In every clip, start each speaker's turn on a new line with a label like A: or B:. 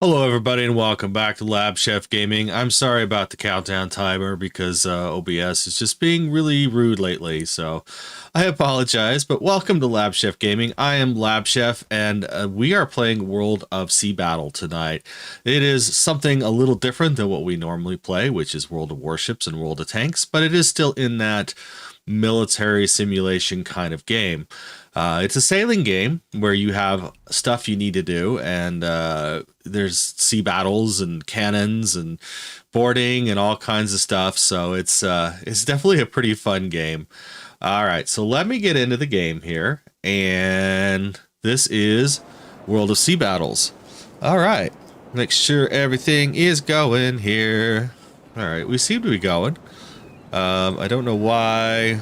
A: Hello, everybody, and welcome back to LabChefGaming. I'm sorry about the countdown timer because OBS is just being really rude lately, so I apologize. But welcome to LabChefGaming. I am LabChef, and we are playing World of Sea Battle tonight. It is something a little different than what we normally play, which is World of Warships and World of Tanks, but it is still in that military simulation kind of game. It's a sailing game where you have stuff you need to do, and there's sea battles and cannons and boarding and all kinds of stuff. So it's definitely a pretty fun game. All right, so let me get into the game here, and this is World of Sea Battles. All right, make sure everything is going here. All right, we seem to be going. I don't know why.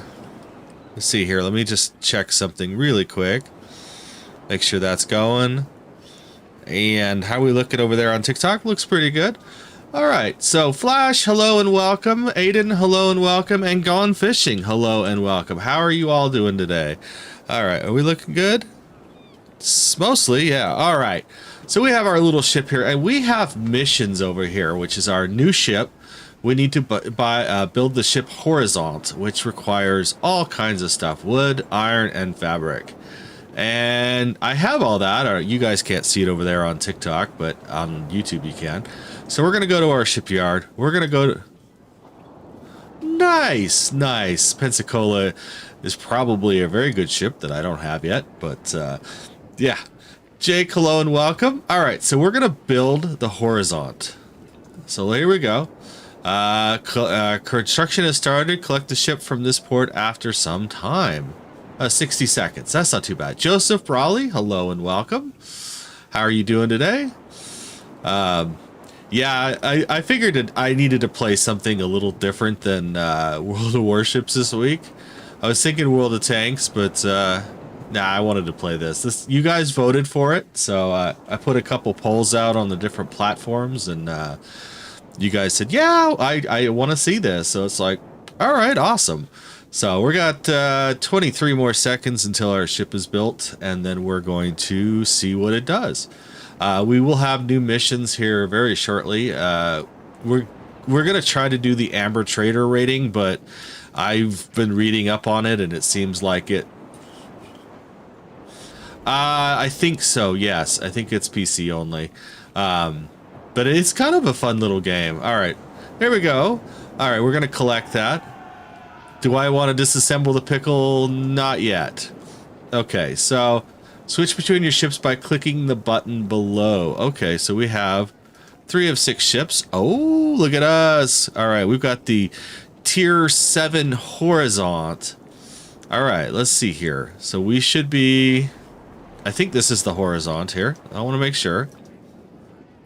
A: Let's see here. Let me just check something really quick. Make sure that's going. And how we looking over there on TikTok? Looks pretty good. All right. So Flash, hello and welcome. Aiden, hello and welcome. And Gone Fishing, hello and welcome. How are you all doing today? All right. Are we looking good? Mostly, yeah. All right. So we have our little ship here, and we have missions over here, which is our new ship. We need to build the ship horizontal, which requires all kinds of stuff: wood, iron, and fabric. And I have all that. Or you guys can't see it over there on TikTok, but on YouTube you can. So we're gonna go to our shipyard. We're gonna go to. Nice, nice. Pensacola is probably a very good ship that I don't have yet, but yeah. Jake, hello and welcome. All right, so we're gonna build the horizontal. So here we go. Construction has started. Collect the ship from this port after some time. 60 seconds. That's not too bad. Joseph Brawley, hello and welcome. How are you doing today? Yeah, I figured that I needed to play something a little different than World of Warships this week. I was thinking World of Tanks, but nah, I wanted to play this. You guys voted for it, so I put a couple polls out on the different platforms, and you guys said, yeah, I want to see this. So it's like, all right, awesome. So we got 23 more seconds until our ship is built, and then we're going to see what it does. We will have new missions here very shortly. We're going to try to do the Amber Trader rating, but I've been reading up on it, and it seems like it... I think so, yes. I think it's PC only. But it's kind of a fun little game. All right, there we go. All right, we're going to collect that. Do I want to disassemble the pickle? Not yet. Okay, so switch between your ships by clicking the button below. Okay, so we have 3 of 6 ships. Oh, look at us. All right, we've got the tier 7 horizontal. All right, let's see here. So we should be... I think this is the horizontal here. I want to make sure.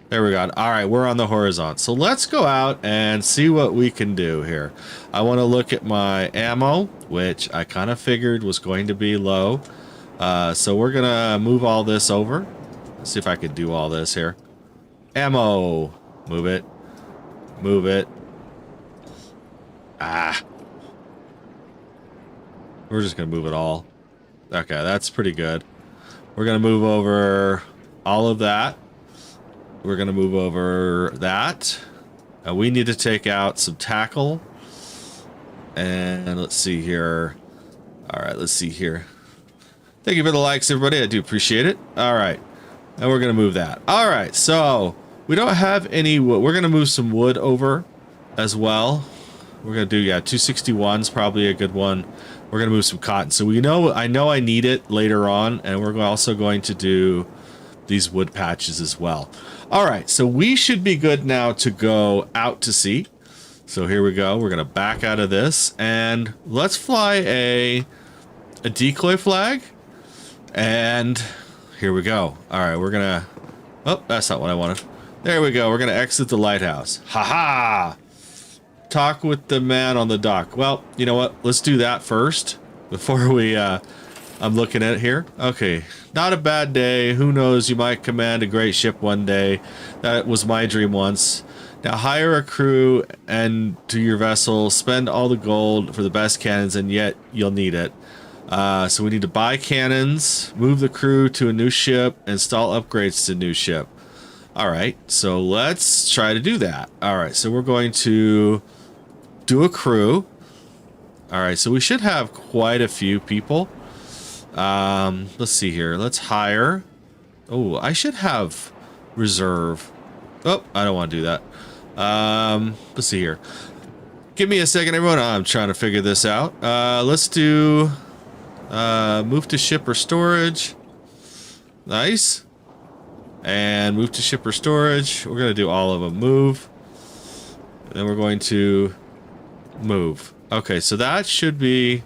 A: There we go. All right, we're on the horizontal. So let's go out and see what we can do here. I want to look at my ammo, which I kind of figured was going to be low. So we're going to move all this over. Let's see if I can do all this here. Ammo. Move it. Move it. Ah. We're just going to move it all. Okay, that's pretty good. We're going to move over all of that. We're going to move over that. We need to take out some tackle. And let's see here. All right, let's see here. Thank you for the likes, everybody. I do appreciate it. All right. And we're going to move that. All right, so we don't have any wood. We're going to move some wood over as well. We're going to do, yeah, 261's probably a good one. We're going to move some cotton. So I know I need it later on. And we're also going to do these wood patches as well. All right, so we should be good now to go out to sea. So here we go. We're going to back out of this, and let's fly a decoy flag. And here we go. All right, we're going to... Oh, that's not what I wanted. There we go. We're going to exit the lighthouse. Ha-ha! Talk with the man on the dock. Well, you know what? Let's do that first before we... I'm looking at it here. Okay, not a bad day. Who knows? You might command a great ship one day. That was my dream once. Now hire a crew and to your vessel. Spend all the gold for the best cannons, and yet you'll need it. So we need to buy cannons, move the crew to a new ship, install upgrades to new ship. All right, so let's try to do that. All right, so we're going to do a crew. All right, so we should have quite a few people. Let's see here. Let's hire. Oh, I should have reserve. Oh, I don't want to do that. Let's see here. Give me a second, everyone. I'm trying to figure this out. Let's do move to ship or storage. Nice. And move to ship or storage. We're going to do all of them. Move. Then we're going to move. Okay, so that should be...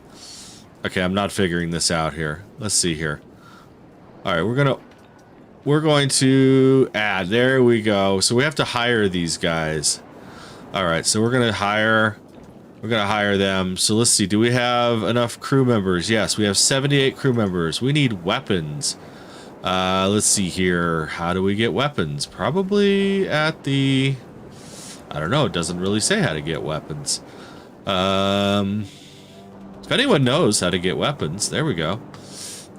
A: Okay, I'm not figuring this out here. Let's see here. All right, we're going to add. There we go. So we have to hire these guys. All right, so we're going to hire them. So let's see. Do we have enough crew members? Yes, we have 78 crew members. We need weapons. Let's see here. How do we get weapons? Probably at the... I don't know. It doesn't really say how to get weapons. If anyone knows how to get weapons, there we go.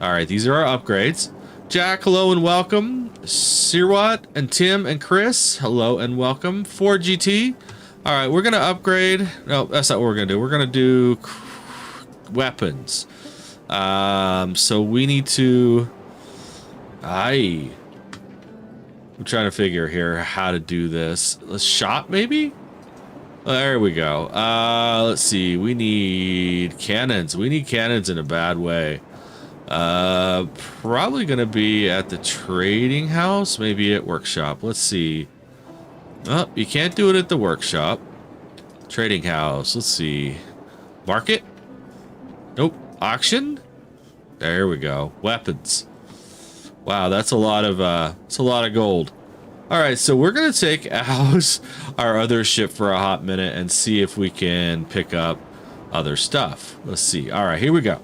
A: All right, these are our upgrades. Jack, hello and welcome. Sirwat and Tim and Chris, hello and welcome. 4GT. All right, we're gonna upgrade. No, that's not what we're gonna do. We're gonna do weapons. So we need to. I'm trying to figure here how to do this. Let's shot maybe. There we go. Let's see. We need cannons. We need cannons in a bad way. Probably gonna be at the trading house, maybe at workshop. Let's see. Oh, you can't do it at the workshop. Trading house. Let's see. Market? Nope. Auction? There we go. Weapons. Wow, that's a lot of gold. All right, so we're gonna take out our other ship for a hot minute and see if we can pick up other stuff. Let's see. All right, here we go.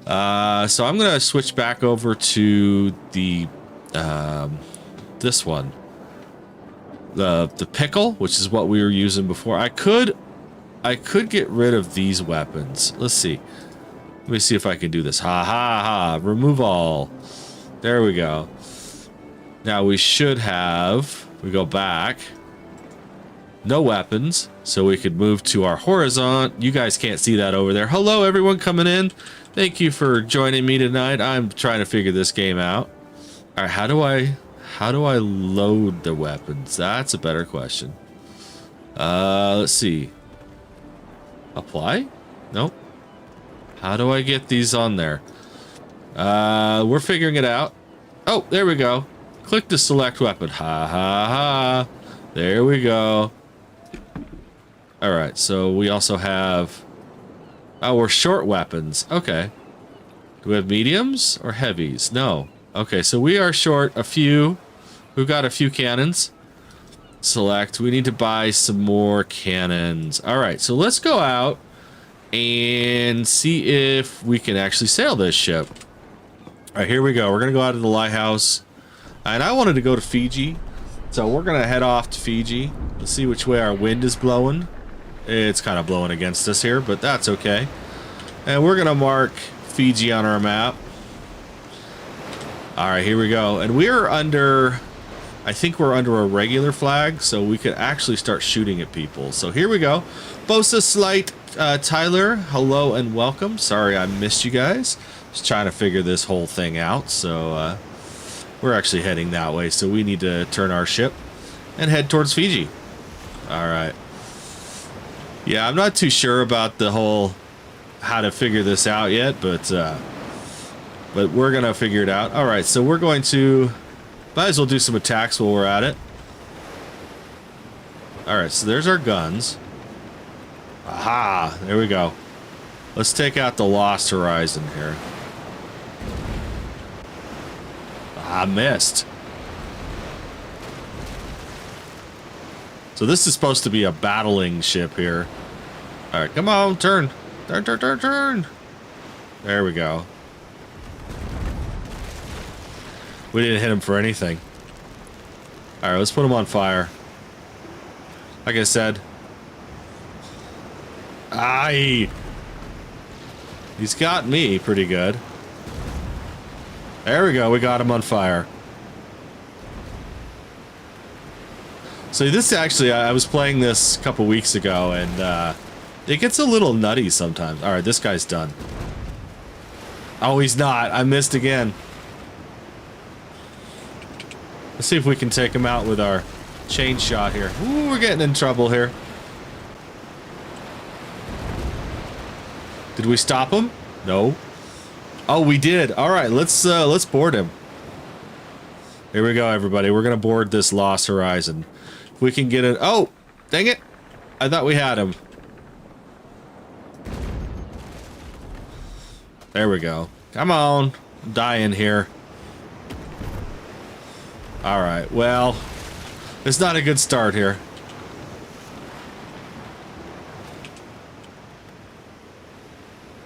A: So I'm gonna switch back over to the this one, the pickle, which is what we were using before. I could get rid of these weapons. Let's see. Let me see if I can do this. Ha ha ha! Remove all. There we go. Now we should have, we go back, no weapons, so we could move to our horizon. You guys can't see that over there. Hello, everyone coming in. Thank you for joining me tonight. I'm trying to figure this game out. All right, how do I load the weapons? That's a better question. Let's see. Apply? Nope. How do I get these on there? We're figuring it out. Oh, there we go. Click to select weapon. Ha ha ha. There we go. All right, so we also have... Oh, we're short weapons. Okay. Do we have mediums or heavies? No. Okay, so we are short a few. We've got a few cannons. Select. We need to buy some more cannons. All right, so let's go out and see if we can actually sail this ship. All right, here we go. We're going to go out to the lighthouse. And I wanted to go to Fiji, so we're going to head off to Fiji. Let's see which way our wind is blowing. It's kind of blowing against us here, but that's okay. And we're going to mark Fiji on our map. All right, here we go. And we're under, I think we're under a regular flag, so we could actually start shooting at people. So here we go. Bosa Slight, Tyler, hello and welcome. Sorry I missed you guys. Just trying to figure this whole thing out, so... we're actually heading that way, so we need to turn our ship and head towards Fiji. All right. Yeah, I'm not too sure about the whole how to figure this out yet, but we're gonna figure it out. All right, so we're going to might as well do some attacks while we're at it. All right, so there's our guns. Aha! There we go. Let's take out the Lost Horizon here. I missed. So this is supposed to be a battling ship here. All right, come on, turn. Turn, turn, turn, turn. There we go. We didn't hit him for anything. All right, let's put him on fire. Like I said. Aye. He's got me pretty good. There we go. We got him on fire. So this actually, I was playing this a couple weeks ago, and it gets a little nutty sometimes. All right, this guy's done. Oh, he's not. I missed again. Let's see if we can take him out with our chain shot here. Ooh, we're getting in trouble here. Did we stop him? No. Oh, we did. All right, let's board him. Here we go, everybody. We're gonna board this Lost Horizon. If we can get it. Oh, dang it! I thought we had him. There we go. Come on, I'm dying here. All right. Well, it's not a good start here.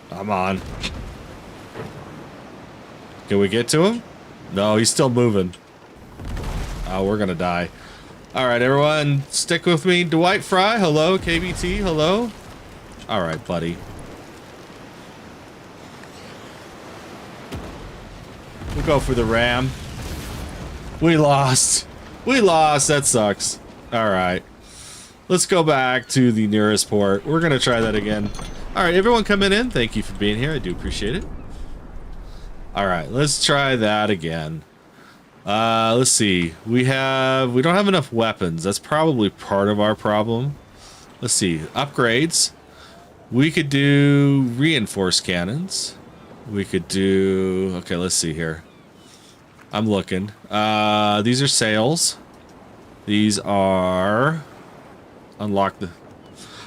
A: Come on. Can we get to him? No, he's still moving. Oh, we're gonna die. All right, everyone, stick with me. Dwight Fry, hello. KBT, hello. All right, buddy. We'll go for the ram. We lost. We lost. That sucks. All right. Let's go back to the nearest port. We're gonna try that again. All right, everyone coming in, thank you for being here. I do appreciate it. All right, let's try that again. Let's see. We don't have enough weapons. That's probably part of our problem. Let's see. Upgrades. We could do reinforced cannons. We could do... Okay, let's see here. I'm looking. These are sails. These are... Unlock the...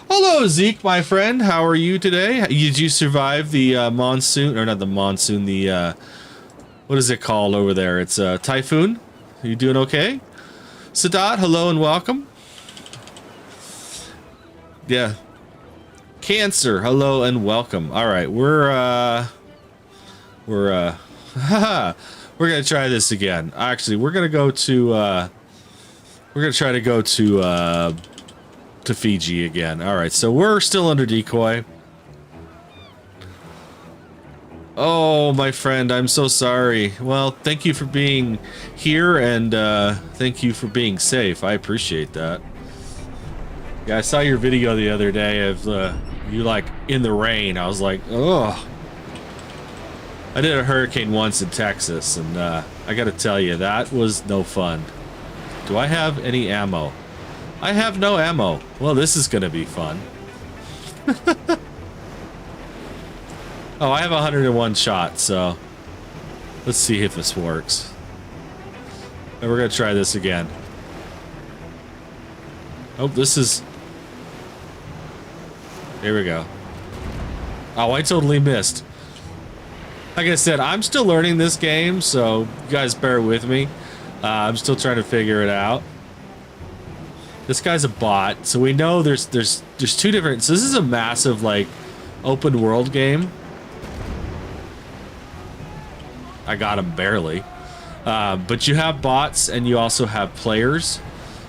A: Hello, Zeke, my friend. How are you today? Did you survive the monsoon? Or not the monsoon, the... what is it called over there? It's a typhoon. Are you doing okay? Sadat, hello and welcome. Yeah. Cancer, hello and welcome. All right, we're gonna try this again. Actually, we're gonna go to we're gonna try to go to Fiji again. All right, so we're still under decoy. Oh, my friend, I'm so sorry. Well, thank you for being here, and thank you for being safe. I appreciate that. Yeah, I saw your video the other day of you, like, in the rain. I was like, ugh. I did a hurricane once in Texas, and I gotta tell you, that was no fun. Do I have any ammo? I have no ammo. Well, this is gonna be fun. Oh, I have 101 shots, so let's see if this works. And we're gonna try this again. Oh, this is... Here we go. Oh, I totally missed. Like I said, I'm still learning this game, so you guys bear with me. I'm still trying to figure it out. This guy's a bot, so we know there's two different... So this is a massive, like, open world game. I got him barely. But you have bots and you also have players.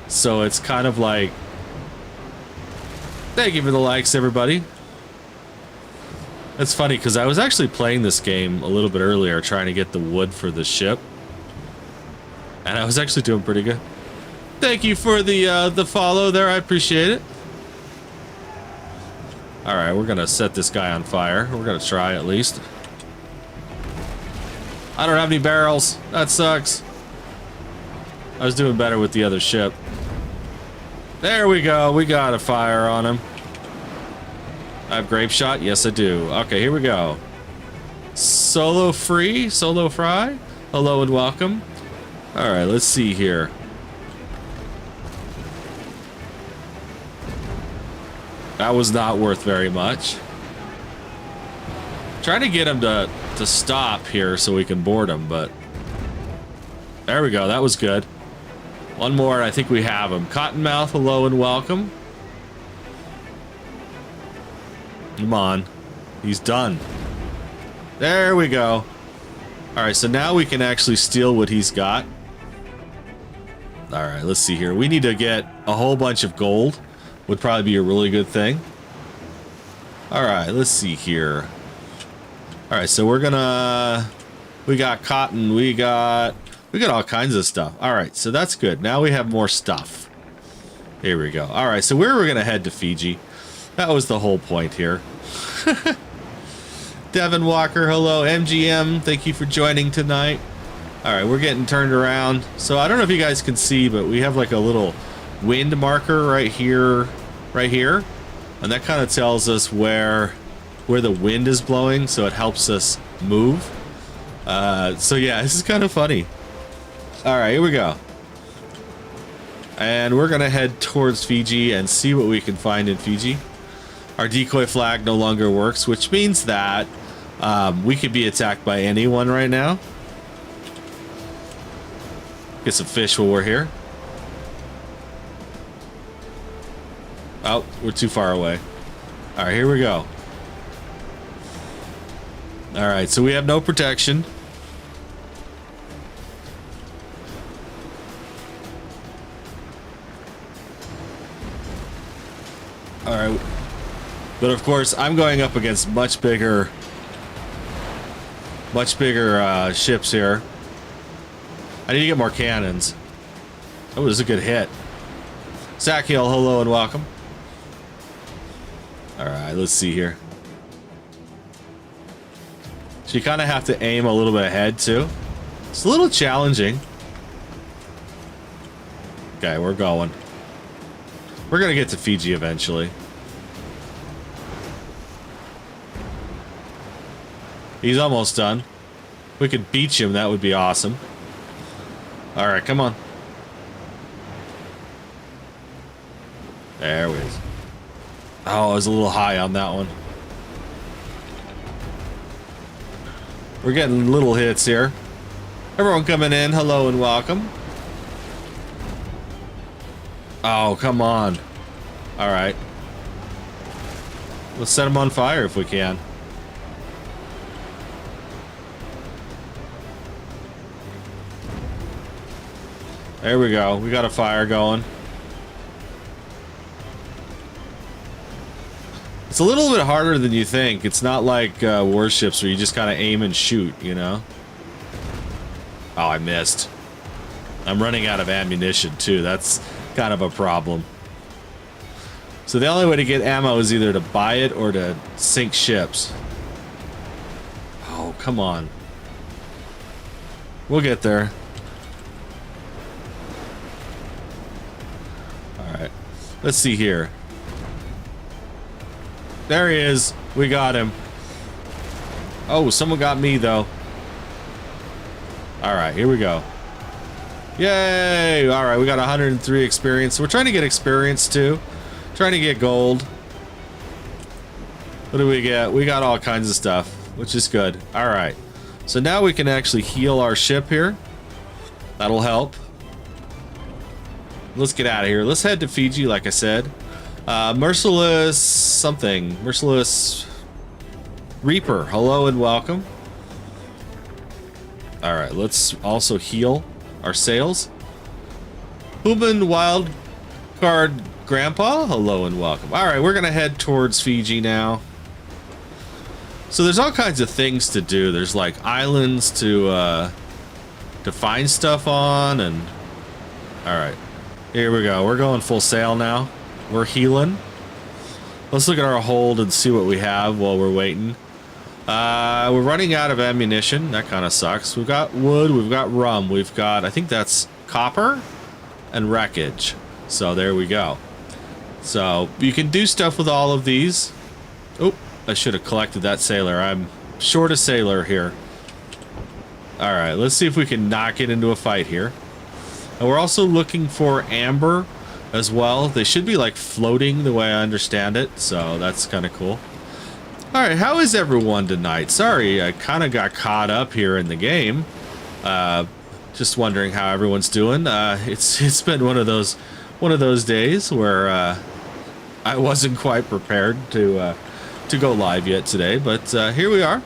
A: So it's kind of like... Thank you for the likes, everybody. That's funny, because I was actually playing this game a little bit earlier, trying to get the wood for the ship. And I was actually doing pretty good. Thank you for the follow there, I appreciate it. Alright, we're gonna set this guy on fire. We're gonna try at least. I don't have any barrels. That sucks. I was doing better with the other ship. There we go. We got a fire on him. I have grape shot? Yes, I do. Okay, here we go. Solo free? Solo fry? Hello and welcome. Alright, let's see here. That was not worth very much. Trying to get him to stop here so we can board him, but... There we go, that was good. One more, and I think we have him. Cottonmouth, hello and welcome. Come on. He's done. There we go. Alright, so now we can actually steal what he's got. Alright, let's see here. We need to get a whole bunch of gold. Would probably be a really good thing. Alright, let's see here. Alright, so we're gonna... We got cotton, we got all kinds of stuff. Alright, so that's good. Now we have more stuff. Here we go. All right, so we're going to head to Fiji. That was the whole point here. Devin Walker, hello. MGM, thank you for joining tonight. All right, we're getting turned around. So I don't know if you guys can see, but we have like a little wind marker right here. And that kind of tells us where the wind is blowing, so it helps us move. So yeah, this is kind of funny. All right, here we go. And we're gonna head towards Fiji and see what we can find in Fiji. Our decoy flag no longer works, which means that we could be attacked by anyone right now. Get some fish while we're here. Oh, we're too far away. All right, here we go. All right, so we have no protection. All right, but of course I'm going up against much bigger ships here. I need to get more cannons. Oh, this is a good hit. Zakiel, hello and welcome. All right, let's see here. So you kind of have to aim a little bit ahead too. It's a little challenging. Okay, we're going. We're gonna get to Fiji eventually. He's almost done. If we could beach him, that would be awesome. All right, come on. There we go. Oh, I was a little high on that one. We're getting little hits here. Everyone coming in, hello and welcome. Oh, come on. All right. Let's set them on fire if we can. There we go. We got a fire going. It's a little bit harder than you think. It's not like warships where you just kind of aim and shoot, you know? Oh, I missed. I'm running out of ammunition, too. That's kind of a problem. So the only way to get ammo is either to buy it or to sink ships. Oh, come on. We'll get there. Alright. Let's see here. There he is. We got him. Oh, someone got me, though. Alright, here we go. Yay! Alright, we got 103 experience. We're trying to get experience, too. Trying to get gold. What do we get? We got all kinds of stuff, which is good. Alright. So now we can actually heal our ship here. That'll help. Let's get out of here. Let's head to Fiji, like I said. Merciless something. Merciless Reaper. Hello and welcome. Alright, let's also heal our sails. Human Wild Card Grandpa. Hello and welcome. Alright, we're gonna head towards Fiji now. So there's all kinds of things to do. There's like islands to find stuff on, and alright. Here we go. We're going full sail now. We're healing. Let's look at our hold and see what we have while we're waiting. We're running out of ammunition. That kind of sucks. We've got wood. We've got rum. We've got, I think that's copper and wreckage. So there we go. So you can do stuff with all of these. Oh, I should have collected that sailor. I'm short a sailor here. All right, let's see if we can knock it into a fight here. And we're also looking for amber as well. They should be like floating the way I understand it, so that's kind of cool. All right, how is everyone tonight? Sorry, I kind of got caught up here in the game. Just wondering how everyone's doing. It's been one of those days where I wasn't quite prepared to go live yet today, but here we are,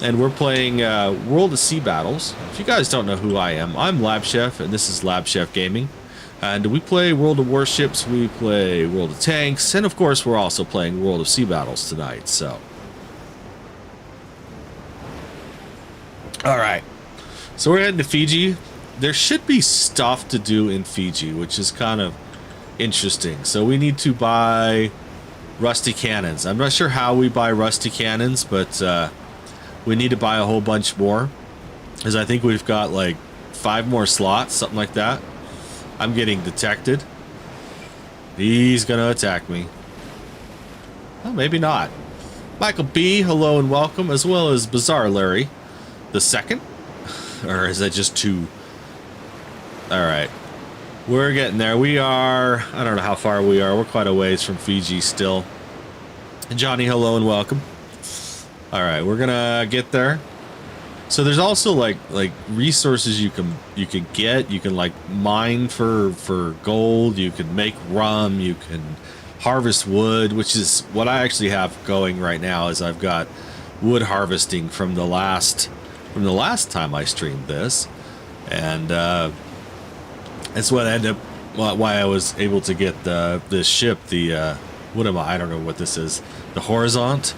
A: and we're playing World of Sea Battles. If you guys don't know who I am, I'm LabChef, and this is LabChefGaming. And we play World of Warships, we play World of Tanks, and of course we're also playing World of Sea Battles tonight, so. Alright, so we're heading to Fiji. There should be stuff to do in Fiji, which is kind of Interesting. So we need to buy rusty cannons. I'm not sure how we buy rusty cannons, but we need to buy a whole bunch more. Because I think we've got like 5 more slots, something like that. I'm getting detected. He's gonna attack me. Well, maybe not. Michael B, hello and welcome, as well as Bizarre Larry the second. Or is that just 2? Alright. We're getting there. We are, I don't know how far we are. We're quite a ways from Fiji still. And Johnny, hello and welcome. Alright, we're gonna get there. So there's also like resources you can get. You can like mine for gold. You can make rum. You can harvest wood, which is what I actually have going right now. Is I've got wood harvesting from the last time I streamed this, and that's what ended up why I was able to get this ship. The what am I don't know what this is. The Horizont.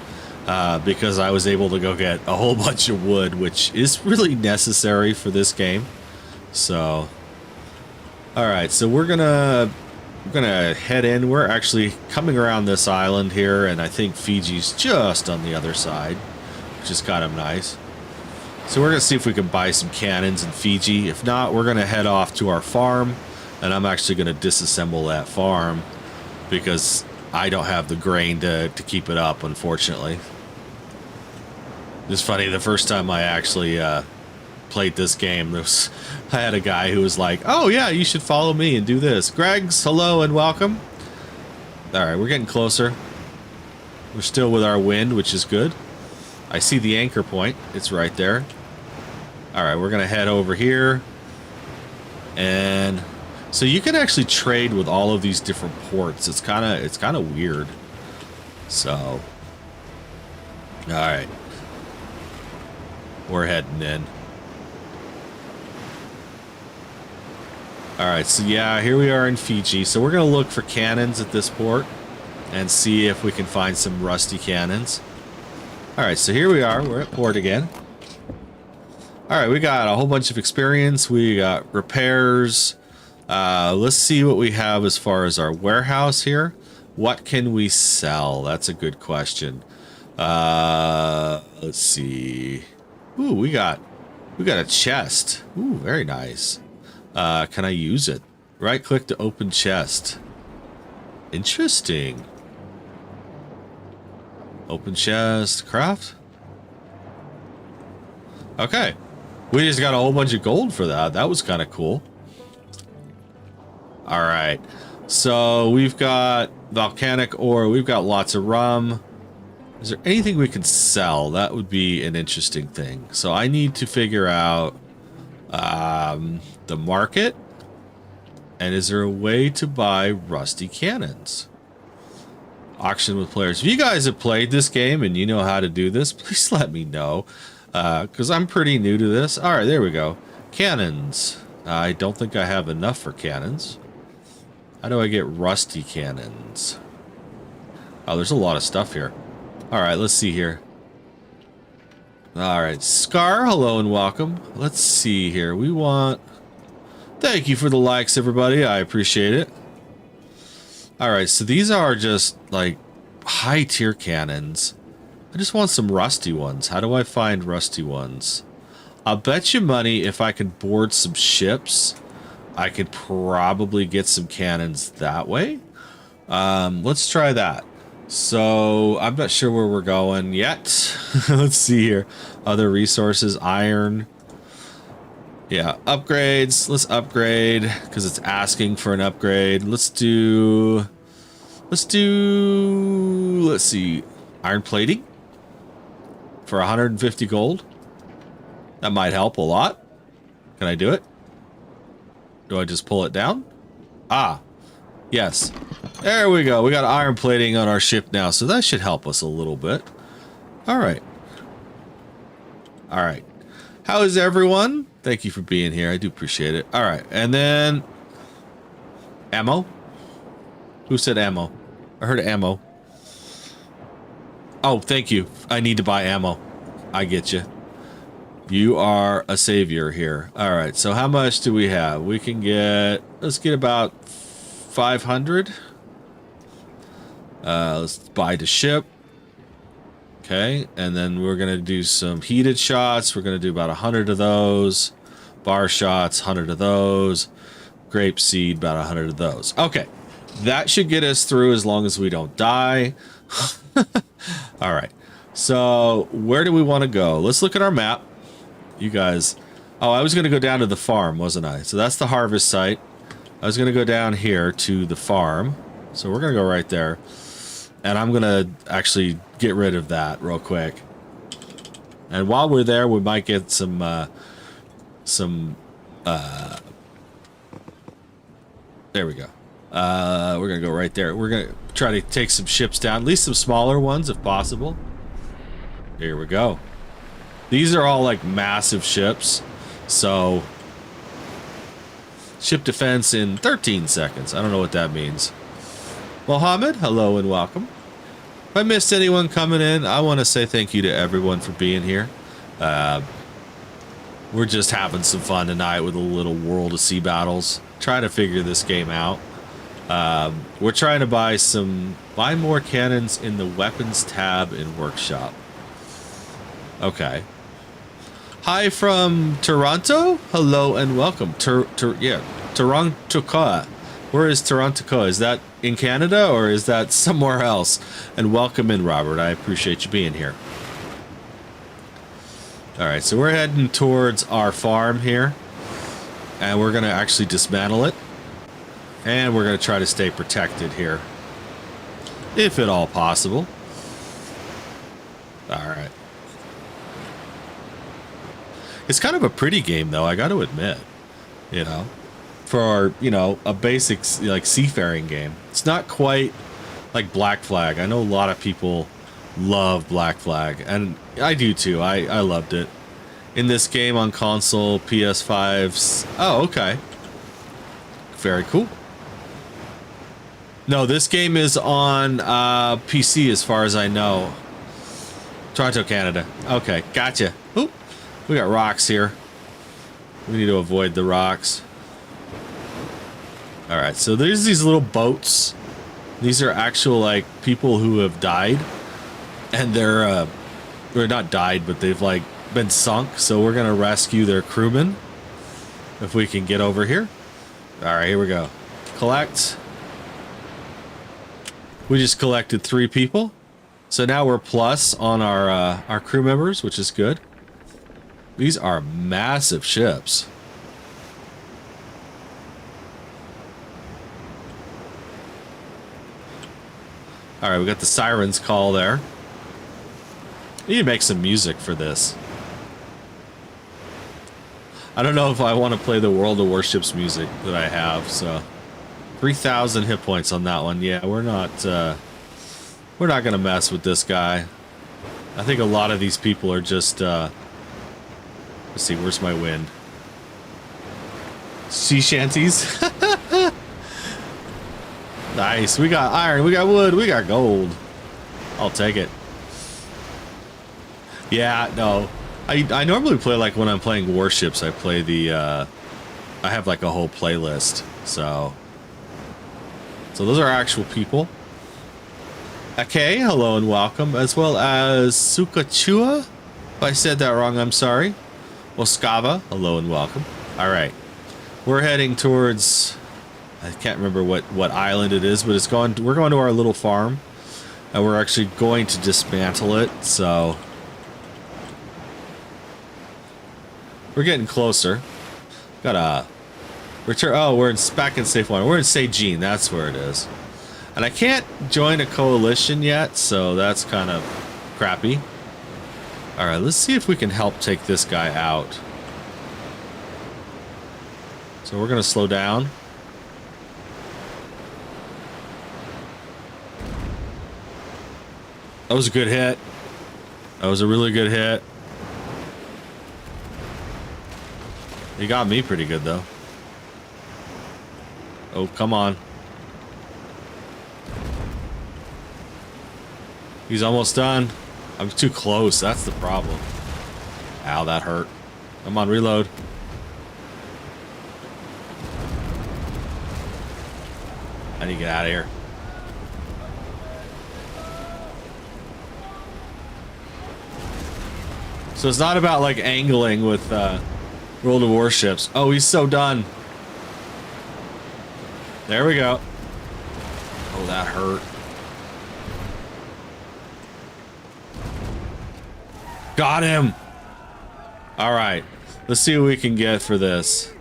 A: Because I was able to go get a whole bunch of wood, which is really necessary for this game. So, all right, so we're gonna head in. We're actually coming around this island here, and I think Fiji's just on the other side, which is kind of nice. So we're gonna see if we can buy some cannons in Fiji. If not, we're gonna head off to our farm, and I'm actually gonna disassemble that farm because I don't have the grain to keep it up, unfortunately. It's funny, the first time I actually played this game, I had a guy who was like, oh yeah, you should follow me and do this. Greg's, hello and welcome. Alright, we're getting closer. We're still with our wind, which is good. I see the anchor point. It's right there. Alright, we're going to head over here. And so you can actually trade with all of these different ports. It's kind of weird. So, alright. We're heading in. Alright, so yeah, here we are in Fiji. So we're going to look for cannons at this port and see if we can find some rusty cannons. Alright, so here we are. We're at port again. Alright, we got a whole bunch of experience. We got repairs. Let's see what we have as far as our warehouse here. What can we sell? That's a good question. Let's see. Ooh, we got a chest. Ooh, very nice. Can I use it? Right click to open chest. Interesting. Open chest, craft. Okay. We just got a whole bunch of gold for that. That was kind of cool. All right. So we've got volcanic ore. We've got lots of rum. Is there anything we can sell? That would be an interesting thing. So I need to figure out the market. And is there a way to buy rusty cannons? Auction with players. If you guys have played this game and you know how to do this, please let me know. Because I'm pretty new to this. All right, there we go. Cannons. I don't think I have enough for cannons. How do I get rusty cannons? Oh, there's a lot of stuff here. All right, let's see here. All right, Scar, hello and welcome. Let's see here. We want... Thank you for the likes, everybody. I appreciate it. All right, so these are just, like, high-tier cannons. I just want some rusty ones. How do I find rusty ones? I'll bet you money if I can board some ships, I could probably get some cannons that way. Let's try that. So, I'm not sure where we're going yet. Let's see here. Other resources, iron. Yeah, upgrades. Let's upgrade because it's asking for an upgrade. Let's see, iron plating for 150 gold. That might help a lot. Can I do it? Do I just pull it down? Ah, yes. There we go. We got iron plating on our ship now, so that should help us a little bit. All right. All right. How is everyone? Thank you for being here. I do appreciate it. All right. And then ammo. Who said ammo? I heard ammo. Oh, thank you. I need to buy ammo. I get you. You are a savior here. All right. So how much do we have? We can get, let's get about 500. Let's buy the ship. Okay, and then we're gonna do some heated shots. We're gonna do about 100 of those. Bar shots, 100 of those. Grape seed, about 100 of those. Okay, that should get us through as long as we don't die. All right, so where do we want to go? Let's look at our map. You guys, oh, I was gonna go down to the farm, wasn't I? So that's the harvest site. I was gonna go down here to the farm. So we're gonna go right there. And I'm gonna actually get rid of that real quick. And while we're there, we might get some there we go. We're gonna go right there. We're gonna try to take some ships down, at least some smaller ones if possible. Here we go. These are all like massive ships. So ship defense in 13 seconds. I don't know what that means. Mohammed, hello and welcome. If I missed anyone coming in, I want to say thank you to everyone for being here. We're just having some fun tonight with a little World of Sea battles. Trying to figure this game out. We're trying to buy more cannons in the weapons tab in workshop. Okay. Hi from Toronto. Hello and welcome. Toronto. Where is Toronto? Is that in Canada or is that somewhere else? And welcome in, Robert. I appreciate you being here. All right, so we're heading towards our farm here. And we're going to actually dismantle it. And we're going to try to stay protected here. If at all possible. All right. It's kind of a pretty game, though, I got to admit. You know? For, you know, a basic, like, seafaring game. It's not quite like Black Flag. I know a lot of people love Black Flag, and I do too. I loved it. In this game on console, PS5s. Oh, okay. Very cool. No, this game is on PC as far as I know. Toronto, Canada. Okay, gotcha. Oop. We got rocks here. We need to avoid the rocks. All right, so there's these little boats. These are actual, like, people who have died. And they're, or not died, but they've, like, been sunk. So we're going to rescue their crewmen. If we can get over here. All right, here we go. Collect. We just collected 3 people. So now we're plus on our crew members, which is good. These are massive ships. All right, we got the sirens call there. I need to make some music for this. I don't know if I want to play the World of Warships music that I have, so 3,000 hit points on that one. Yeah, we're not gonna mess with this guy. I think a lot of these people are just let's see, where's my wind? Sea shanties. Nice, we got iron, we got wood, we got gold. I'll take it. Yeah, no. I normally play, like, when I'm playing warships, I play the, I have, like, a whole playlist, so those are actual people. Okay, hello and welcome, as well as Sukachua. If I said that wrong, I'm sorry. Oskava, hello and welcome. All right, we're heading towards, I can't remember what island it is, but we're going to our little farm, and we're actually going to dismantle it, so we're getting closer. Got a return. Oh, we're back in safe one. We're in Seijin. That's where it is. And I can't join a coalition yet, so that's kind of crappy. All right, let's see if we can help take this guy out. So we're gonna slow down. That was a good hit. That was a really good hit. He got me pretty good, though. Oh, come on. He's almost done. I'm too close. That's the problem. Ow, that hurt. Come on, reload. I need to get out of here. So it's not about like angling with World of Warships. Oh, he's so done. There we go. Oh, that hurt. Got him. All right. Let's see what we can get for this.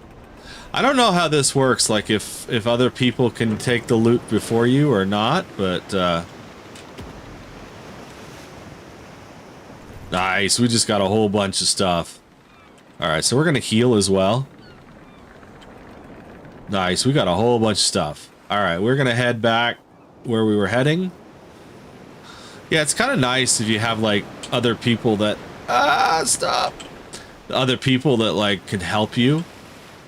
A: I don't know how this works, like if other people can take the loot before you or not, but nice. We just got a whole bunch of stuff. All right, so we're gonna heal as well. Nice. We got a whole bunch of stuff. All right, we're gonna head back where we were heading. Yeah, it's kind of nice if you have like other people that stop. Other people that like can help you.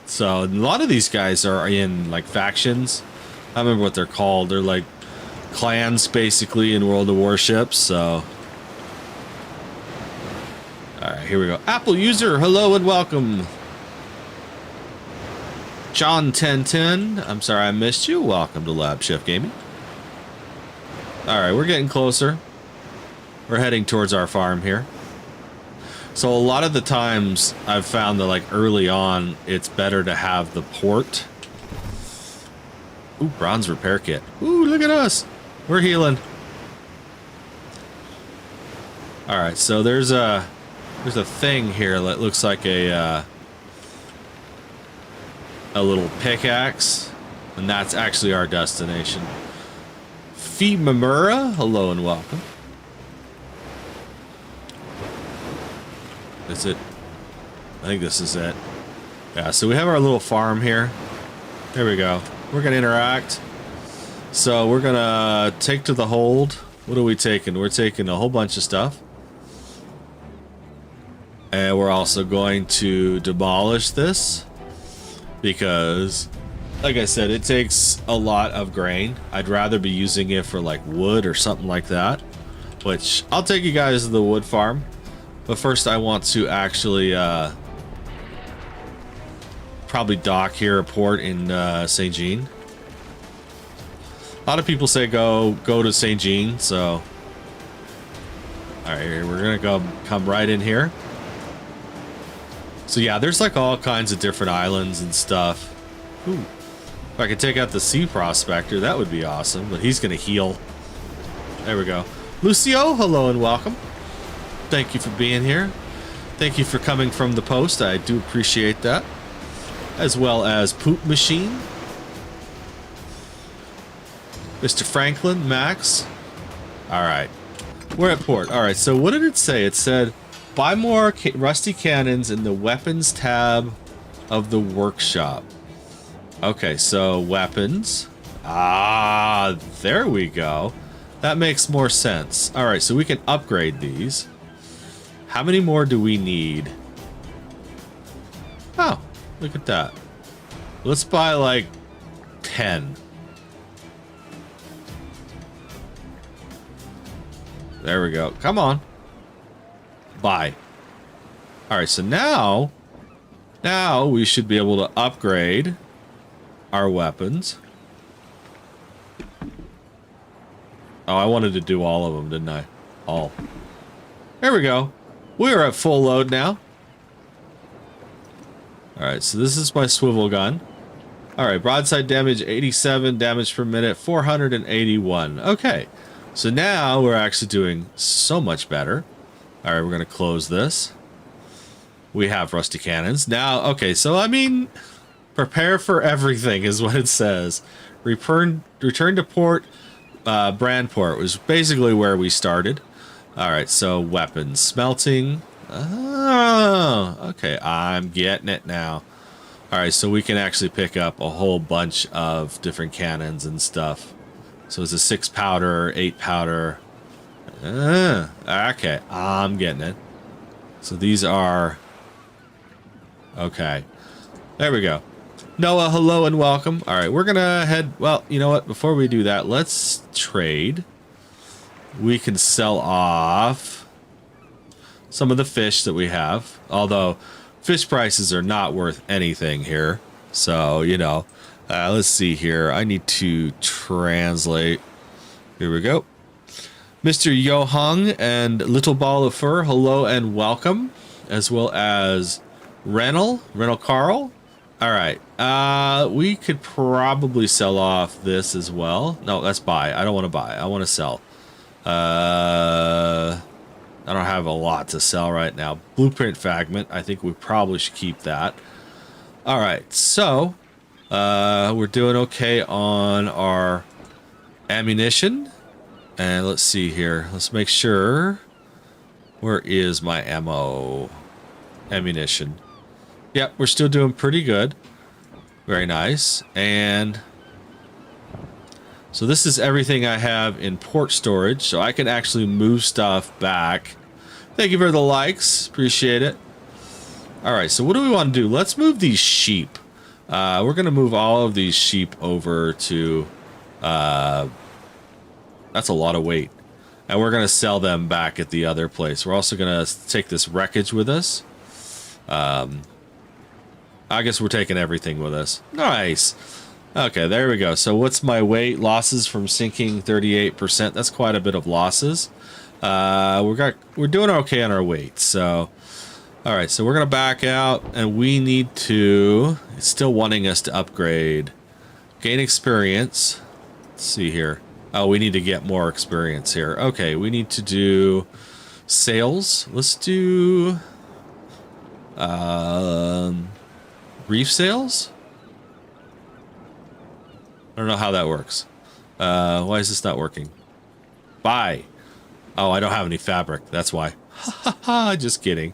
A: So a lot of these guys are in like factions. I don't remember what they're called. They're like clans basically in World of Warships. So all right, here we go. Apple user, hello and welcome. John 1010, I'm sorry I missed you. Welcome to LabChefGaming. All right, we're getting closer. We're heading towards our farm here. So a lot of the times I've found that like early on, it's better to have the port. Ooh, bronze repair kit. Ooh, look at us. We're healing. All right, so there's a thing here that looks like a little pickaxe, and that's actually our destination. Mamura, hello and welcome. That's it. I think this is it. Yeah, so we have our little farm here. There we go. We're gonna interact. So we're gonna take to the hold. What are we taking? We're taking a whole bunch of stuff. And we're also going to demolish this because, like I said, it takes a lot of grain. I'd rather be using it for like wood or something like that, which I'll take you guys to the wood farm. But first I want to actually probably dock here, a port in St. Jean. A lot of people say go to St. Jean, so all right, we're gonna come right in here. So yeah, there's like all kinds of different islands and stuff. Ooh. If I could take out the Sea Prospector, that would be awesome, but he's gonna heal. There we go. Lucio, hello and welcome. Thank you for being here. Thank you for coming from the post. I do appreciate that. As well as Poop Machine. Mr. Franklin, Max. All right. We're at port. All right, so what did it say? It said, buy more rusty cannons in the weapons tab of the workshop. Okay, so weapons. Ah, there we go. That makes more sense. All right, so we can upgrade these. How many more do we need? Oh, look at that. Let's buy like 10. There we go. Come on. Buy. All right, so now we should be able to upgrade our weapons. Oh, I wanted to do all of them, didn't I? All. There we go. We are at full load now. All right, so this is my swivel gun. All right, broadside damage 87, damage per minute 481. Okay, so now we're actually doing so much better. All right, we're gonna close this. We have rusty cannons now. Okay, so I mean, prepare for everything is what it says. Return to port. Brandport was basically where we started. All right, so weapons, smelting. Oh, okay, I'm getting it now. All right, so we can actually pick up a whole bunch of different cannons and stuff. So it's a 6 powder, 8 powder. Okay, I'm getting it. So these are... Okay, there we go. Noah, hello and welcome. All right, we're gonna head... Well, you know what? Before we do that, let's trade. We can sell off some of the fish that we have. Although, fish prices are not worth anything here. So, you know, Let's see here. I need to translate. Here we go. Mr. Yohung and Little Ball of Fur, hello and welcome. As well as Rennell Carl. All right. We could probably sell off this as well. No, that's buy. I don't want to buy. I want to sell. I don't have a lot to sell right now. Blueprint fragment. I think we probably should keep that. All right. So, we're doing okay on our ammunition. And let's see here. Let's make sure. Where is my ammunition? Yep, we're still doing pretty good. Very nice. And so this is everything I have in port storage, so I can actually move stuff back. Thank you for the likes. Appreciate it. All right, so what do we want to do? Let's move these sheep. We're going to move all of these sheep over to... that's a lot of weight. And we're going to sell them back at the other place. We're also going to take this wreckage with us. I guess we're taking everything with us. Nice. Okay, there we go. So what's my weight? Losses from sinking 38%. That's quite a bit of losses. We're doing okay on our weight. So, all right. So we're going to back out and we need to, it's still wanting us to upgrade. Gain experience. Let's see here. Oh, we need to get more experience here. Okay, we need to do sales. Let's do reef sales? I don't know how that works. Why is this not working? Buy. Oh, I don't have any fabric. That's why. Just kidding.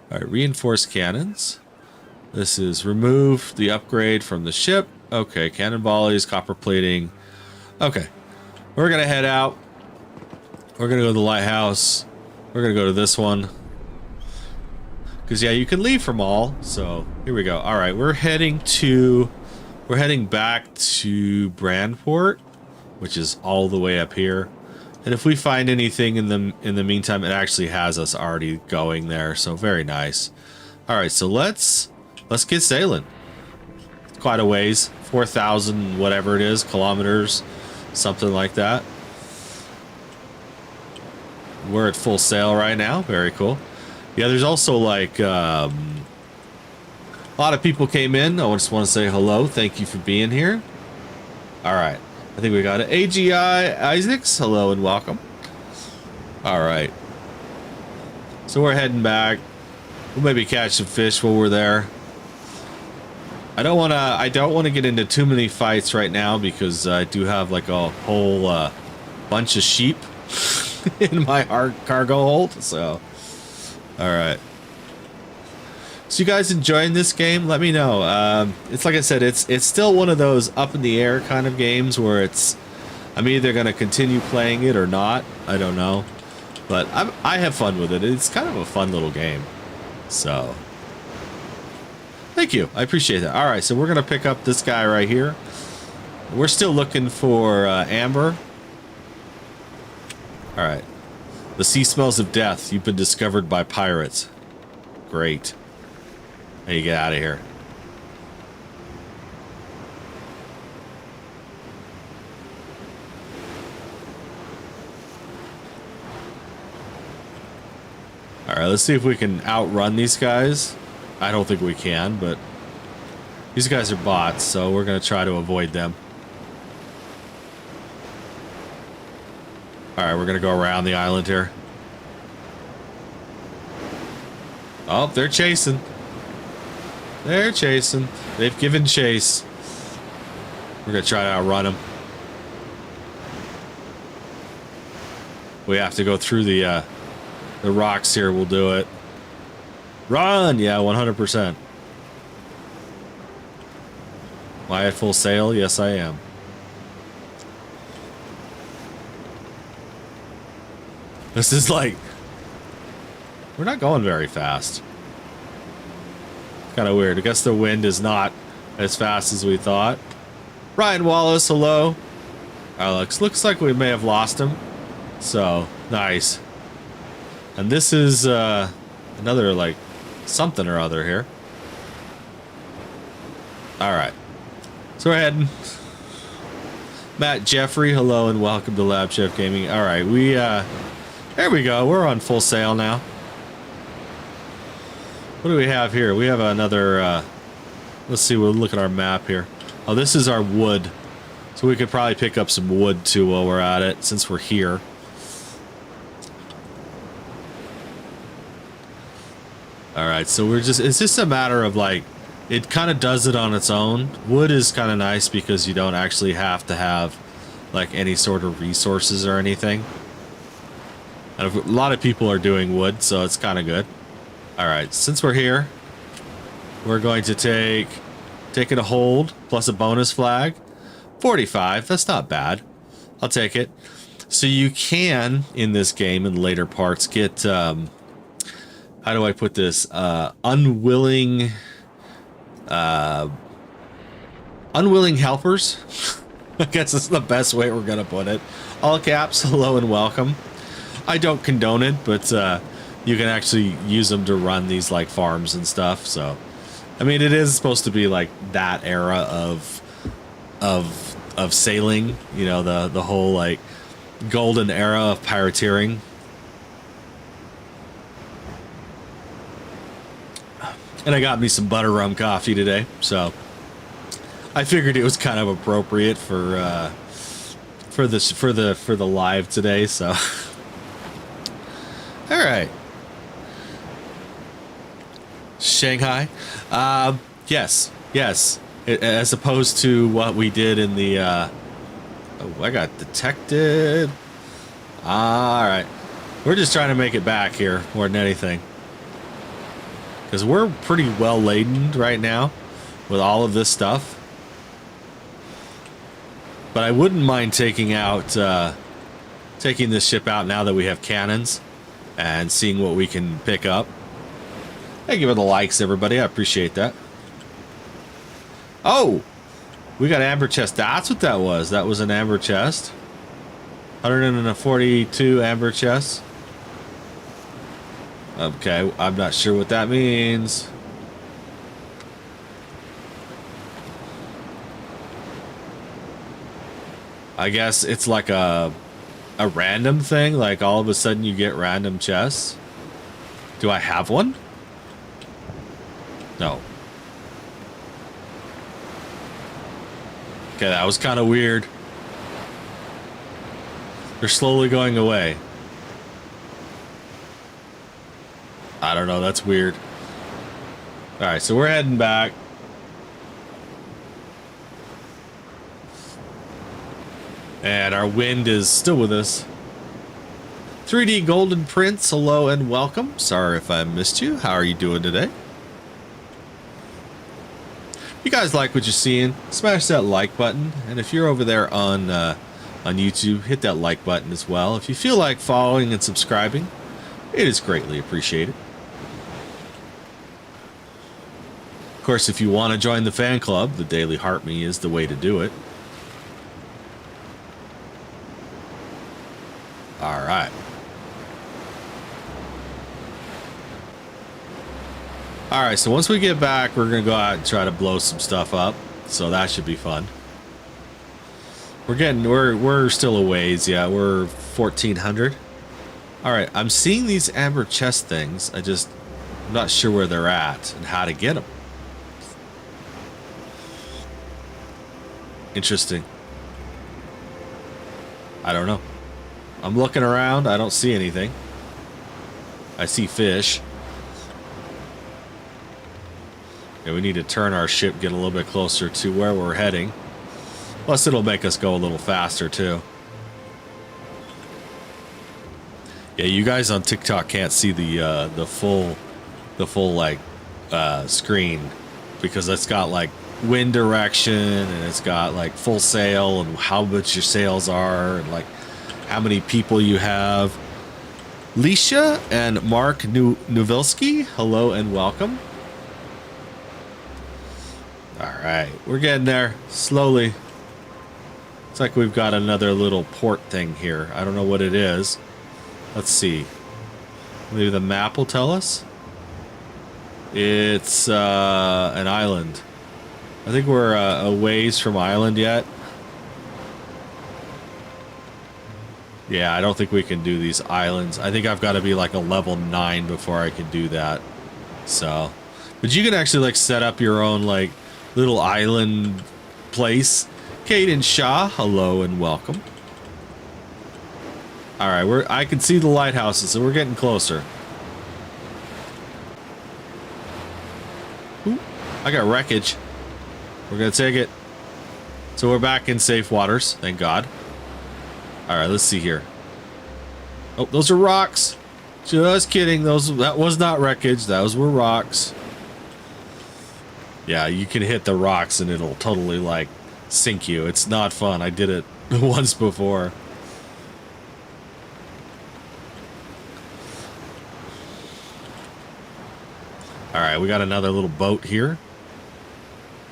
A: All right, reinforced cannons. This is remove the upgrade from the ship. Okay, cannon volleys, copper plating. Okay. We're going to head out. We're going to go to the lighthouse. We're going to go to this one. Because, yeah, you can leave from all. So, here we go. All right, we're heading back to Brandport, which is all the way up here. And if we find anything in the meantime, it actually has us already going there. So, very nice. All right, so let's get sailing. It's quite a ways. 4,000 whatever it is, kilometers. Something like that. We're at full sail right now. Very cool. Yeah, there's also like a lot of people came in. I just want to say hello. Thank you for being here. All right. I think we got it. AGI Isaacs. Hello and welcome. All right. So we're heading back. We'll maybe catch some fish while we're there. I don't want to get into too many fights right now because I do have like a whole bunch of sheep in my cargo hold. So, all right. So you guys enjoying this game? Let me know. It's like I said, it's still one of those up in the air kind of games where I'm either gonna continue playing it or not. I don't know, but I have fun with it. It's kind of a fun little game. So. Thank you. I appreciate that. All right, so we're going to pick up this guy right here. We're still looking for Amber. All right. The sea smells of death. You've been discovered by pirates. Great. Now you get out of here. All right, let's see if we can outrun these guys. I don't think we can, but these guys are bots, so we're going to try to avoid them. All right, we're going to go around the island here. Oh, they're chasing. They're chasing. They've given chase. We're going to try to outrun them. We have to go through the rocks here. We'll do it. Run! Yeah, 100%. Am I at full sail? Yes, I am. This is like... We're not going very fast. Kind of weird. I guess the wind is not as fast as we thought. Ryan Wallace, hello. Alex, looks like we may have lost him. So, nice. And this is another, like, something or other here. All right. So we're heading. Matt Jeffrey, hello and welcome to LabChefGaming. All right, there we go. We're on full sail now. What do we have here? We have another, let's see, we'll look at our map here. Oh, this is our wood. So we could probably pick up some wood too while we're at it, since we're here. All right, so it's just a matter of like, it kind of does it on its own. Wood is kind of nice because you don't actually have to have like any sort of resources or anything. And a lot of people are doing wood, so it's kind of good. All right, since we're here, we're going to take it a hold plus a bonus flag. 45, that's not bad. I'll take it. So you can, in this game, in later parts, get, how do I put this? Unwilling helpers. I guess that's the best way we're gonna put it. All caps, hello and welcome. I don't condone it, but you can actually use them to run these like farms and stuff. So, I mean, it is supposed to be like that era of sailing. You know, the whole like golden era of pirateering. And I got me some butter rum coffee today, so I figured it was kind of appropriate for the live today. So, all right, Shanghai, yes, as opposed to what we did in the. Oh, I got detected. All right, we're just trying to make it back here more than anything. Because we're pretty well laden right now with all of this stuff. But I wouldn't mind taking this ship out now that we have cannons and seeing what we can pick up. Thank you for the likes, everybody. I appreciate that. Oh, we got amber chest. That's what that was. That was an amber chest. 142 amber chests. Okay, I'm not sure what that means. I guess it's like a random thing, like all of a sudden you get random chests. Do I have one? No. Okay, that was kind of weird. They're slowly going away. I don't know, that's weird. Alright, so we're heading back. And our wind is still with us. 3D Golden Prince, hello and welcome. Sorry if I missed you. How are you doing today? If you guys like what you're seeing, smash that like button. And if you're over there on YouTube, hit that like button as well. If you feel like following and subscribing, it is greatly appreciated. Of course, if you want to join the fan club, the Daily Heart Me is the way to do it. All right. All right, so once we get back, we're going to go out and try to blow some stuff up. So that should be fun. We're still a ways. Yeah, we're 1,400. All right, I'm seeing these amber chest things. I'm not sure where they're at and how to get them. Interesting. I don't know. I'm looking around. I don't see anything. I see fish. Okay, we need to turn our ship, get a little bit closer to where we're heading. Plus, it'll make us go a little faster too. Yeah, you guys on TikTok can't see the full like screen because it's got like wind direction and it's got like full sail and how much your sails are and like how many people you have. Lisha and Mark Nuvilsky, hello and welcome. All right, we're getting there slowly. It's like we've got another little port thing here. I don't know what it is. Let's see. Maybe the map will tell us. It's an island. I think we're a ways from island yet. Yeah, I don't think we can do these islands. I think I've got to be like a level 9 before I can do that. So, but you can actually like set up your own like little island place. Caden Shaw, hello and welcome. All right, I can see the lighthouses, so we're getting closer. Ooh, I got wreckage. We're gonna take it. So we're back in safe waters, thank God. All right, let's see here. Oh, those are rocks. Just kidding. That was not wreckage. Those were rocks. Yeah, you can hit the rocks and it'll totally like sink you. It's not fun. I did it once before. All right, we got another little boat here.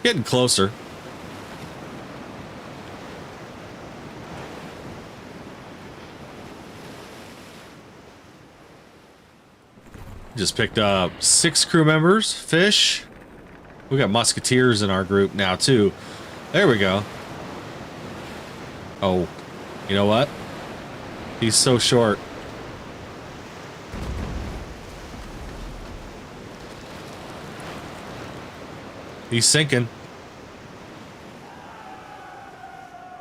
A: Getting closer. Just picked up 6 crew members, fish. We got musketeers in our group now too. There we go. Oh, you know what? He's so short. He's sinking.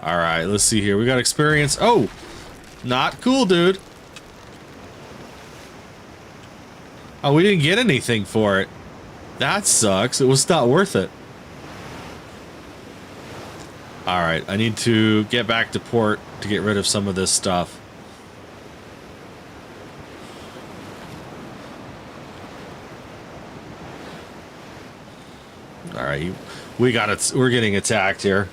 A: All right, let's see here. We got experience. Oh, not cool, dude. Oh, we didn't get anything for it. That sucks. It was not worth it. All right, I need to get back to port to get rid of some of this stuff. All right, we got it. We're getting attacked here.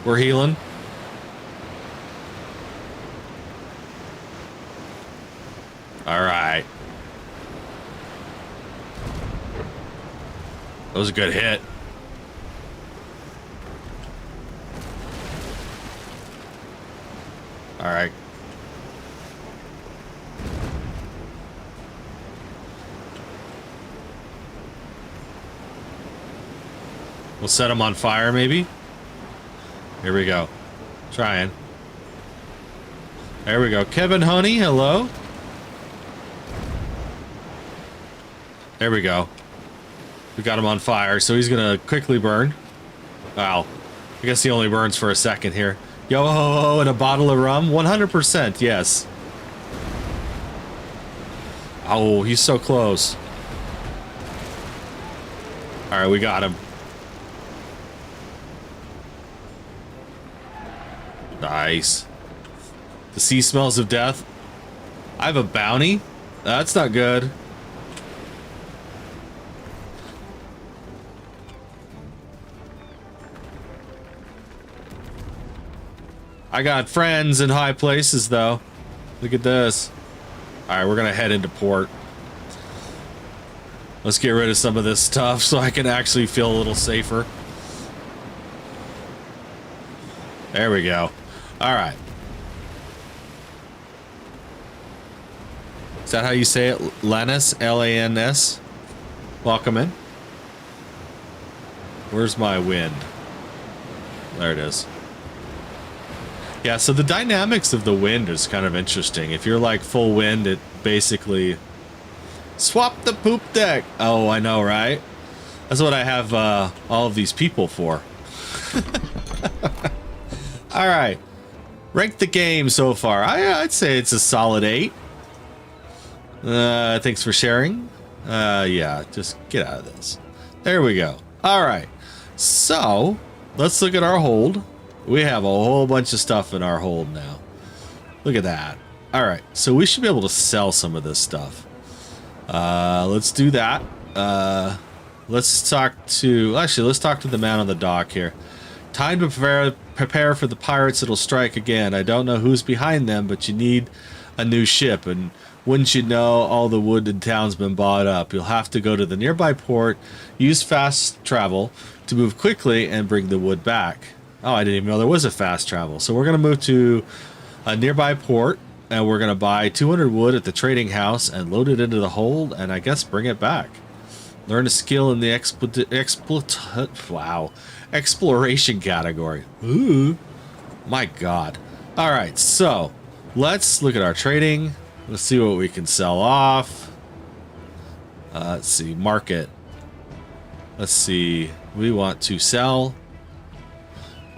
A: We're healing. All right. That was a good hit. All right. We'll set them on fire, maybe. Here we go. Trying. There we go. Kevin Honey, hello. There we go. We got him on fire, so he's gonna quickly burn. Wow. I guess he only burns for a second here. Yo ho ho and a bottle of rum? 100%, yes. Oh, he's so close. Alright, we got him. Nice. The sea smells of death. I have a bounty? That's not good. I got friends in high places, though. Look at this. Alright, we're gonna head into port. Let's get rid of some of this stuff so I can actually feel a little safer. There we go. Alright. Is that how you say it? Lannis? L-A-N-S? Welcome in. Where's my wind? There it is. Yeah, so the dynamics of the wind is kind of interesting. If you're like full wind, it basically... Swap the poop deck! Oh, I know, right? That's what I have all of these people for. Alright. Rank the game so far. I'd say it's a solid 8. Thanks for sharing. Yeah, just get out of this. There we go. Alright. So, let's look at our hold. We have a whole bunch of stuff in our hold now. Look at that. Alright, so we should be able to sell some of this stuff. Let's do that. Let's talk to... Actually, let's talk to the man on the dock here. Time to prepare for the pirates that'll strike again. I don't know who's behind them, but you need a new ship. And wouldn't you know, all the wood in town's been bought up. You'll have to go to the nearby port, use fast travel to move quickly and bring the wood back. Oh, I didn't even know there was a fast travel. So we're going to move to a nearby port, and we're going to buy 200 wood at the trading house and load it into the hold, and I guess bring it back. Learn a skill in the exploration category. Ooh, my God. All right, so let's look at our trading. Let's see what we can sell off. Let's see, market. Let's see, we want to sell.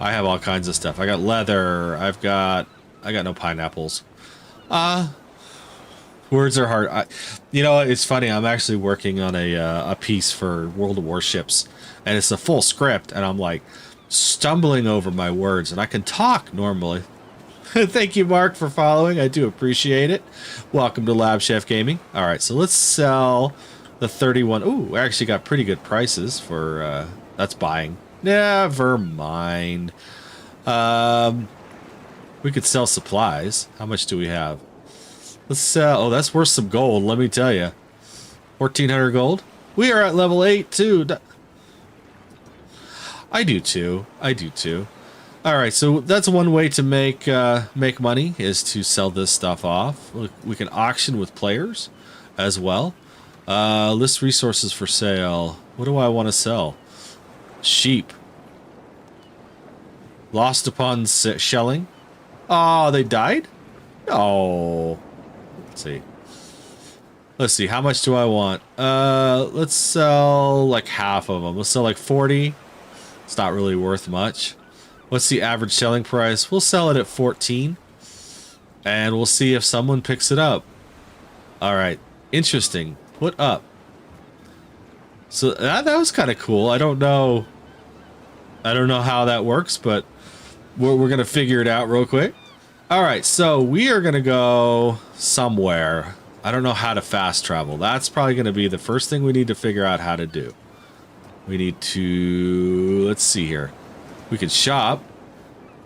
A: I have all kinds of stuff. I got leather. I got no pineapples. Words are hard. You know, it's funny. I'm actually working on a piece for World of Warships, and it's a full script, and I'm like stumbling over my words, and I can talk normally. Thank you, Mark, for following. I do appreciate it. Welcome to LabChefGaming. All right, so let's sell the 31. Ooh, I actually got pretty good prices for that's buying. Never mind. We could sell supplies. How much do we have? Let's sell. Oh, that's worth some gold, let me tell you. 1,400 gold. We are at level 8 too. I do too. I do too. All right, so that's one way to make money is to sell this stuff off. We can auction with players as well. List resources for sale. What do I want to sell? Sheep. Lost upon shelling. Oh, they died? Oh. Let's see. Let's see. How much do I want? Let's sell like half of them. Let's sell like 40. It's not really worth much. What's the average selling price? We'll sell it at 14. And we'll see if someone picks it up. All right. Interesting. Put up. So that was kind of cool. I don't know how that works, but we're going to figure it out real quick. All right, so we are going to go somewhere. I don't know how to fast travel. That's probably going to be the first thing we need to figure out how to do. We need to, let's see here. We can shop.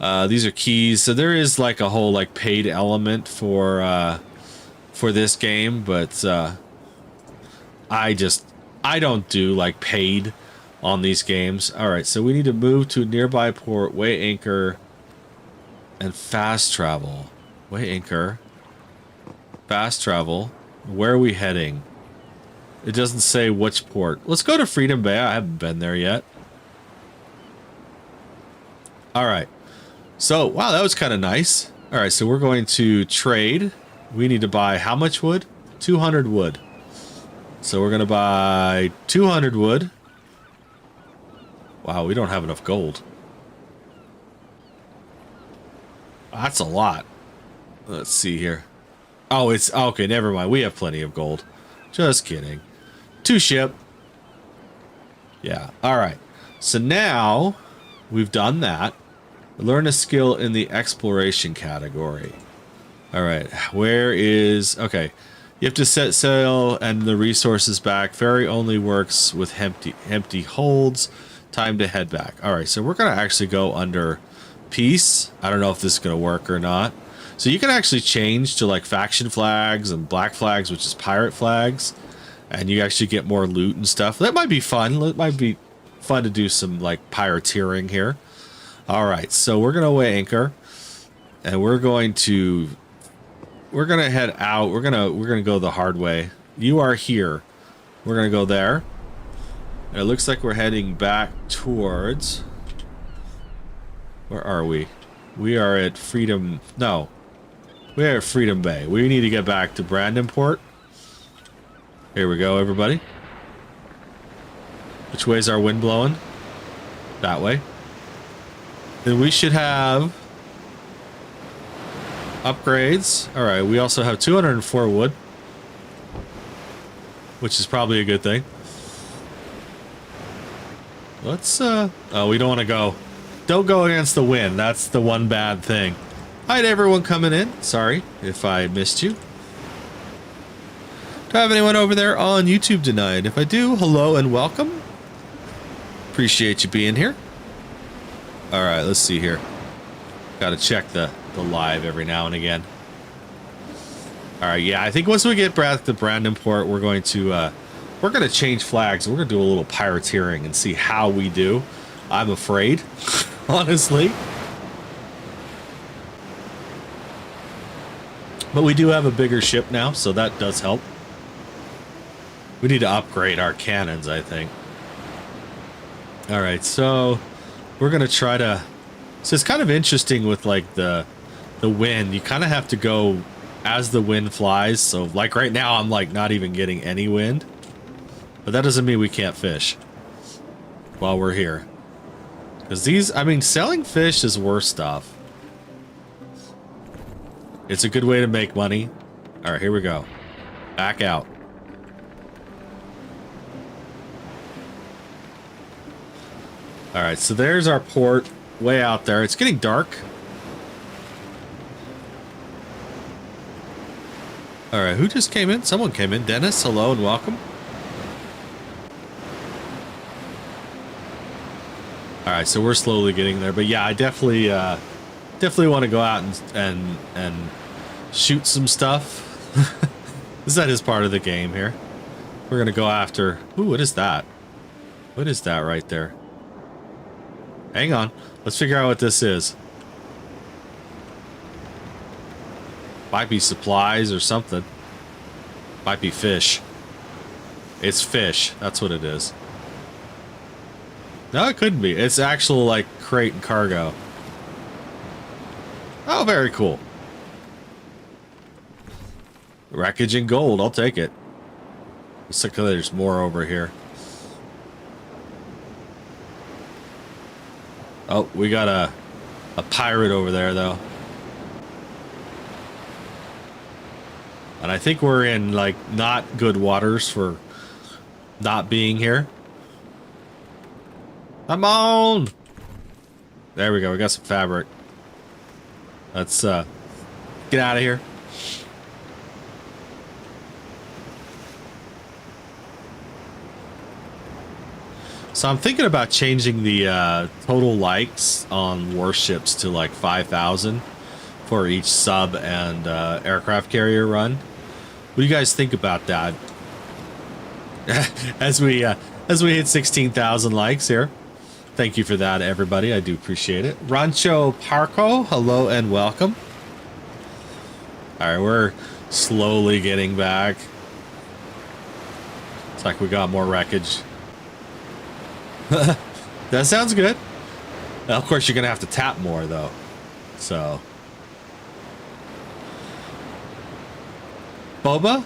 A: These are keys. So there is like a whole like paid element for this game, but I don't do like paid on these games. All right, so we need to move to a nearby port, weigh anchor, and fast travel. Weigh anchor, fast travel. Where are we heading? It doesn't say which port. Let's go to Freedom Bay. I haven't been there yet. All right. So, wow, that was kind of nice. All right, so we're going to trade. We need to buy how much wood? 200 wood. So we're going to buy 200 wood. Wow, we don't have enough gold. That's a lot. Let's see here. Oh, it's okay. Never mind. We have plenty of gold. Just kidding. 2 ship. Yeah. All right. So now we've done that. Learn a skill in the exploration category. All right. Where is... Okay. You have to set sail and the resources back. Ferry only works with empty holds. Time to head back. All right. So we're going to actually go under peace. I don't know if this is going to work or not. So you can actually change to like faction flags and black flags, which is pirate flags. And you actually get more loot and stuff. That might be fun. It might be fun to do some like pirateering here. All right, so we're gonna weigh anchor, and we're gonna head out. We're gonna go the hard way. You are here. We're gonna go there. And it looks like we're heading back towards. Where are we? We are at Freedom. No, we are at Freedom Bay. We need to get back to Brandonport. Here we go, everybody. Which way is our wind blowing? That way. Then we should have upgrades. All right, we also have 204 wood, which is probably a good thing. Let's, oh, we don't want to go. Don't go against the wind. That's the one bad thing. Hi to everyone coming in. Sorry if I missed you. Do I have anyone over there on YouTube tonight? If I do, hello and welcome. Appreciate you being here. All right, let's see here. Got to check the live every now and again. All right, yeah, I think once we get back to Brandonport, we're going to change flags. We're going to do a little pirateering and see how we do. I'm afraid, honestly. But we do have a bigger ship now, so that does help. We need to upgrade our cannons, I think. Alright, so we're going to try to... So it's kind of interesting with, like, the wind. You kind of have to go as the wind flies. So, like, right now, I'm, like, not even getting any wind. But that doesn't mean we can't fish while we're here. Because these... I mean, selling fish is worth stuff. It's a good way to make money. Alright, here we go. Back out. Alright, so there's our port. Way out there. It's getting dark. Alright, who just came in? Someone came in. Dennis, hello and welcome. Alright, so we're slowly getting there. But yeah, I definitely want to go out and shoot some stuff. That is part of the game here. We're going to go after... Ooh, what is that? What is that right there? Hang on. Let's figure out what this is. Might be supplies or something. Might be fish. It's fish. That's what it is. No, it couldn't be. It's actual, like, crate and cargo. Oh, very cool. Wreckage and gold. I'll take it. Looks like there's more over here. Oh, we got a pirate over there, though. And I think we're in, like, not good waters for not being here. Come on! There we go. We got some fabric. Let's, get out of here. So I'm thinking about changing the total likes on warships to like 5,000 for each sub and aircraft carrier run. What do you guys think about that? as we hit 16,000 likes here. Thank you for that, everybody. I do appreciate it. Rancho Parco, hello and welcome. All right, we're slowly getting back. It's like we got more wreckage. That sounds good. Now, of course, you're gonna have to tap more though. So, Boba,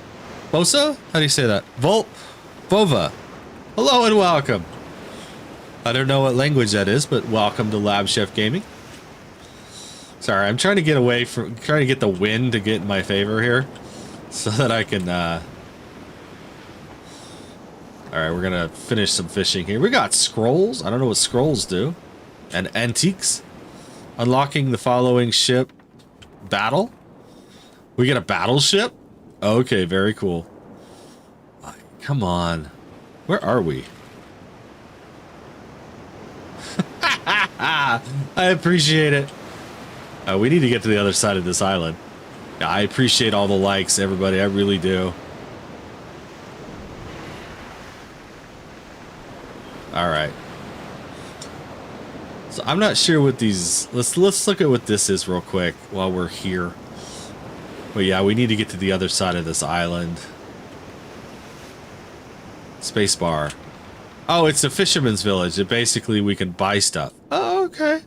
A: Bosa, how do you say that? Bova. Hello and welcome. I don't know what language that is, but welcome to LabChefGaming. Sorry, I'm trying to get away from trying to get the wind to get in my favor here, so that I can. Alright, we're gonna finish some fishing here. We got scrolls. I don't know what scrolls do. And antiques. Unlocking the following ship. Battle? We get a battleship? Okay, very cool. Come on. Where are we? I appreciate it. We need to get to the other side of this island. I appreciate all the likes, everybody. I really do. All right. So I'm not sure what these. Let's look at what this is real quick while we're here. But yeah, we need to get to the other side of this island. Spacebar. Oh, it's a fisherman's village. Basically, we can buy stuff. Oh, okay.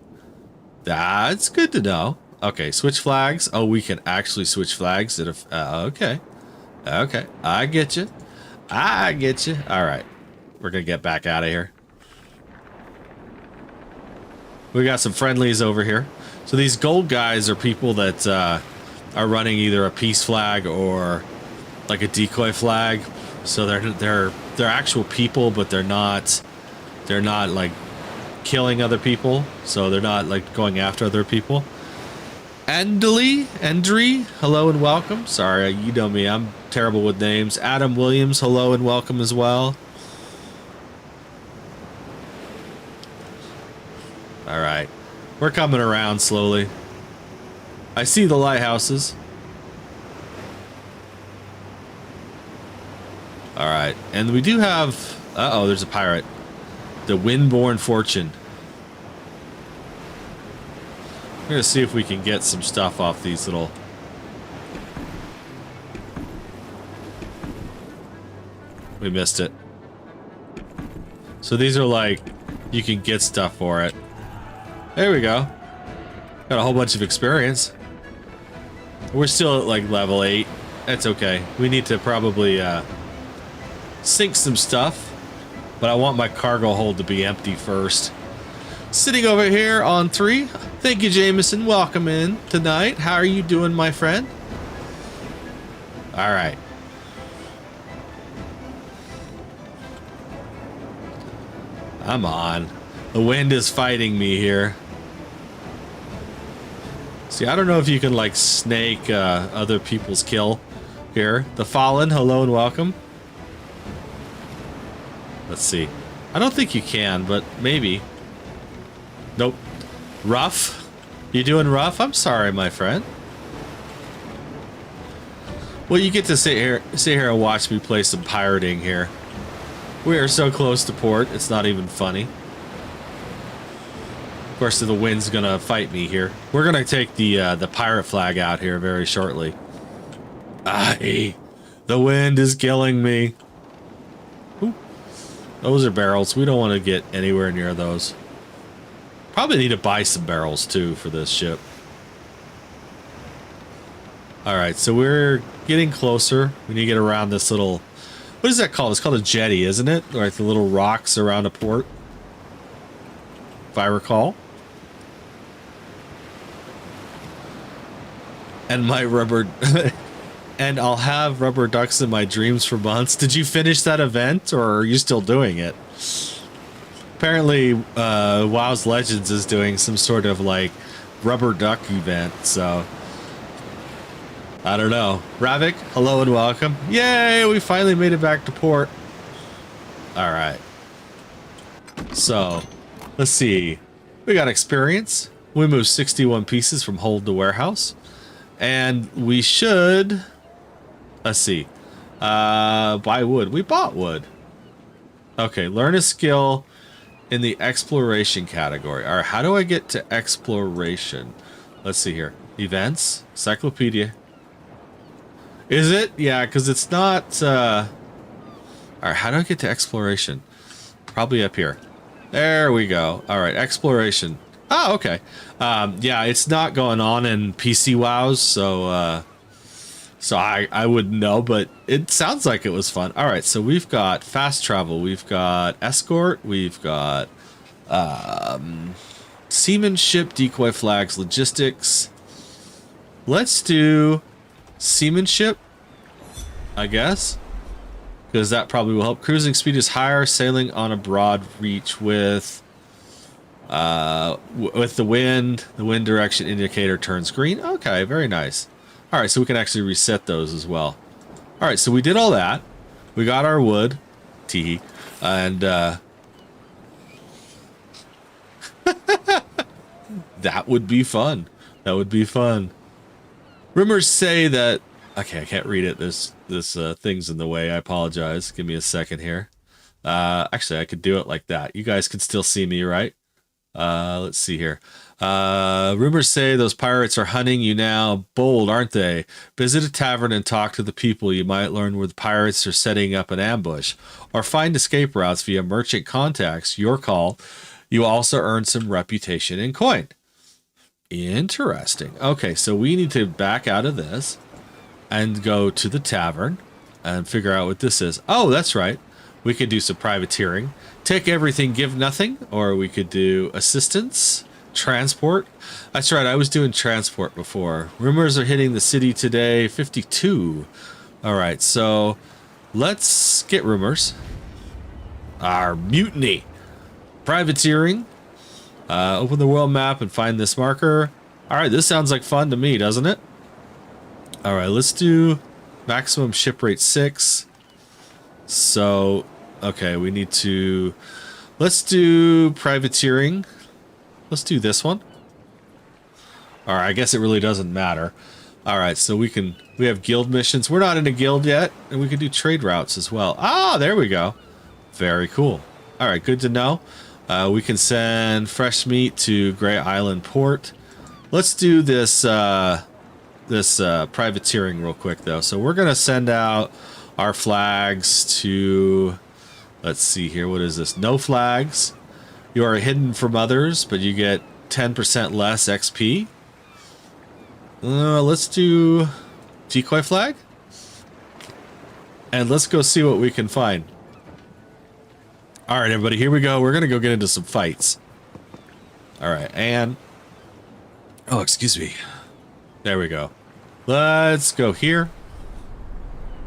A: That's good to know. Okay, switch flags. Oh, we can actually switch flags. Okay. Okay, I get you. I get you. All right. We're going to get back out of here. We got some friendlies over here. So these gold guys are people that are running either a peace flag or like a decoy flag. So they're actual people, but they're not like killing other people. So they're not like going after other people. Endry, hello and welcome. Sorry, you know me, I'm terrible with names. Adam Williams, hello and welcome as well. All right, we're coming around slowly. I see the lighthouses. All right, and we do have... Uh-oh, there's a pirate. The Windborn Fortune. We're going to see if we can get some stuff off these little we missed it. So these are like, you can get stuff for it. There we go. Got a whole bunch of experience. We're still at like level 8. That's okay. We need to probably sink some stuff. But I want my cargo hold to be empty first. Sitting over here on 3. Thank you, Jameson. Welcome in tonight. How are you doing, my friend? All right. I'm on. The wind is fighting me here. See, I don't know if you can like snake other people's kill here. The Fallen, hello and welcome. Let's see. I don't think you can, but maybe. Nope. Rough? You doing rough? I'm sorry, my friend. Well, you get to sit here and watch me play some pirating here. We are so close to port, it's not even funny. Of course, the wind's gonna fight me here. We're gonna take the pirate flag out here very shortly. Aye, the wind is killing me. Ooh, those are barrels. We don't want to get anywhere near those. Probably need to buy some barrels too for this ship. All right, so we're getting closer. We need to get around this little... What is that called? It's called a jetty, isn't it? Like the little rocks around a port. If I recall. And my rubber... and I'll have rubber ducks in my dreams for months. Did you finish that event, or are you still doing it? Apparently, WoW's Legends is doing some sort of, like, rubber duck event, so... I don't know. Ravik, hello and welcome. Yay, we finally made it back to port. Alright. So, let's see. We got experience. We moved 61 pieces from hold to warehouse. And we should... Let's see. Buy wood. We bought wood. Okay, learn a skill in the exploration category. Alright, how do I get to exploration? Let's see here. Events. Encyclopedia. Is it? Yeah, because it's not... Alright, how do I get to exploration? Probably up here. There we go. Alright, exploration. Oh, okay. Yeah, it's not going on in PC WoWs, so... So I wouldn't know, but it sounds like it was fun. Alright, so we've got fast travel. We've got escort. We've got... seamanship, decoy flags, logistics. Let's do... seamanship, I guess, because that probably will help. Cruising speed is higher. Sailing on a broad reach with the wind. The wind direction indicator turns green. Okay, very nice. All right, so we can actually reset those as well. All right, so we did all that. We got our wood, teehee, and that would be fun. That would be fun. Rumors say that... Okay, I can't read it. This thing's in the way. I apologize. Give me a second here. Actually, I could do it like that. You guys can still see me, right? Let's see here. Rumors say those pirates are hunting you now. Bold, aren't they? Visit a tavern and talk to the people. You might learn where the pirates are setting up an ambush. Or find escape routes via merchant contacts. Your call. You also earn some reputation and coin. Interesting. Okay, so we need to back out of this and go to the tavern and figure out what this is. Oh, that's right. We could do some privateering. Take everything, give nothing. Or we could do assistance, transport. That's right, I was doing transport before. Rumors are hitting the city today. 52. All right, so let's get rumors. Our mutiny. Privateering. Open the world map and find this marker. Alright, this sounds like fun to me, doesn't it? Alright, let's do maximum ship rate 6. So, okay, we need to... Let's do privateering. Let's do this one. Alright, I guess it really doesn't matter. Alright, so we have guild missions. We're not in a guild yet, and we can do trade routes as well. Ah, there we go. Very cool. Alright, good to know. We can send fresh meat to Grey Island Port. Let's do this privateering real quick, though. So we're going to send out our flags to, let's see here, what is this? No flags. You are hidden from others, but you get 10% less XP. Let's do decoy flag. And let's go see what we can find. All right, everybody, here we go. We're going to go get into some fights. All right, and... oh, excuse me. There we go. Let's go here.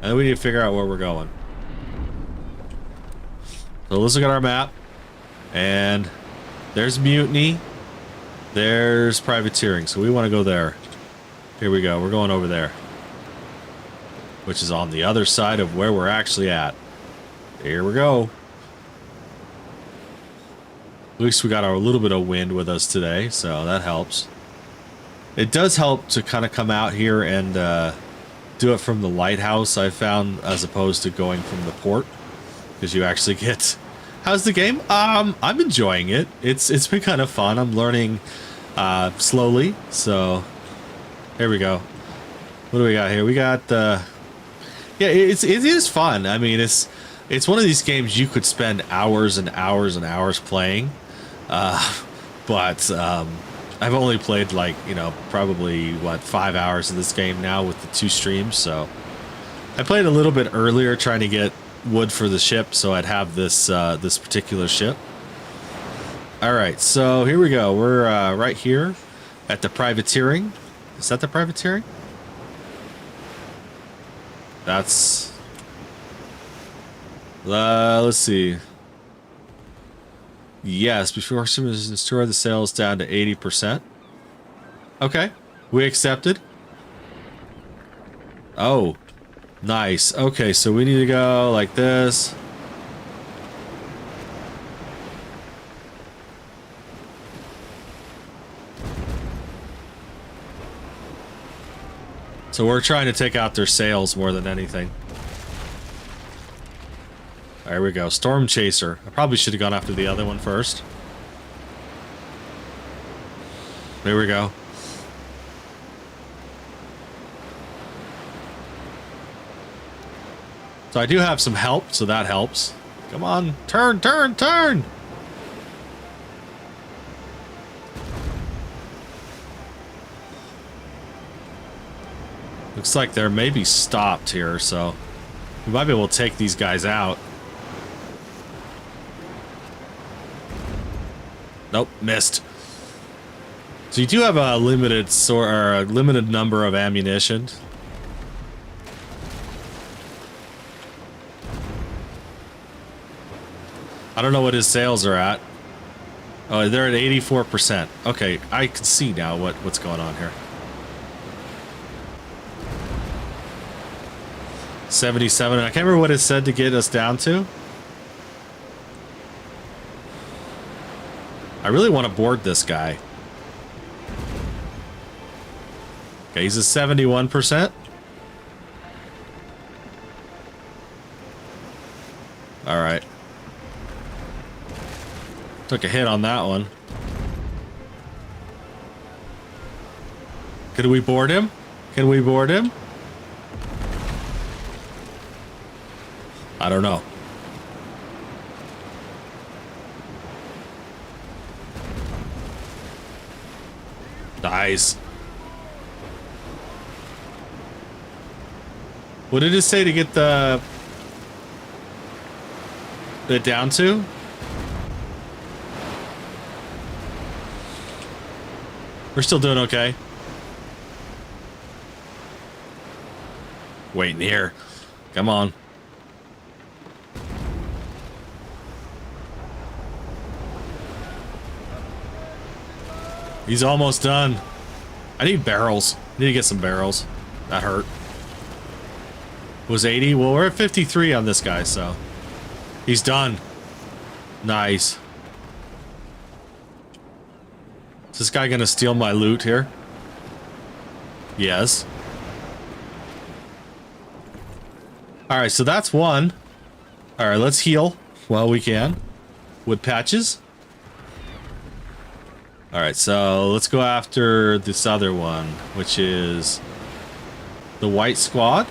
A: And then we need to figure out where we're going. So let's look at our map. And there's mutiny. There's privateering. So we want to go there. Here we go. We're going over there. Which is on the other side of where we're actually at. Here we go. At least we got a little bit of wind with us today, so that helps. It does help to kind of come out here and do it from the lighthouse, I found, as opposed to going from the port. Because you actually get... how's the game? I'm enjoying it. It's been kind of fun. I'm learning slowly, so... here we go. What do we got here? We got... yeah, it is fun. I mean, it's one of these games you could spend hours and hours and hours playing, but I've only played like, you know, probably what, 5 hours of this game now with the 2 streams. So I played a little bit earlier trying to get wood for the ship, so I'd have this this particular ship. All right, so here we go. We're right here at the privateering. Is that the privateering? That's... let's see. Yes, before some destroy the sails down to 80%. Okay, we accepted. Oh, nice. Okay, so we need to go like this. So we're trying to take out their sails more than anything. There we go. Storm Chaser. I probably should have gone after the other one first. There we go. So I do have some help, so that helps. Come on. Turn, turn, turn! Looks like they're maybe stopped here, so we might be able to take these guys out. Nope, missed. So you do have a limited limited number of ammunition. I don't know what his sales are at. Oh, they're at 84%. Okay, I can see now what's going on here. 77. I can't remember what it said to get us down to. I really want to board this guy. Okay, he's at 71%. All right. Took a hit on that one. Could we board him? Can we board him? I don't know. Nice. What did it say to get the down to? We're still doing okay. Waiting here. Come on. He's almost done. I need barrels. I need to get some barrels. That hurt. Was 80? Well, we're at 53 on this guy, so he's done. Nice. Is this guy gonna steal my loot here? Yes. Alright, so that's one. Alright, let's heal while we can. Wood patches. Alright, so let's go after this other one, which is the white squad.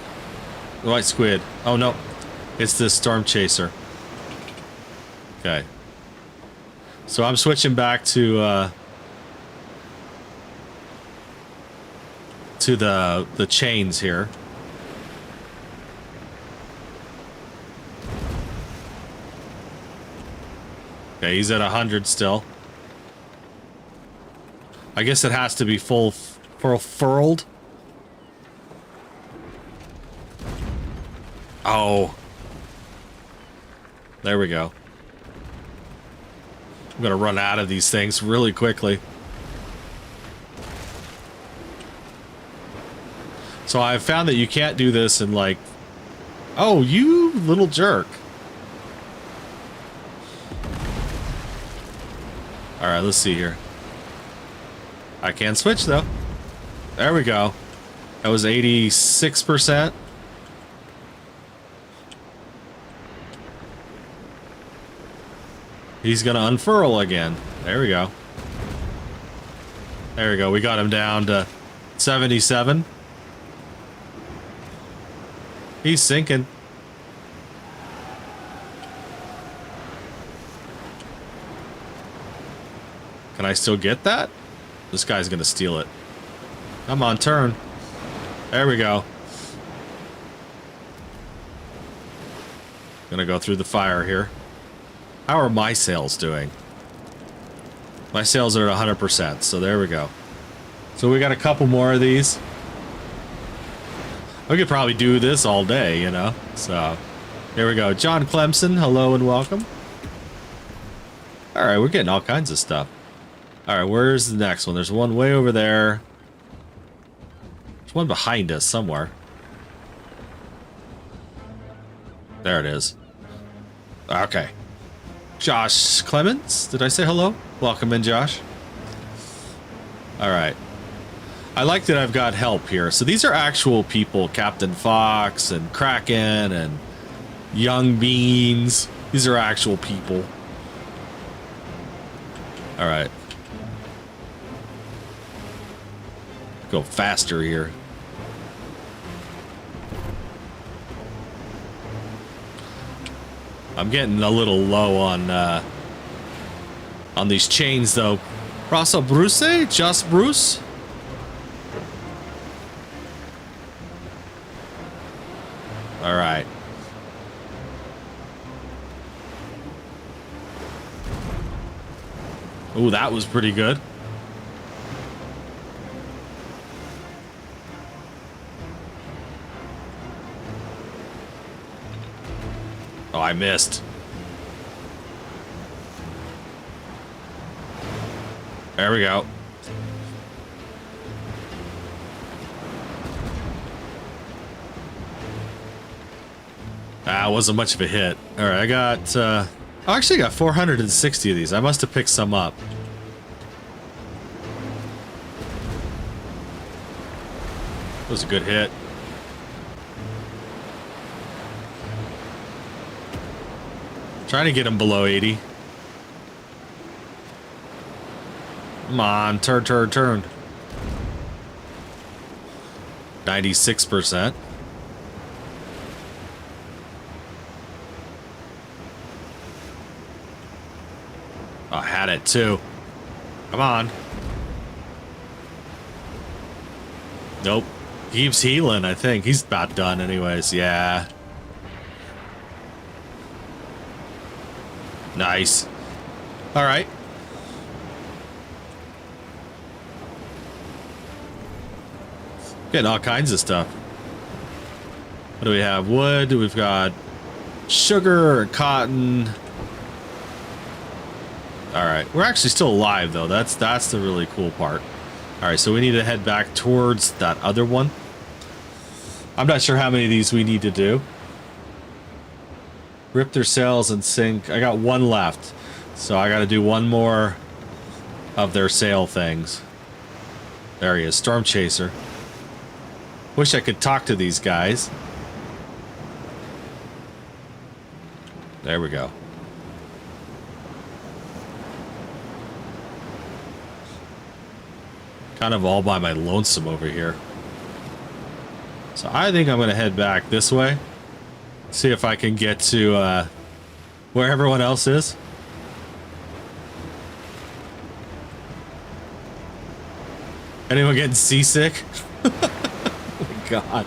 A: White squid. Oh, no. It's the storm chaser. Okay. So I'm switching back to the chains here. Okay, he's at 100 still. I guess it has to be full furled. Oh. There we go. I'm gonna run out of these things really quickly. So I've found that you can't do this in like... Oh, you little jerk. Alright, let's see here. I can switch though. There we go. That was 86%. He's gonna unfurl again. There we go. There we go. We got him down to 77. He's sinking. Can I still get that? This guy's gonna steal it. Come on, turn. There we go. Gonna go through the fire here. How are my sails doing? My sails are at 100%, so there we go. So we got a couple more of these. We could probably do this all day, you know? So, here we go. John Clemson, hello and welcome. Alright, we're getting all kinds of stuff. Alright, where's the next one? There's one way over there. There's one behind us somewhere. There it is. Okay. Josh Clements, did I say hello? Welcome in, Josh. Alright. I like that I've got help here. So these are actual people. Captain Fox and Kraken and Young Beans. These are actual people. Alright. Go faster here. I'm getting a little low on these chains, though. Russell Bruce? Just Bruce? All right. Ooh, that was pretty good. Oh, I missed. There we go. Ah, wasn't much of a hit. All right, I got, I actually got 460 of these. I must have picked some up. That was a good hit. Trying to get him below 80. Come on, turn. 96%. I had it too. Come on. Nope. Keeps healing, I think. He's about done anyways. Yeah. Nice. All right. Getting all kinds of stuff. What do we have? Wood. We've got sugar, cotton. All right. We're actually still alive, though. That's the really cool part. All right. So we need to head back towards that other one. I'm not sure how many of these we need to do. Rip their sails and sink. I got one left. So I got to do one more of their sail things. There he is. Storm Chaser. Wish I could talk to these guys. There we go. Kind of all by my lonesome over here. So I think I'm going to head back this way. See if I can get to where everyone else is. Anyone getting seasick? Oh my god.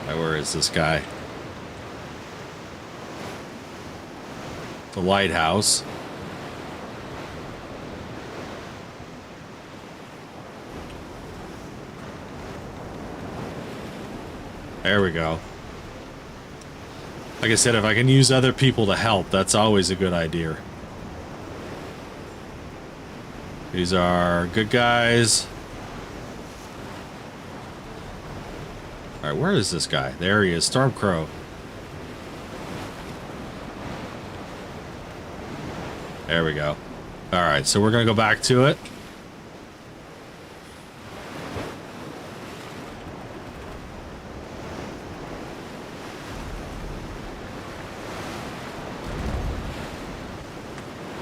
A: Right, where is this guy? The lighthouse. There we go. Like I said, if I can use other people to help, that's always a good idea. These are good guys. Alright, where is this guy? There he is, Stormcrow. There we go. Alright, so we're gonna go back to it.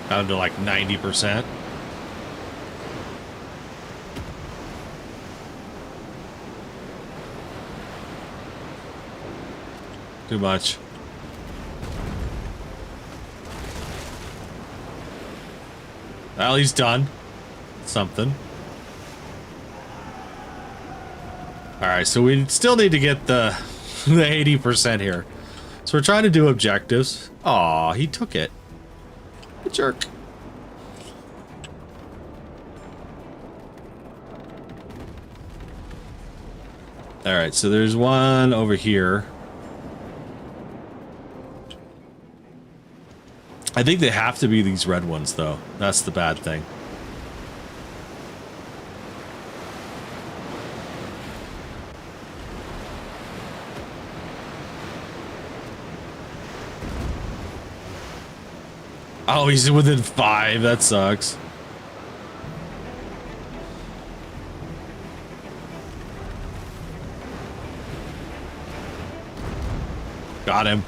A: Down to like 90%. Too much. Well, he's done. Something. Alright, so we still need to get the 80% here. So we're trying to do objectives. Aw, he took it. Good jerk. Alright, so there's one over here. I think they have to be these red ones, though. That's the bad thing. Oh, he's within 5. That sucks. Got him.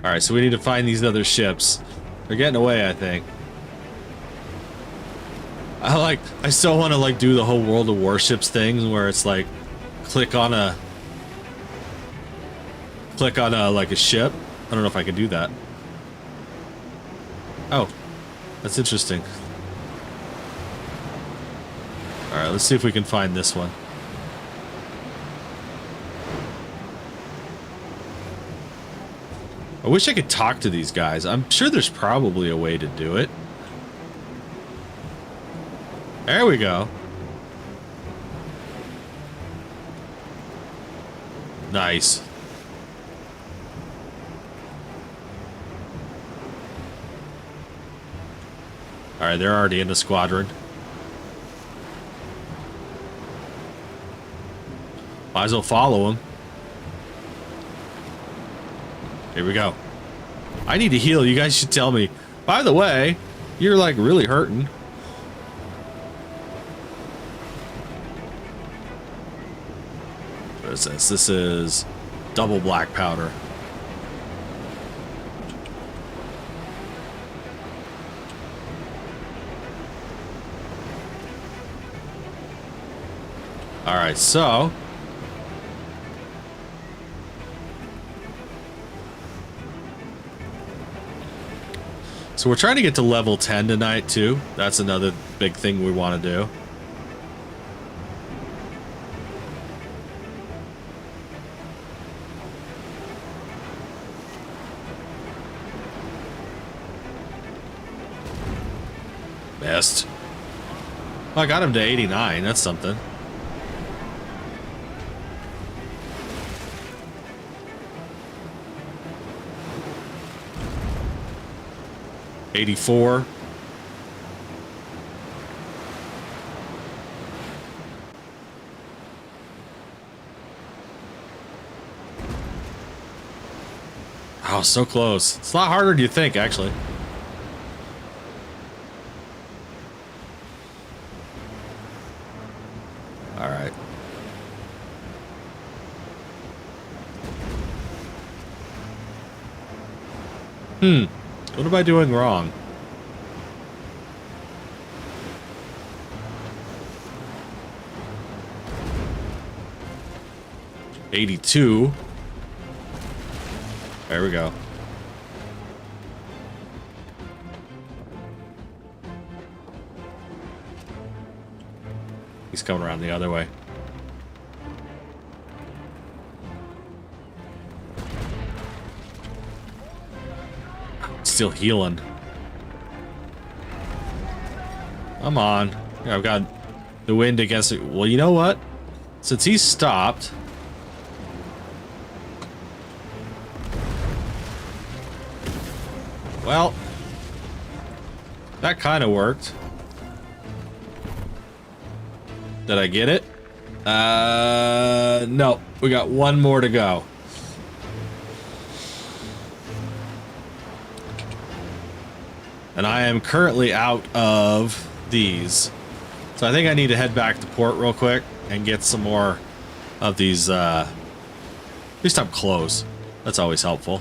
A: Alright, so we need to find these other ships. They're getting away, I think. I still want to like do the whole World of Warships thing where it's like click on a like a ship. I don't know if I can do that. Oh, that's interesting. Alright, let's see if we can find this one. I wish I could talk to these guys. I'm sure there's probably a way to do it. There we go. Nice. Alright, they're already in the squadron. Might as well follow them. Here we go. I need to heal. You guys should tell me. By the way, you're like really hurting. What is this? This is double black powder. All right, so we're trying to get to level 10 tonight too. That's another big thing we want to do. Missed. Well, I got him to 89. That's something. $84. Oh, so close. It's a lot harder than you think, actually. All right. What am I doing wrong? $82. There we go. He's coming around the other way. Still healing. Come on. Yeah, I've got the wind against it. Well, you know what? Since he's stopped... Well, that kind of worked. Did I get it? No. We got one more to go. And I am currently out of these. So I think I need to head back to port real quick and get some more of these, at least I'm close. That's always helpful.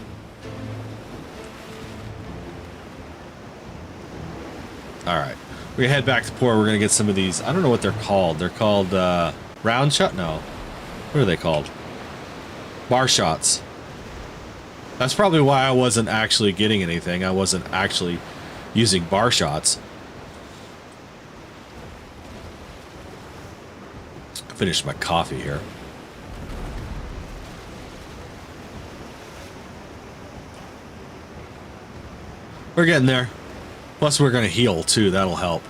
A: Alright. We're gonna head back to port. We're gonna get some of these. I don't know what they're called. They're called, round shot? No. What are they called? Bar shots. That's probably why I wasn't actually getting anything. I wasn't actually using bar shots. Finish my coffee here. We're getting there. Plus we're gonna heal too, that'll help.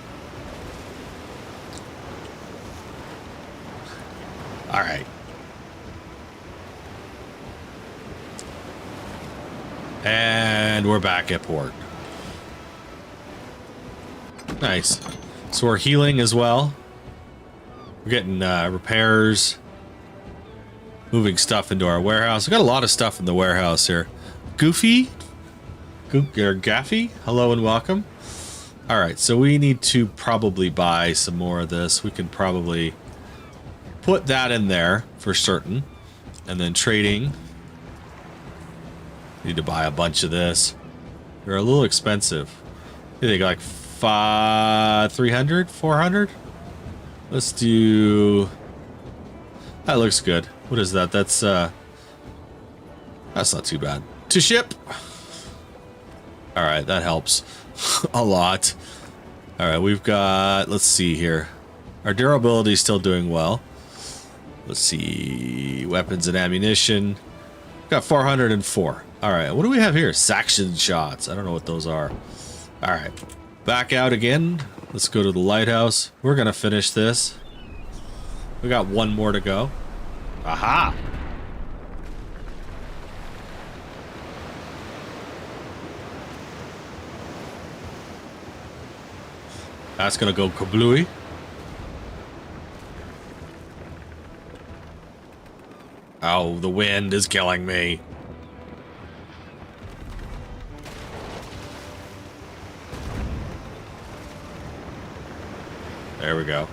A: Alright. And we're back at port. Nice. So we're healing as well. We're getting repairs. Moving stuff into our warehouse. We got a lot of stuff in the warehouse here. Goofy? Gaffy? Hello and welcome. Alright, so we need to probably buy some more of this. We can probably put that in there for certain. And then trading. Need to buy a bunch of this. They're a little expensive. They got like 300, 400. Let's do. That looks good. What is that? That's not too bad. To ship. All right, that helps a lot. All right, we've got. Let's see here. Our durability is still doing well. Let's see. Weapons and ammunition. Got 404. All right, what do we have here? Section shots. I don't know what those are. All right, back out again. Let's go to the lighthouse. We're gonna finish this. We got one more to go. Aha! That's gonna go kablooey. Oh, the wind is killing me. There we go.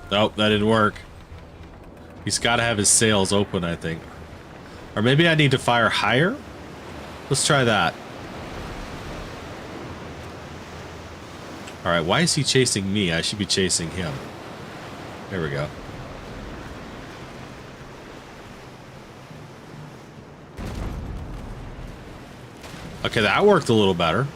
A: Nope, that didn't work. He's got to have his sails open, I think. Or maybe I need to fire higher? Let's try that. Alright, why is he chasing me? I should be chasing him. There we go. Okay, that worked a little better.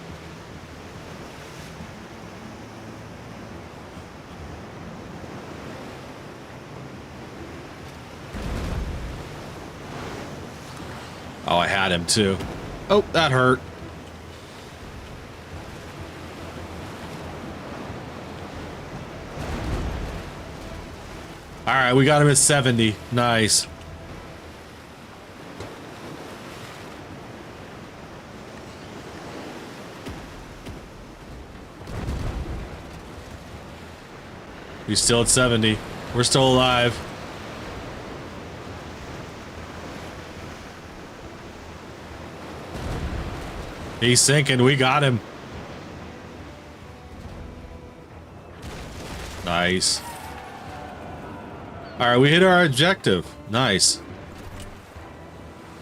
A: Oh, I had him too. Oh, that hurt. All right, we got him at 70. Nice. He's still at 70. We're still alive. He's sinking. We got him. Nice. All right, we hit our objective. Nice.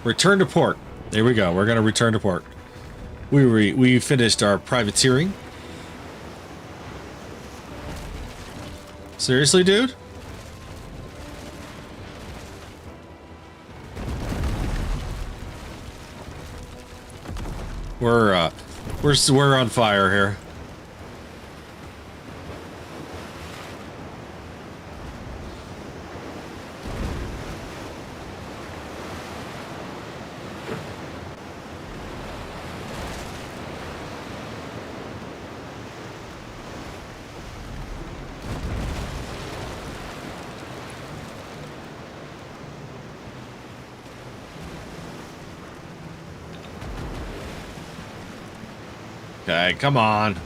A: Return to port. There we go. We're going to return to port. We finished our privateering. Seriously, dude? We're on fire here. Okay, come on.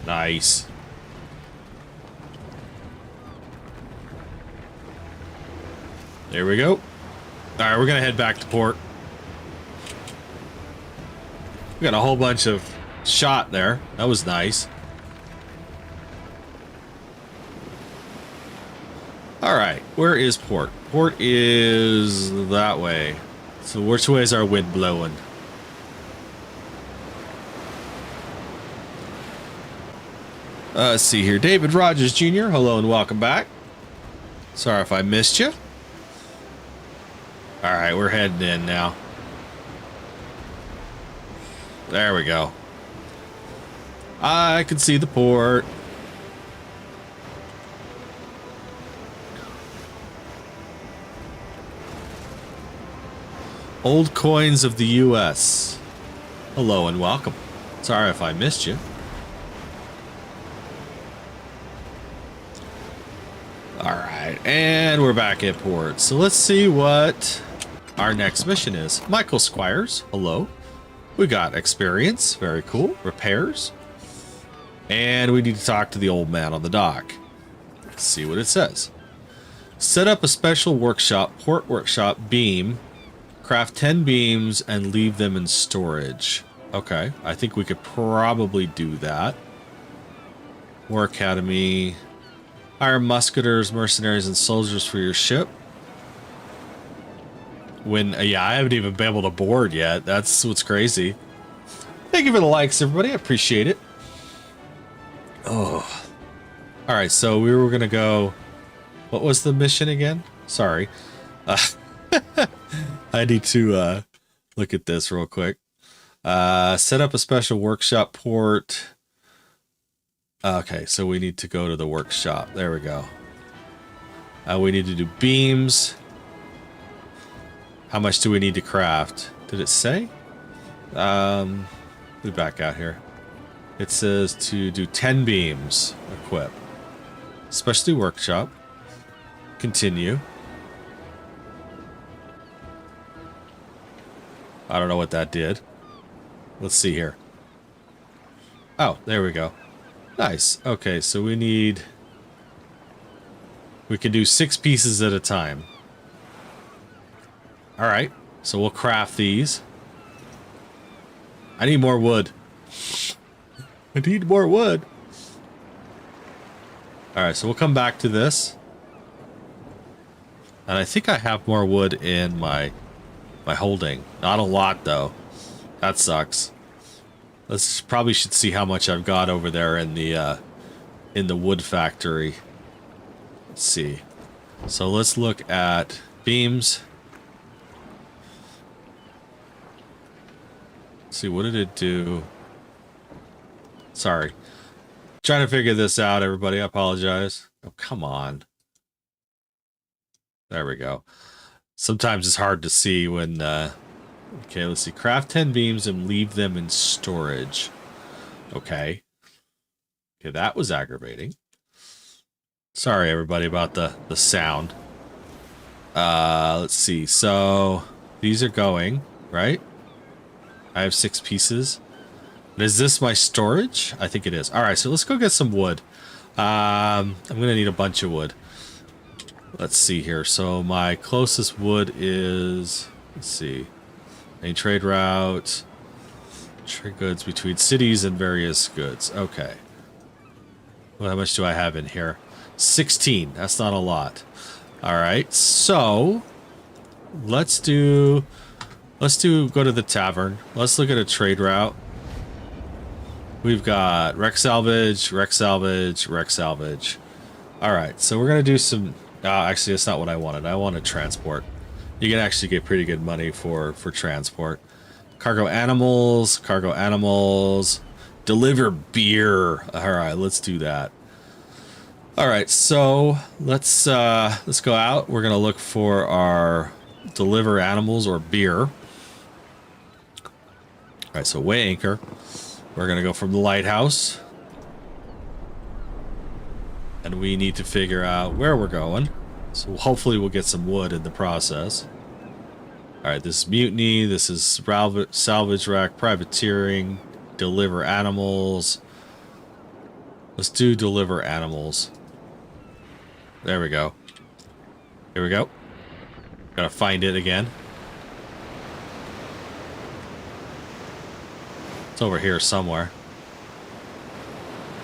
A: Nice. There we go. All right, we're gonna head back to port. We got a whole bunch of shot there. That was nice. All right, where is port? Port is that way. So which way is our wind blowing? Let's see here. David Rogers Jr., hello and welcome back. Sorry if I missed you. All right, we're heading in now. There we go. I can see the port. Old coins of the U.S. Hello and welcome. Sorry if I missed you. All right, and we're back at port. So let's see what our next mission is. Michael Squires, hello. We got experience, very cool. Repairs. And we need to talk to the old man on the dock. Let's see what it says. Set up a special workshop, port workshop beam. Craft 10 beams and leave them in storage. Okay, I think we could probably do that. War Academy. Hire musketers, mercenaries, and soldiers for your ship. Yeah, I haven't even been able to board yet. That's what's crazy. Thank you for the likes, everybody. I appreciate it. Oh. Alright, so we were gonna go... What was the mission again? Sorry. I need to look at this real quick. Set up a special workshop port. Okay, so we need to go to the workshop. There we go. We need to do beams. How much do we need to craft? Did it say? Let me back out here. It says to do 10 beams. Equip. Specialty workshop. Continue. I don't know what that did. Let's see here. Oh, there we go. Nice. Okay, so we can do 6 pieces at a time. Alright, so we'll craft these. I need more wood. I need more wood. Alright, so we'll come back to this. And I think I have more wood in my holding. Not a lot, though. That sucks. Let's probably should see how much I've got over there in the wood factory. Let's see. So let's look at beams. Let's see, what did it do? Sorry. Trying to figure this out, everybody. I apologize. Oh, come on. There we go. Sometimes it's hard to see when... Okay, let's see. Craft 10 beams and leave them in storage. Okay. Okay, that was aggravating. Sorry, everybody, about the sound. Let's see. So, these are going, right? I have 6 pieces. Is this my storage? I think it is. Alright, so let's go get some wood. I'm going to need a bunch of wood. Let's see here. So, my closest wood is... Let's see. A trade route. Trade goods between cities and various goods. Okay. Well, how much do I have in here? 16. That's not a lot. All right. So let's go to the tavern. Let's look at a trade route. We've got wreck salvage, wreck salvage, wreck salvage. All right. So we're going to do some, actually, that's not what I wanted. I wanted transport. You can actually get pretty good money for transport. Cargo animals, deliver beer. All right, let's do that. All right, so let's go out. We're gonna look for our deliver animals or beer. All right, so weigh anchor. We're gonna go from the lighthouse, and we need to figure out where we're going. So hopefully we'll get some wood in the process. All right, this is mutiny. This is salvage rack, privateering, deliver animals. Let's do deliver animals. There we go. Here we go. Gotta find it again. It's over here somewhere.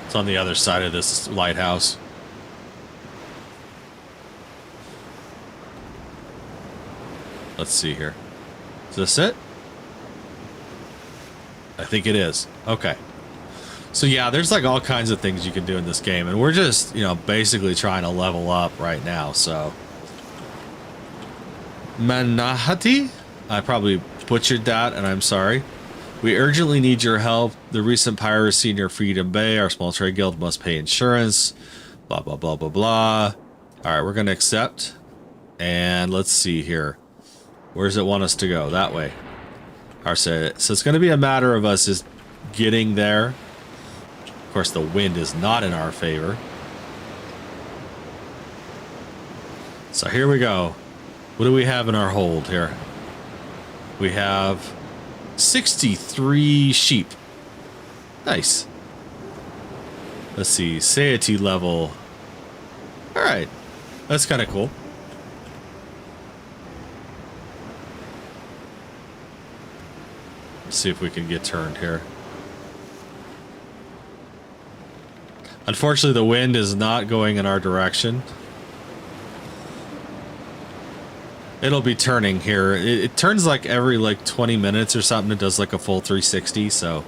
A: It's on the other side of this lighthouse. Let's see here. Is this it? I think it is. Okay. So yeah, there's like all kinds of things you can do in this game, and we're just, you know, basically trying to level up right now, so. Manahati? I probably butchered that, and I'm sorry. We urgently need your help. The recent piracy near Freedom Bay. Our small trade guild must pay insurance. Blah, blah, blah, blah, blah. All right, we're going to accept. And let's see here. Where does it want us to go? That way. All right, so it's going to be a matter of us just getting there. Of course, the wind is not in our favor. So here we go. What do we have in our hold here? We have 63 sheep. Nice. Let's see. Satiety level. All right. That's kind of cool. Let's see if we can get turned here. Unfortunately, the wind is not going in our direction. It'll be turning here. It turns like every like 20 minutes or something. It does like a full 360, so.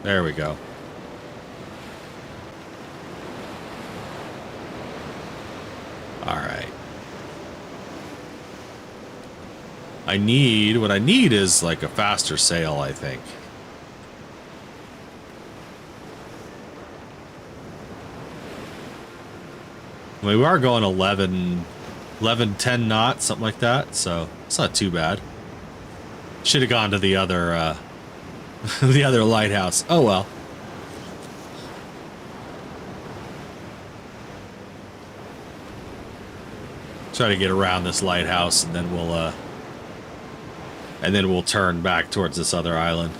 A: There we go. All right. What I need is like a faster sail, I think. I mean, we are going 11, 10 knots, something like that, so it's not too bad. Should have gone to the other, the other lighthouse. Oh well. Try to get around this lighthouse, and then we'll turn back towards this other island.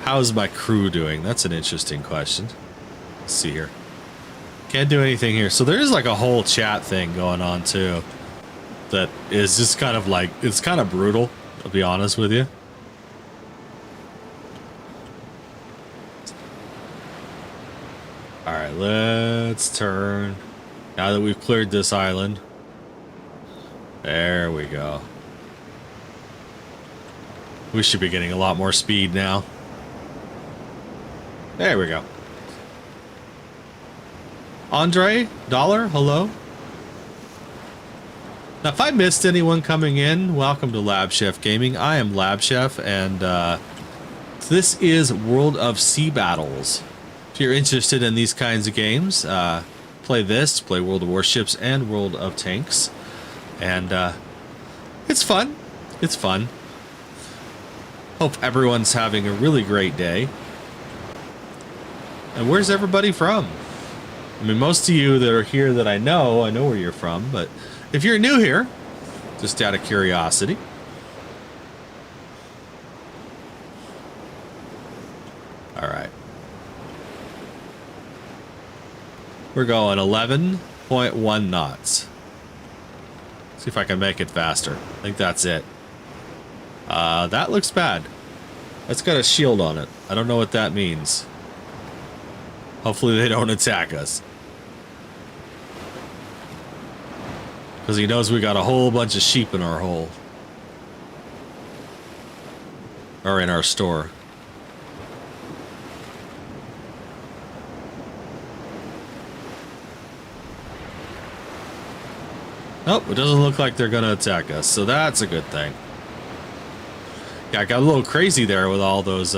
A: How's my crew doing? That's an interesting question. Let's see here. Can't do anything here. So there is like a whole chat thing going on too. That is just kind of like, it's kind of brutal, to be honest with you. All right, let's turn. Now that we've cleared this island. There we go. We should be getting a lot more speed now. There we go. Andre, Dollar, hello. Now, if I missed anyone coming in, welcome to LabChefGaming. I am LabChef, and this is World of Sea Battles. If you're interested in these kinds of games, play this, play World of Warships and World of Tanks. And it's fun. It's fun. Hope everyone's having a really great day. And where's everybody from? I mean, most of you that are here that I know where you're from, but if you're new here, just out of curiosity. All right. We're going 11.1 knots. See if I can make it faster. I think that's it. That looks bad. That's got a shield on it. I don't know what that means. Hopefully they don't attack us. Because he knows we got a whole bunch of sheep in our hole. Or in our store. Nope, it doesn't look like they're going to attack us, so that's a good thing. Yeah, I got a little crazy there with all those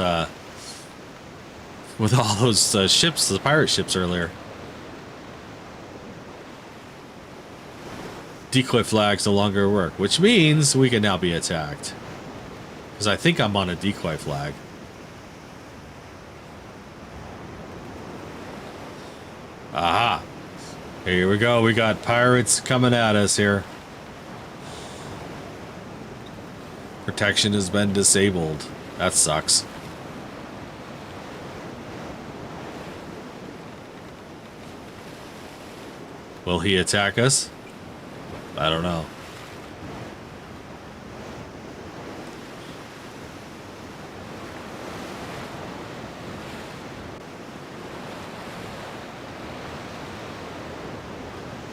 A: ships, the pirate ships earlier. Decoy flags no longer work, which means we can now be attacked. Because I think I'm on a decoy flag. Aha! Here we go, we got pirates coming at us here. Protection has been disabled. That sucks. Will he attack us? I don't know.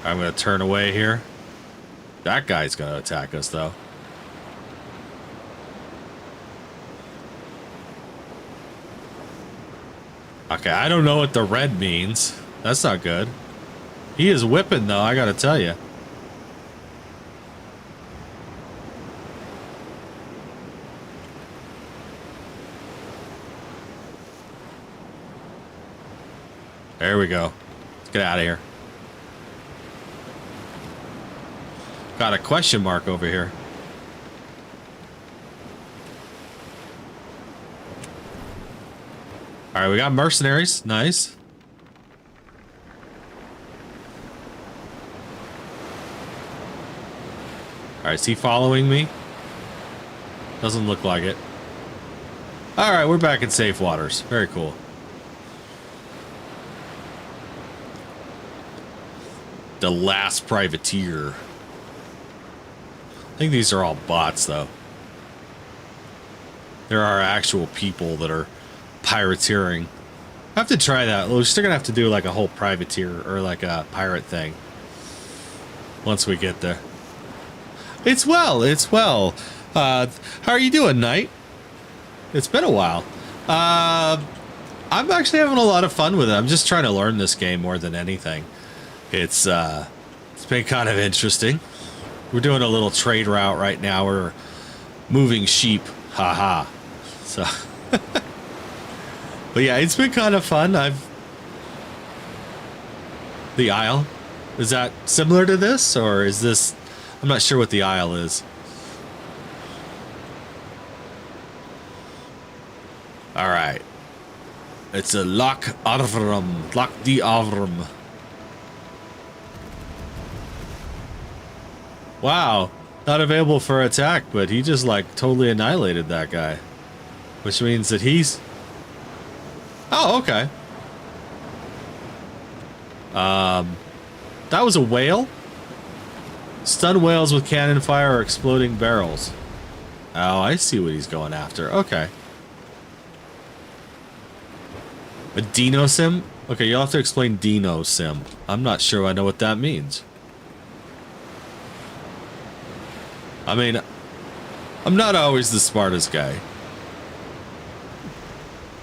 A: I'm going to turn away here. That guy's going to attack us, though. Okay, I don't know what the red means. That's not good. He is whipping, though, I got to tell you. There we go. Let's get out of here. Got a question mark over here. All right, we got mercenaries. Nice. All right, is he following me? Doesn't look like it. All right, we're back in safe waters. Very cool. The last privateer. I think these are all bots, though. There are actual people that are pirateering. I have to try that. We're still gonna have to do like a whole privateer or like a pirate thing once we get there. It's well. It's well. How are you doing, Knight? It's been a while. I'm actually having a lot of fun with it. I'm just trying to learn this game more than anything. It's been kind of interesting. We're doing a little trade route right now. We're moving sheep. Haha. So, but yeah, it's been kind of fun. The Isle, is that similar to this, or is this? I'm not sure what the Isle is. All right, it's a Loch Avram, Loch de Avram. Wow, not available for attack, but he just like totally annihilated that guy, which means that he's. Oh, okay. That was a whale. Stun whales with cannon fire or exploding barrels. Oh, I see what he's going after. Okay. A Dino Sim? Okay, you'll have to explain Dino Sim. I'm not sure I know what that means. I mean, I'm not always the smartest guy.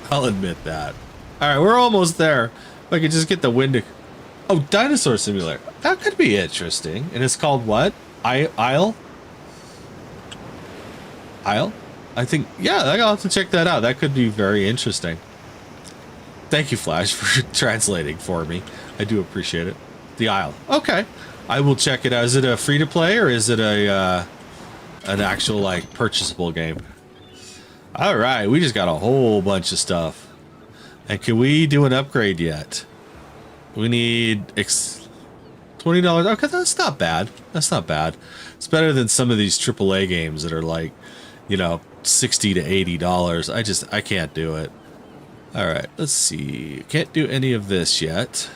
A: I'll admit that. Alright, we're almost there. If I could just get the wind to... Oh, Dinosaur Simulator. That could be interesting. And it's called what? Isle? Isle? I think... Yeah, I'll have to check that out. That could be very interesting. Thank you, Flash, for translating for me. I do appreciate it. The Isle. Okay. I will check it out. Is it a free-to-play or is it a... an actual, like, purchasable game? Alright, we just got a whole bunch of stuff. And can we do an upgrade yet? We need $20. Okay, that's not bad. That's not bad. It's better than some of these AAA games that are like, you know, $60 to $80. I can't do it. Alright, let's see. Can't do any of this yet.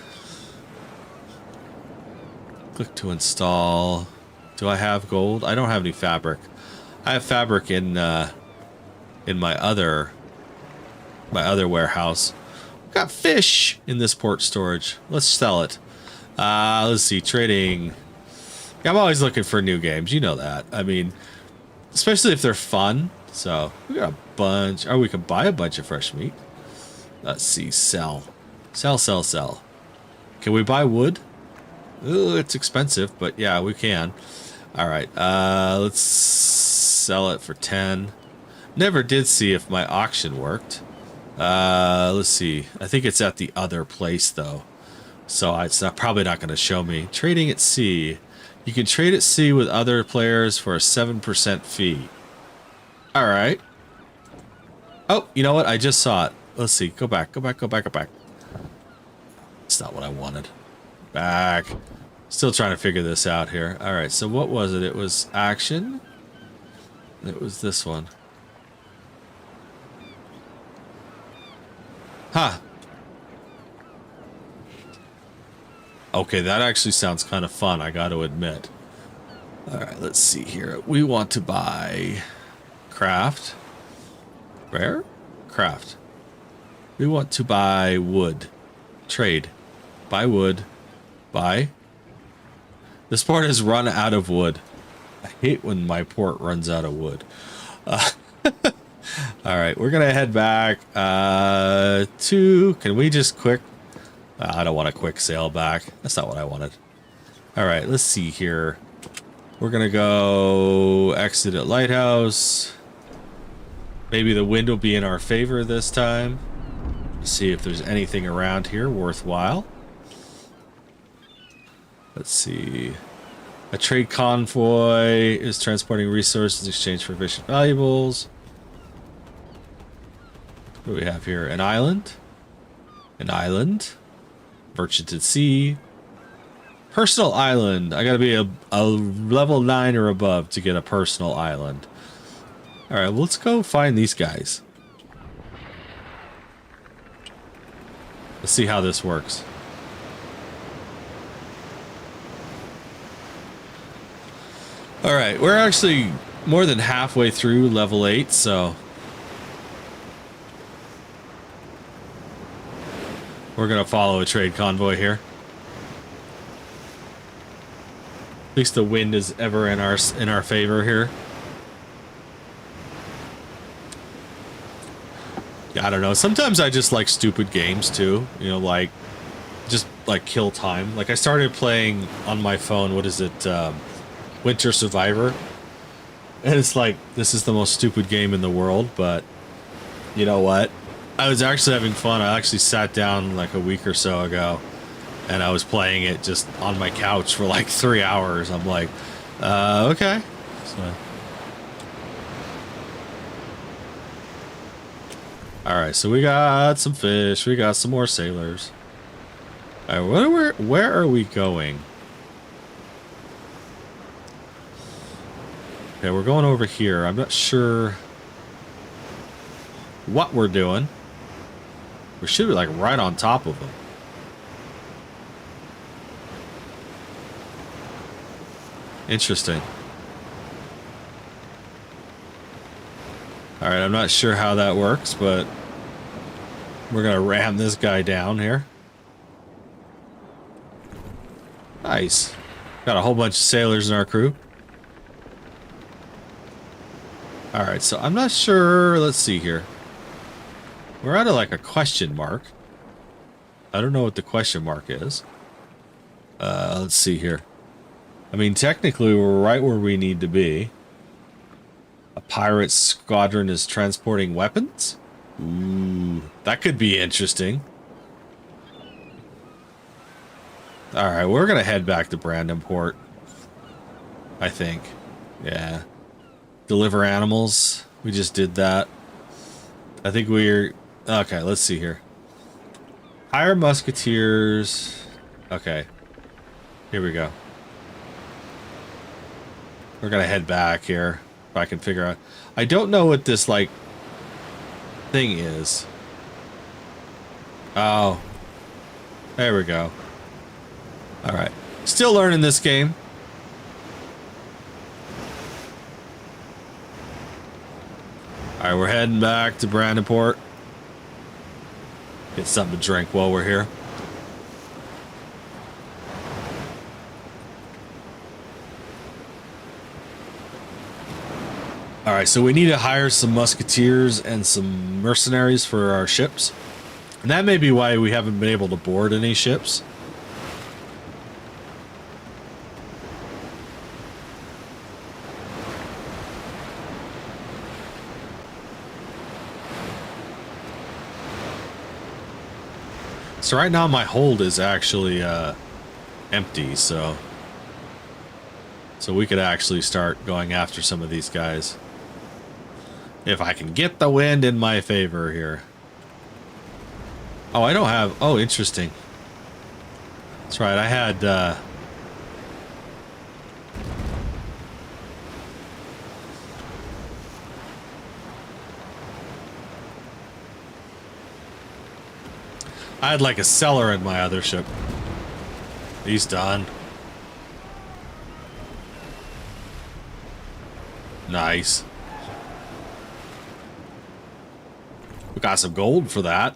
A: Click to install. Do I have gold? I don't have any fabric. I have fabric in my other warehouse. Got fish in this port storage. Let's sell it. Let's see, trading. Yeah, I'm always looking for new games. You know that. I mean, especially if they're fun. So we got a bunch. Or we can buy a bunch of fresh meat. Let's see, sell. Sell. Can we buy wood? Ooh, it's expensive, but yeah, we can. All right, let's sell it for 10. Never did see if my auction worked. Let's see. I think it's at the other place though, so it's probably not going to show me. Trading at sea. You can trade at sea with other players for a 7% fee. All right. Oh, you know what? I just saw it. Let's see. Go back. It's not what I wanted. Back. Still trying to figure this out here. All right. So what was it? It was action. It was this one. Huh. Okay, that actually sounds kind of fun, I got to admit. All right, let's see here. We want to buy craft. Rare? Craft. We want to buy wood. Trade. Buy wood. Buy. This port has run out of wood. I hate when my port runs out of wood. All right, we're gonna head back to. Can we just quick? I don't want a quick sail back. That's not what I wanted. All right, let's see here. We're gonna go exit at lighthouse. Maybe the wind will be in our favor this time. See if there's anything around here worthwhile. Let's see. A trade convoy is transporting resources in exchange for fish and valuables. What do we have here? An island. An island. Merchant at sea. Personal island. I gotta be a level 9 or above to get a personal island. Alright, well, let's go find these guys. Let's see how this works. Alright, we're actually more than halfway through level 8, so we're gonna follow a trade convoy here. At least the wind is ever in our favor here. I don't know. Sometimes I just like stupid games too. You know, like just like kill time. Like I started playing on my phone. What is it? Winter Survivor. And it's like, this is the most stupid game in the world, but you know what? I was actually having fun. I actually sat down like a week or so ago and I was playing it just on my couch for like 3 hours. I'm like, okay. So, all right, so we got some fish. We got some more sailors. All right, where are we going? Okay, we're going over here. I'm not sure what we're doing. We should be like right on top of them. Interesting. All right, I'm not sure how that works, but we're gonna ram this guy down here. Nice. Got a whole bunch of sailors in our crew. All right, so I'm not sure. Let's see here. We're at like a question mark. I don't know what the question mark is. Let's see here. I mean, technically, we're right where we need to be. A pirate squadron is transporting weapons? Ooh, that could be interesting. All right, we're going to head back to Brandenport. I think. Yeah. Deliver animals. We just did that. I think we're... Okay, let's see here. Hire musketeers. Okay. Here we go. We're gonna head back here. If I can figure out... I don't know what this, like, thing is. Oh. There we go. Alright. Still learning this game. All right, we're heading back to Brandonport. Get something to drink while we're here. All right, so we need to hire some musketeers and some mercenaries for our ships. And that may be why we haven't been able to board any ships. So right now my hold is actually empty, so we could actually start going after some of these guys. If I can get the wind in my favor here. Oh, I don't have... Oh, interesting. That's right, I had... I had like a cellar in my other ship. He's done. Nice. We got some gold for that.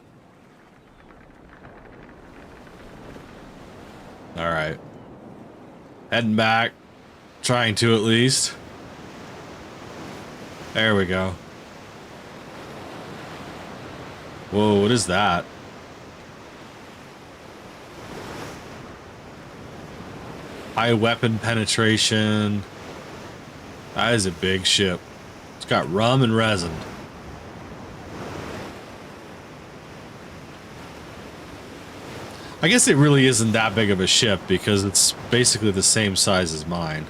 A: All right. Heading back. Trying to at least. There we go. Whoa, what is that? High weapon penetration. That is a big ship. It's got rum and resin. I guess it really isn't that big of a ship because it's basically the same size as mine.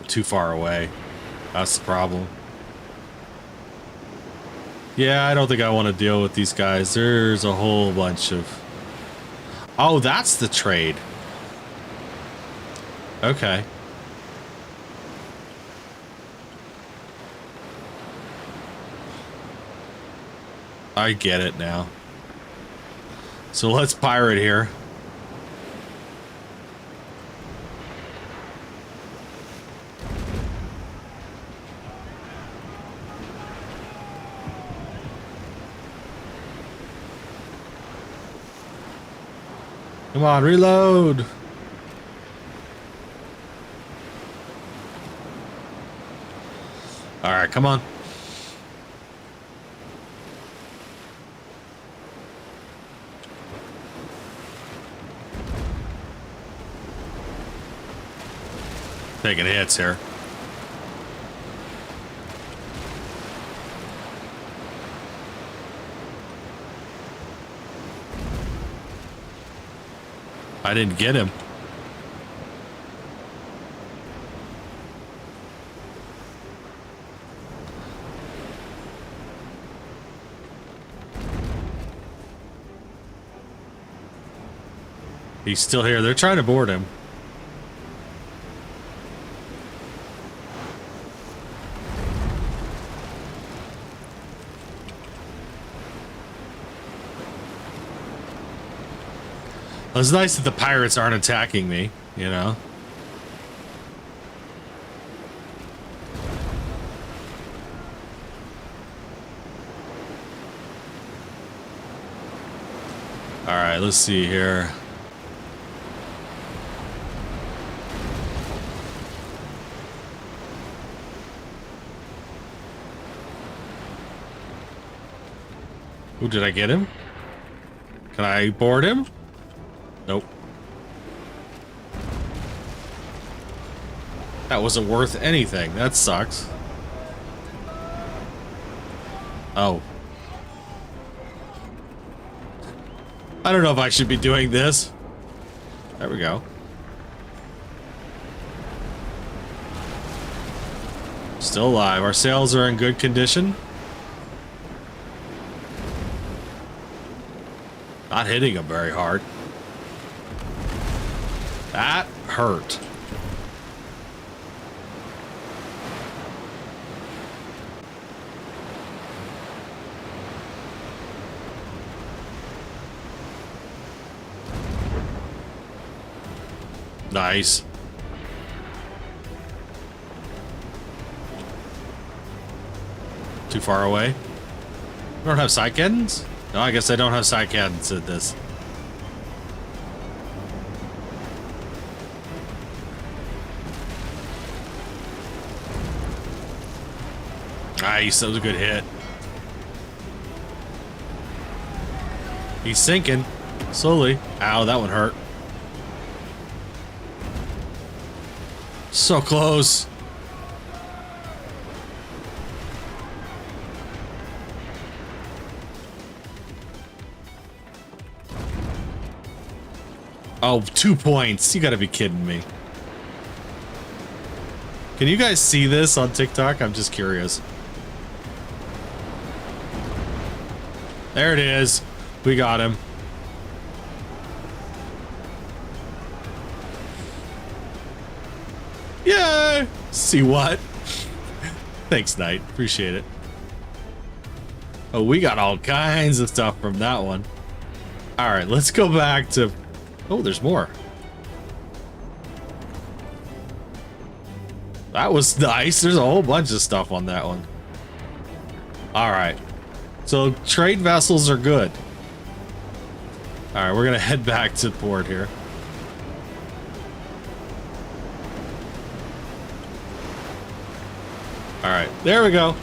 A: Too far away. That's the problem. Yeah, I don't think I want to deal with these guys. There's a whole bunch of... Oh, that's the trade. Okay. I get it now. So let's pirate here. Come on, reload. All right, come on. Taking hits here. I didn't get him. He's still here. They're trying to board him. It's nice that the pirates aren't attacking me, you know? Alright, let's see here. Ooh, did I get him? Can I board him? Nope. That wasn't worth anything. That sucks. Oh. I don't know if I should be doing this. There we go. Still alive. Our sails are in good condition. Not hitting them very hard. That hurt. Nice. Too far away? I don't have side cannons? No, I guess I don't have side cannons at this. Nice, that was a good hit. He's sinking. Slowly. Ow, that one hurt. So close. Oh, 2 points. You gotta be kidding me. Can you guys see this on TikTok? I'm just curious. There it is. We got him. Yay! See what? Thanks, Knight. Appreciate it. Oh, we got all kinds of stuff from that one. All right, let's go back to... Oh, there's more. That was nice. There's a whole bunch of stuff on that one. All right. So trade vessels are good. All right, we're going to head back to port here. All right, there we go.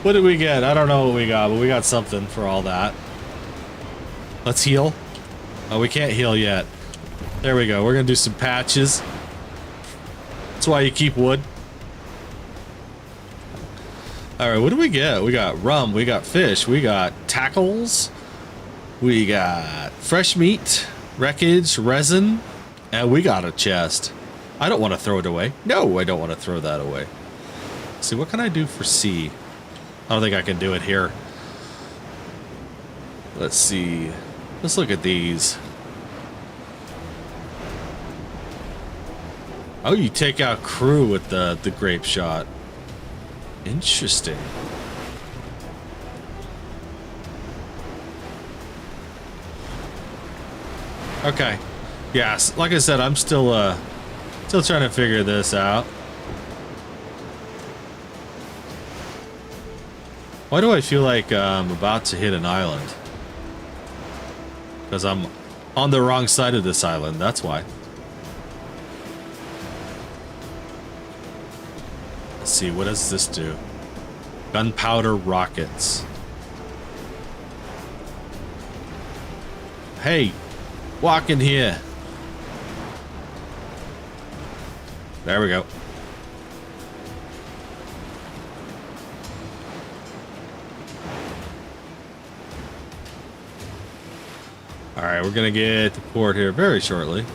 A: What did we get? I don't know what we got, but we got something for all that. Let's heal. Oh, we can't heal yet. There we go. We're going to do some patches. That's why you keep wood. All right, what do we get? We got rum, we got fish, we got tackles, we got fresh meat, wreckage, resin, and we got a chest. I don't want to throw it away. No, I don't want to throw that away. Let's see, what can I do for C? I don't think I can do it here. Let's see. Let's look at these. Oh, you take out crew with the grape shot. Interesting. Okay. Yes, like I said, I'm still trying to figure this out. Why do I feel like I'm about to hit an island? Because I'm on the wrong side of this island, that's why. Let's see, what does this do? Gunpowder rockets. Hey, walk in here. There we go. All right, we're gonna get to port here very shortly.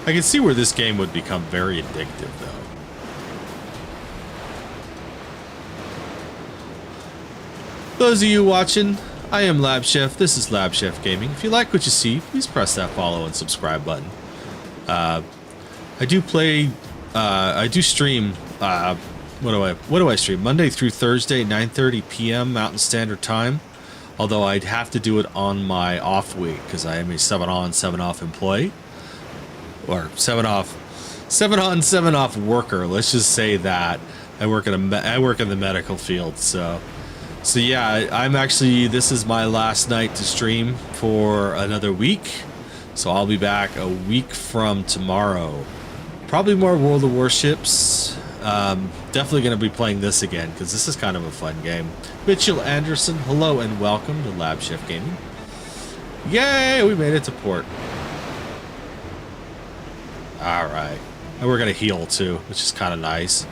A: I can see where this game would become very addictive, though. Those of you watching, I am LabChef. This is LabChefGaming. If you like what you see, please press that follow and subscribe button. I do play. I do stream. What do I stream? Monday through Thursday, 9:30 p.m. Mountain Standard Time. Although I'd have to do it on my off week because I am a 7 on, 7 off employee. Or 7 on, 7 off worker. Let's just say that I work in the medical field. So yeah, I'm actually, this is my last night to stream for another week. So I'll be back a week from tomorrow. Probably more World of Warships. Definitely going to be playing this again because this is kind of a fun game. Mitchell Anderson, hello and welcome to LabChefGaming. Yay, we made it to port. All right, and we're gonna heal too, which is kind of nice.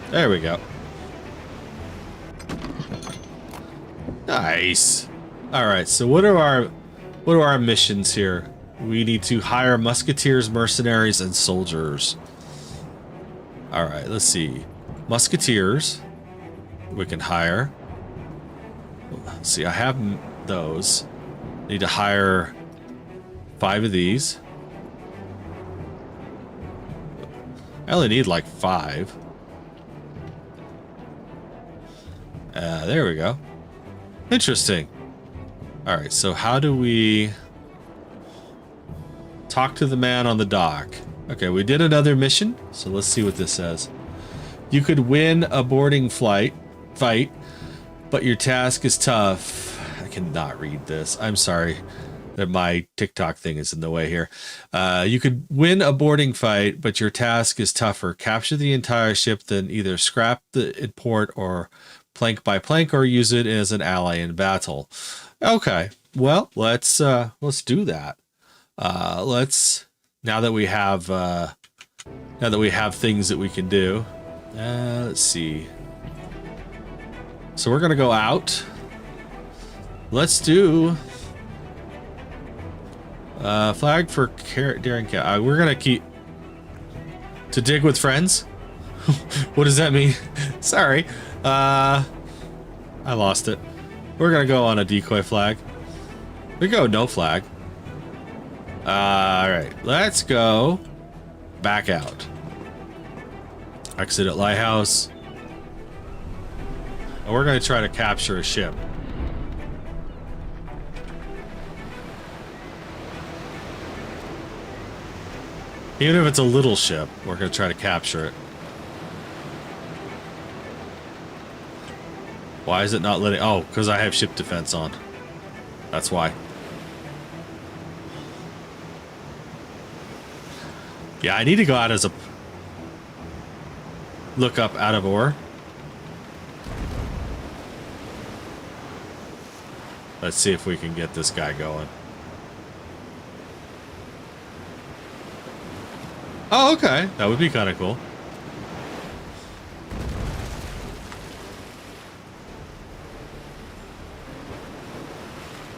A: There we go. Nice. All right, so what are our missions here? We need to hire musketeers, mercenaries, and soldiers. All right, let's see. Musketeers, we can hire. Let's see, I have those. Need to hire 5 of these. I only need like 5. There we go. Interesting. All right, so how do we talk to the man on the dock? Okay, we did another mission, so let's see what this says. You could win a boarding fight, but your task is tough. I cannot read this. I'm sorry that my TikTok thing is in the way here. You could win a boarding fight, but your task is tougher. Capture the entire ship, then either scrap it port or plank by plank, or use it as an ally in battle. Okay, well, let's do that. Let's now that we have things that we can do. Let's see. So we're gonna go out. Let's do flag for daring cat. We're gonna keep to dig with friends. What does that mean? Sorry. I lost it. We're gonna go on a decoy flag. We go no flag. All right, let's go back out. Exit at lighthouse. And we're gonna try to capture a ship. Even if it's a little ship, we're gonna try to capture it. Why is it not letting? Oh, because I have ship defense on. That's why. Yeah, I need to go out as a look up out of ore. Let's see if we can get this guy going. Oh, okay. That would be kind of cool.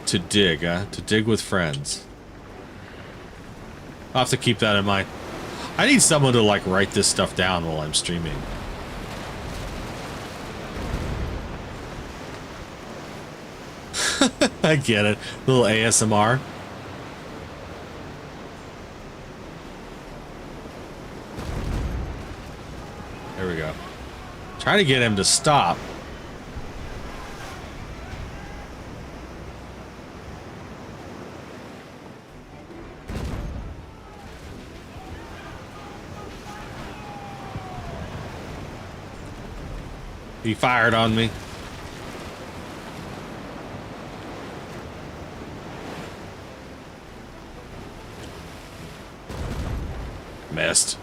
A: To dig, to dig with friends. I'll have to keep that in mind. I need someone to like write this stuff down while I'm streaming. I get it. A little ASMR. There we go. Trying to get him to stop. He fired on me. Missed.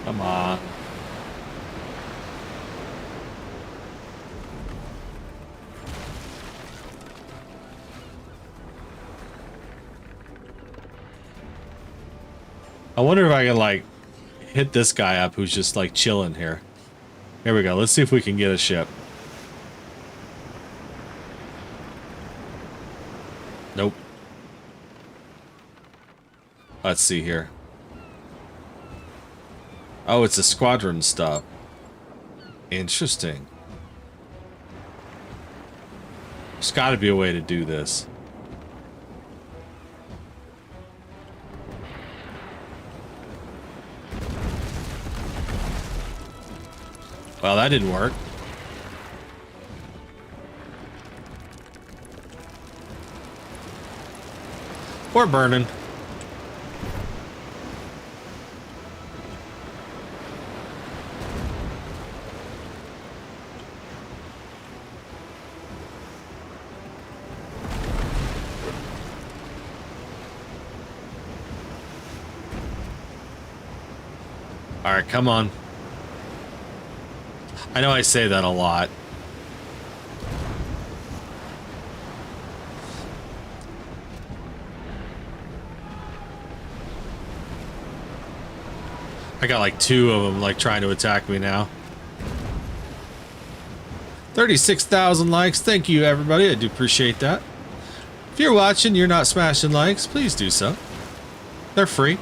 A: Come on. I wonder if I can like hit this guy up who's just like chilling here. Here we go. Let's see if we can get a ship. Nope. Let's see here. Oh, it's a squadron stuff. Interesting. There's got to be a way to do this. Well, that didn't work. We're burning. All right, come on. I know I say that a lot. I got like 2 of them like trying to attack me now. 36,000 likes. Thank you, everybody. I do appreciate that. If you're watching, you're not smashing likes, please do so. They're free.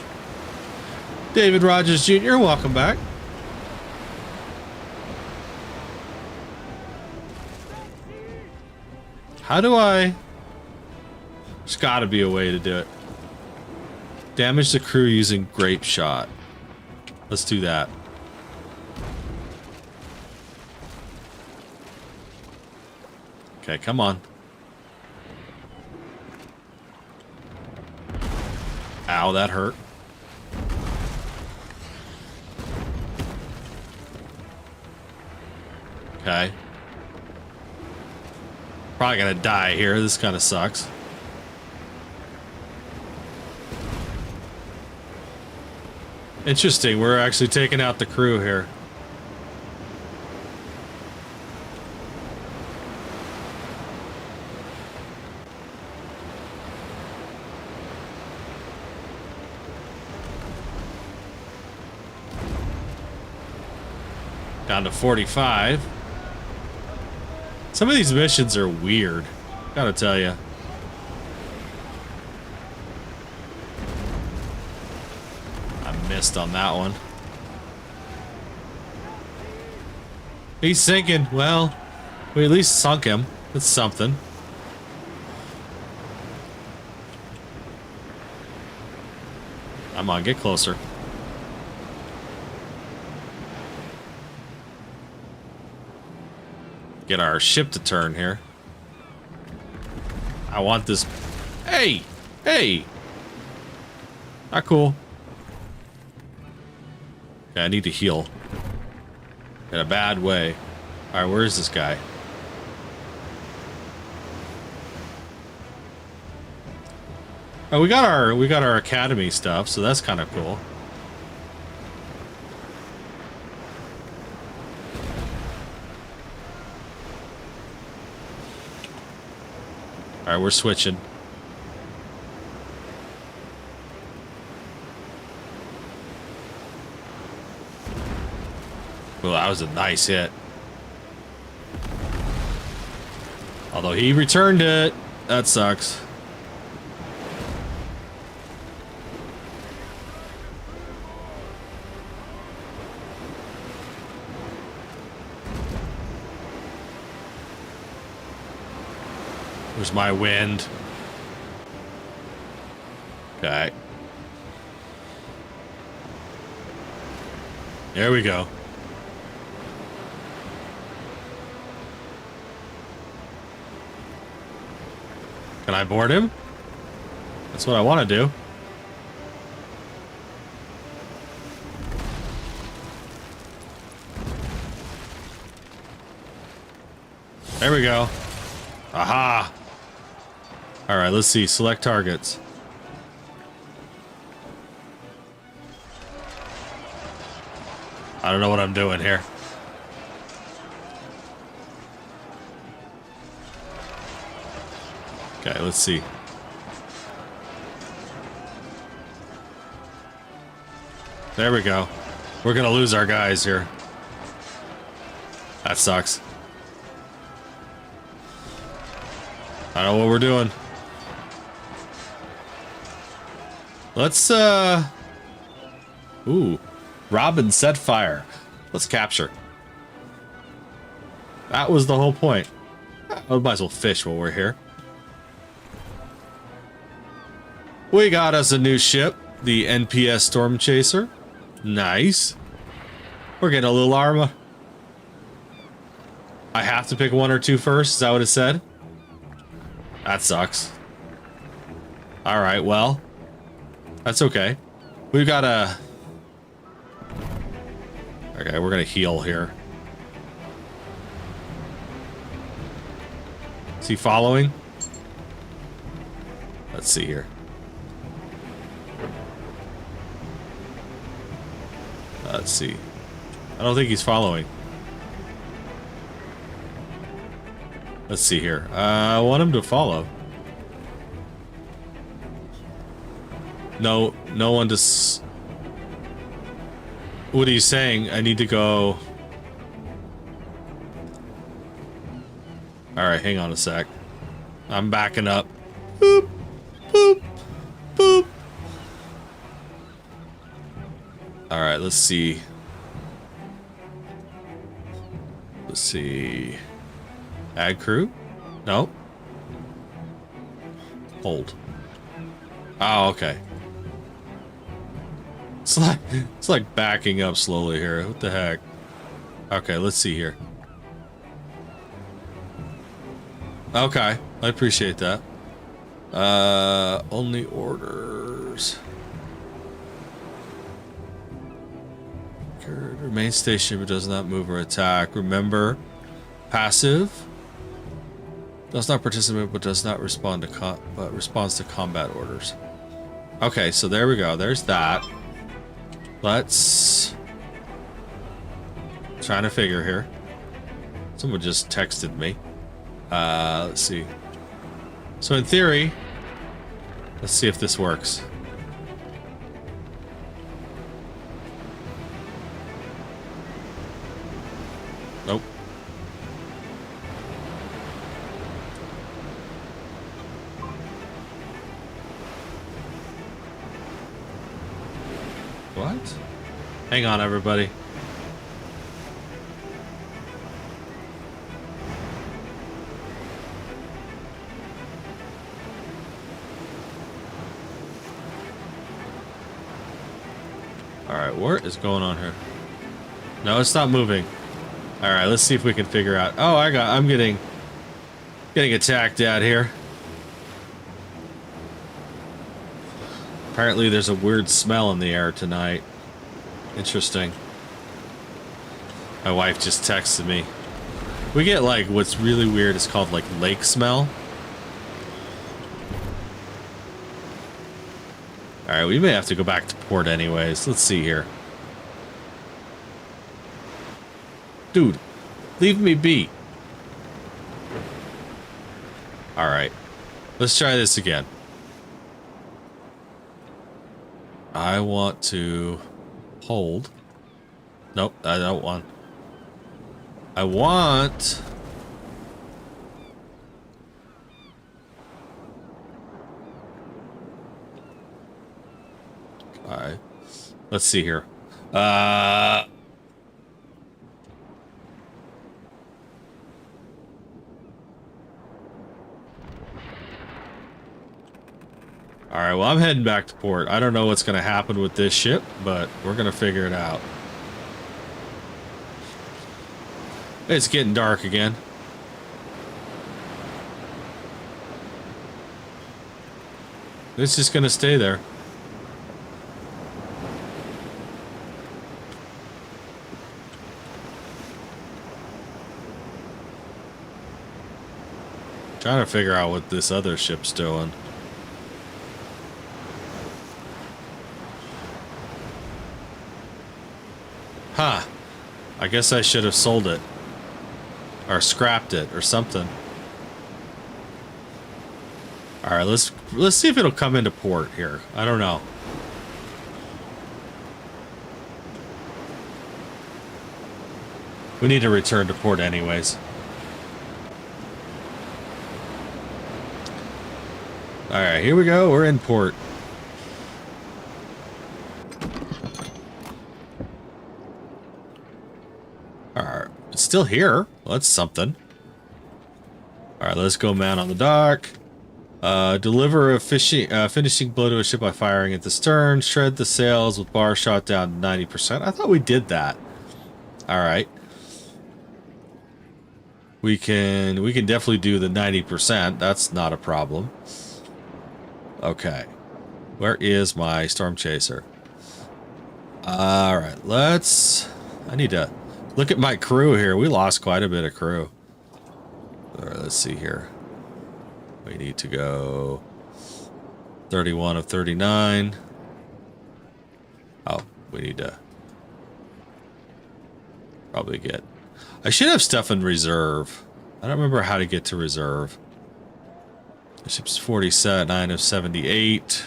A: David Rogers Jr., welcome back. How do I... There's got to be a way to do it. Damage the crew using grape shot. Let's do that. Okay, come on. Ow, that hurt. Okay. Probably gonna die here. This kind of sucks. Interesting. We're actually taking out the crew here. Down to 45. Some of these missions are weird, gotta tell you. I missed on that one. He's sinking. Well, we at least sunk him. That's something. Come on, get closer. Get our ship to turn here. I want this. Hey! Hey! Not cool. Okay, I need to heal. In a bad way. Alright, where is this guy? Oh, we got our academy stuff, so that's kind of cool. Alright, we're switching. Well, that was a nice hit. Although he returned it. That sucks. Where's my wind? Okay. There we go. Can I board him? That's what I want to do. There we go. Aha! Alright, let's see. Select targets. I don't know what I'm doing here. Okay, let's see. There we go. We're gonna lose our guys here. That sucks. I don't know what we're doing. Let's, Ooh. Robin set fire. Let's capture. That was the whole point. I might as well fish while we're here. We got us a new ship. The NPS Storm Chaser. Nice. We're getting a little armor. I have to pick one or two first. Is that what it said? That sucks. Alright, well. That's okay. We've got a... Okay, we're gonna heal here. Is he following? Let's see here. Let's see. I don't think he's following. Let's see here. I want him to follow. No, no one to... What are you saying? I need to go... Alright, hang on a sec. I'm backing up. Boop, boop, boop. Alright, let's see. Let's see. Add crew? No. Hold. Oh, okay. It's like backing up slowly here. What the heck? Okay, let's see here. Okay, I appreciate that. Only orders. Remain stationary but does not move or attack. Remember, passive. Does not participate but does not respond to responds to combat orders. Okay, so there we go. There's that. Let's trying to figure here. Someone just texted me. Let's see. So in theory, let's see if this works. Nope. What? Hang on, everybody. Alright, what is going on here? No, it's not moving. Alright, let's see if we can figure out. Oh, I'm getting attacked out here. Apparently there's a weird smell in the air tonight. Interesting. My wife just texted me. We get like what's really weird is called like lake smell. Alright, we may have to go back to port anyways. Let's see here. Dude, leave me be. Alright. Let's try this again. I want to hold. Nope, I don't want. I want. Alright. Let's see here. Alright, well, I'm heading back to port. I don't know what's going to happen with this ship, but we're going to figure it out. It's getting dark again. It's just going to stay there. Trying to figure out what this other ship's doing. Huh. I guess I should have sold it. Or scrapped it or something. Alright, let's see if it'll come into port here. I don't know. We need to return to port anyways. Alright, here we go. We're in port. Alright, it's still here. Well, that's something. Alright, let's go man on the dock. Deliver a finishing blow to a ship by firing at the stern. Shred the sails with bar shot down to 90%. I thought we did that. Alright. We can definitely do the 90%. That's not a problem. Okay. Where is my storm chaser? Alright, I need to look at my crew here. We lost quite a bit of crew. Alright, let's see here. We need to go 31 of 39. Oh, we need to probably get... I should have stuff in reserve. I don't remember how to get to reserve. The ship's 49 of 78.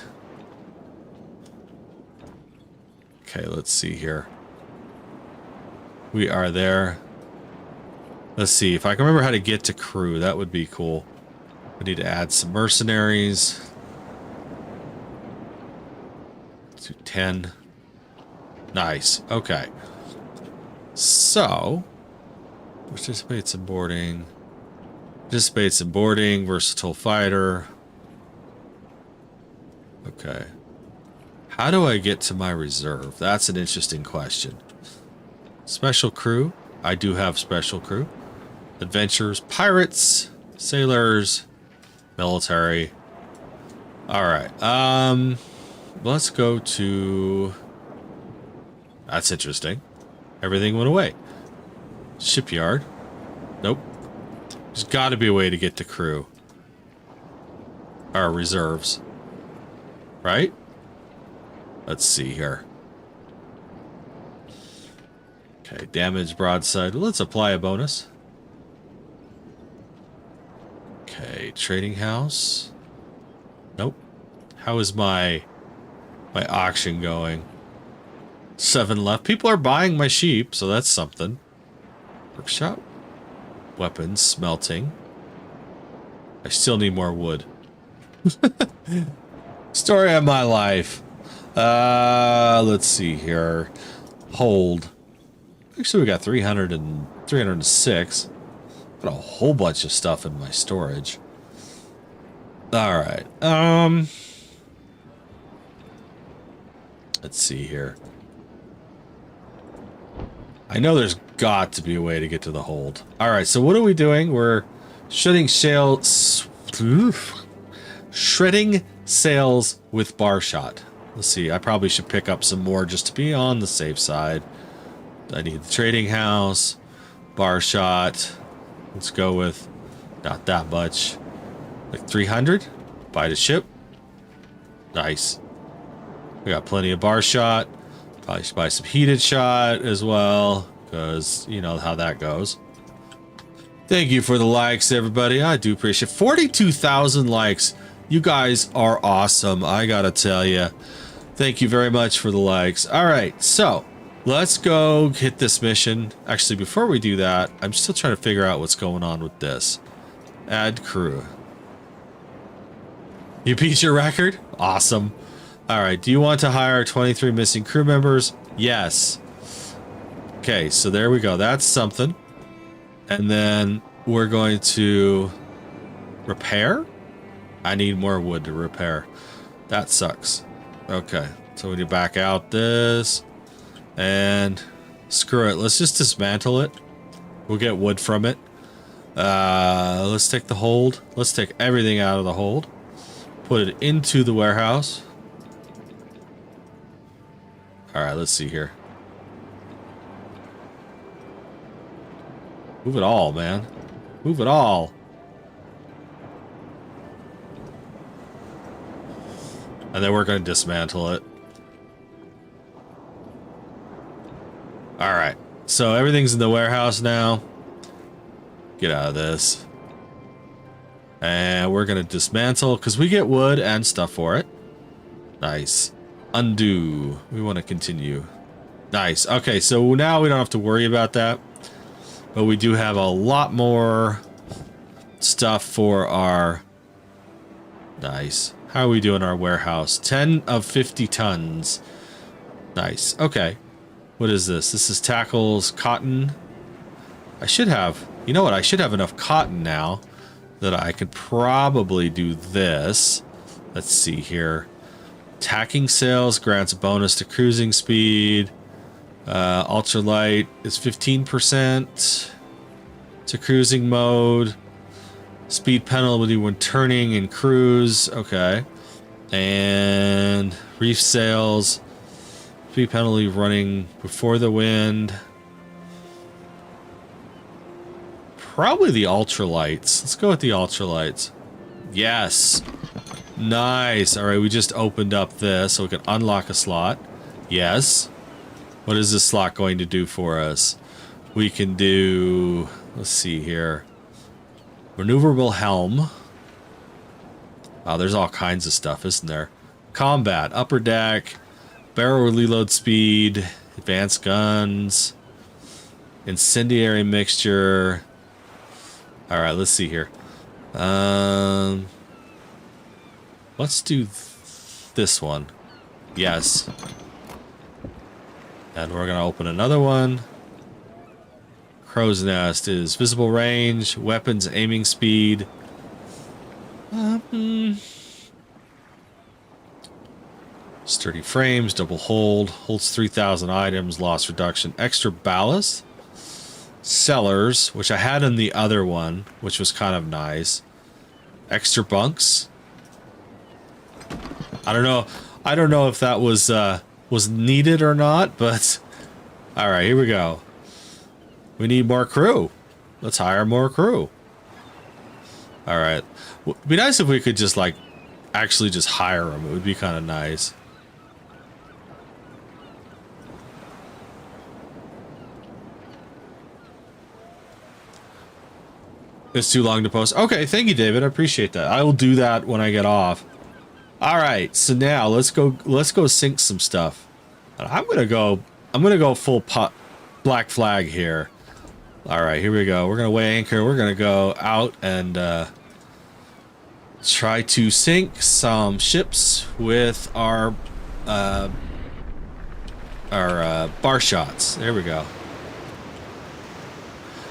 A: Okay, let's see here. We are there. Let's see if I can remember how to get to crew. That would be cool. We need to add some mercenaries. To 10. Nice. Okay. So, participates in boarding. Participates in boarding. Versatile fighter. Okay. How do I get to my reserve? That's an interesting question. Special crew. I do have special crew. Adventurers, pirates, sailors, military. All right. Let's go to... That's interesting. Everything went away. Shipyard. Nope. There's got to be a way to get to crew. Our reserves. Right? Let's see here. Okay, damage broadside. Let's apply a bonus. Okay, trading house. Nope. How is my auction going? 7 left. People are buying my sheep, so that's something. Workshop. Weapons, smelting. I still need more wood. Story of my life. Let's see here. Hold. Actually, we got 306. Got a whole bunch of stuff in my storage. All right. Let's see here. I know there's got to be a way to get to the hold. All right. So what are we doing? We're shredding sails with bar shot. Let's see. I probably should pick up some more just to be on the safe side. I need the trading house, bar shot. Let's go with not that much. Like 300. Buy the ship. Nice. We got plenty of bar shot. Probably should buy some heated shot as well, because you know how that goes. Thank you for the likes, everybody. I do appreciate it. 42,000 likes. You guys are awesome. I gotta tell you. Thank you very much for the likes. All right, so let's go hit this mission. Actually, before we do that, I'm still trying to figure out what's going on with this. Add crew. You beat your record? Awesome. All right, do you want to hire 23 missing crew members? Yes. Okay, so there we go. That's something. And then we're going to repair. I need more wood to repair. That sucks. Okay, so we need to back out this. And screw it. Let's just dismantle it. We'll get wood from it. Let's take the hold. Let's take everything out of the hold. Put it into the warehouse. All right, let's see here. Move it all, man. Move it all. And then we're going to dismantle it. All right. So everything's in the warehouse now. Get out of this. And we're going to dismantle because we get wood and stuff for it. Nice. Undo. We want to continue. Nice. Okay, so now we don't have to worry about that. But we do have a lot more stuff for our... Nice. How are we doing our warehouse? 10 of 50 tons. Nice. Okay. What is this? This is tackles, cotton. I should have... You know what? I should have enough cotton now that I could probably do this. Let's see here. Tacking sails grants a bonus to cruising speed. Ultralight is 15% to cruising mode. Speed penalty when turning and cruise. Okay. And reef sails. Speed penalty running before the wind. Probably the ultralights. Let's go with the ultralights. Yes. Nice. All right, we just opened up this so we can unlock a slot. Yes. What is this slot going to do for us? We can do... Let's see here. Maneuverable helm. Wow, there's all kinds of stuff, isn't there? Combat. Upper deck. Barrel reload speed. Advanced guns. Incendiary mixture. All right, let's see here. Let's do this one. Yes. And we're going to open another one. Crow's Nest is visible range, weapons aiming speed. Stern Sturdy frames, double hold, holds 3,000 items, loss reduction, extra ballast. Cellars, which I had in the other one, which was kind of nice. Extra bunks. I don't know. I don't know if that was needed or not, but all right, here we go. We need more crew. Let's hire more crew. All right. It'd be nice if we could just like actually just hire them. It would be kind of nice. It's too long to post. Okay, thank you, David. I appreciate that. I will do that when I get off. All right, so now let's go sink some stuff. I'm gonna go full black flag here. All right, here we go. We're gonna weigh anchor. We're gonna go out and try to sink some ships with our bar shots. There we go.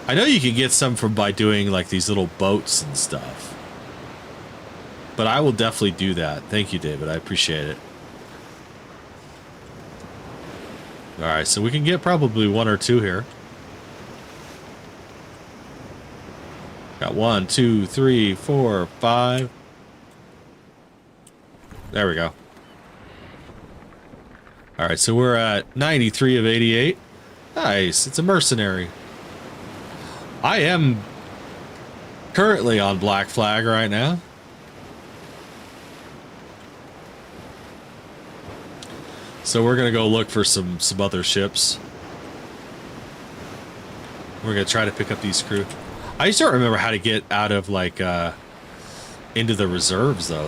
A: I know you can get some by doing like these little boats and stuff. But I will definitely do that. Thank you, David. I appreciate it. Alright, so we can get probably one or two here. Got 1, 2, 3, 4, 5. There we go. Alright, so we're at 93 of 88. Nice. It's a mercenary. I am currently on black flag right now. So we're gonna go look for some other ships. We're gonna try to pick up these crew. I just don't remember how to get out of like into the reserves though.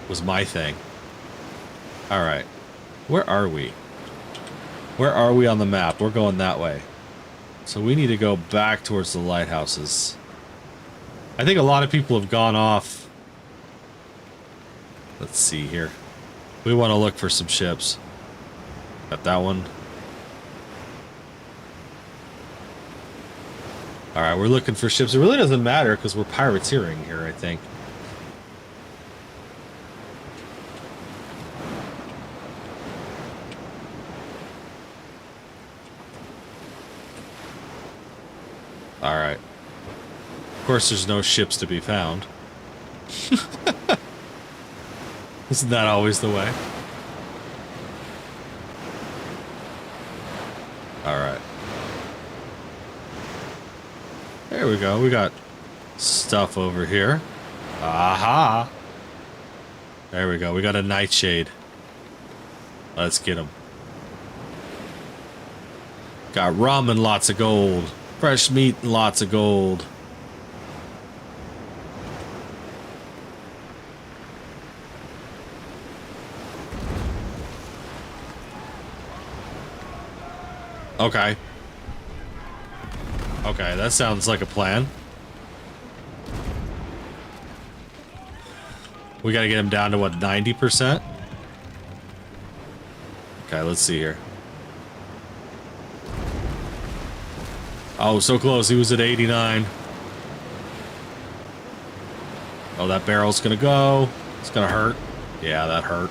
A: Was my thing. All right, where are we? Where are we on the map? We're going that way. So we need to go back towards the lighthouses. I think a lot of people have gone off. Let's see here. We want to look for some ships. Got that one. Alright, we're looking for ships. It really doesn't matter because we're pirateering here, I think. Alright. Of course, there's no ships to be found. Isn't that always the way? Alright. There we go. We got stuff over here. Aha! There we go. We got a nightshade. Let's get him. Got rum and lots of gold. Fresh meat and lots of gold. Okay. Okay, that sounds like a plan. We gotta get him down to what, 90%? Okay, let's see here. Oh, so close. He was at 89. Oh, that barrel's gonna go. It's gonna hurt. Yeah, that hurt.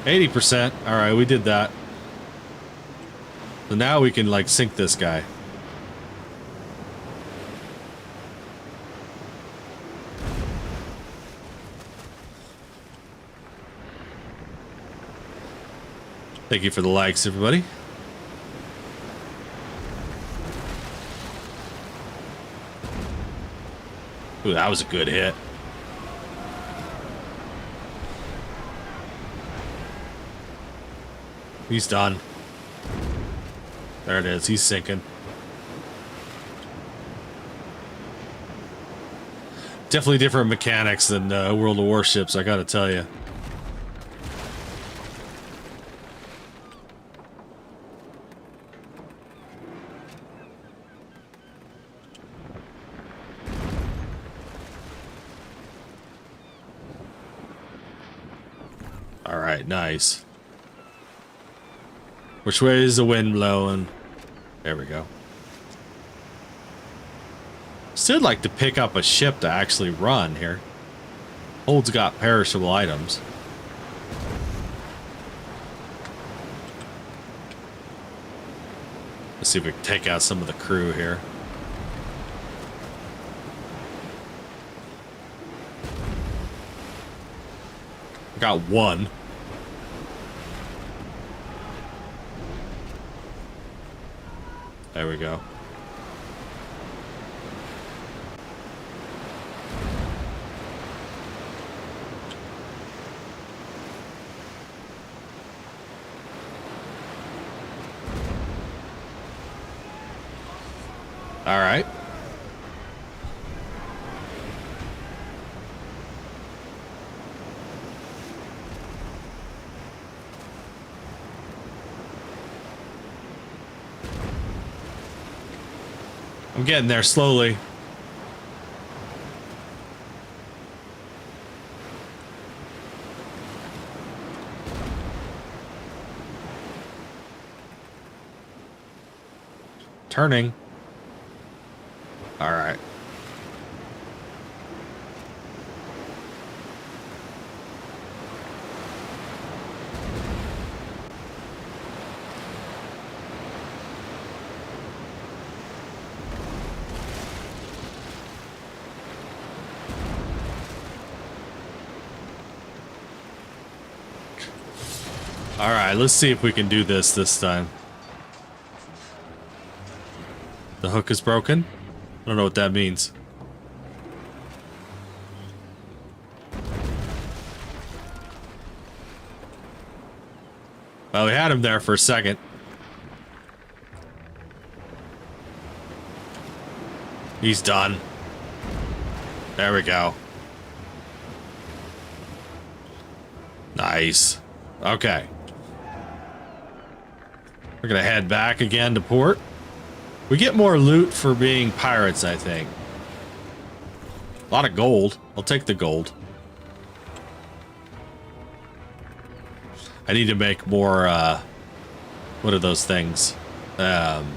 A: 80%. All right, we did that. So now we can, like, sink this guy. Thank you for the likes, everybody. Ooh, that was a good hit. He's done. There it is. He's sinking. Definitely different mechanics than World of Warships, I gotta tell you. All right, nice. Which way is the wind blowing? There we go. Still like to pick up a ship to actually run here. Hold's got perishable items. Let's see if we can take out some of the crew here. Got one. There we go. All right. I'm getting there slowly. Turning. All right. All right, let's see if we can do this time. The hook is broken. I don't know what that means. Well, we had him there for a second. He's done. There we go. Nice. Okay. We're gonna head back again to port. We get more loot for being pirates, I think. A lot of gold. I'll take the gold. I need to make more, what are those things? Let's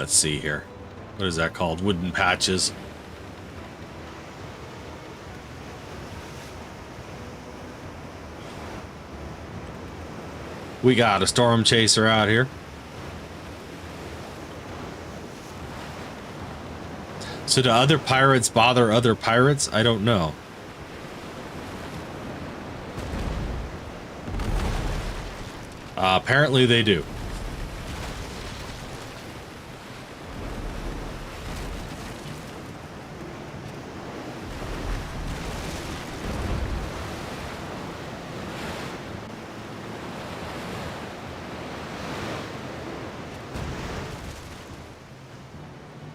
A: see here. What is that called? Wooden patches. We got a storm chaser out here. So do other pirates bother other pirates? I don't know. Apparently they do.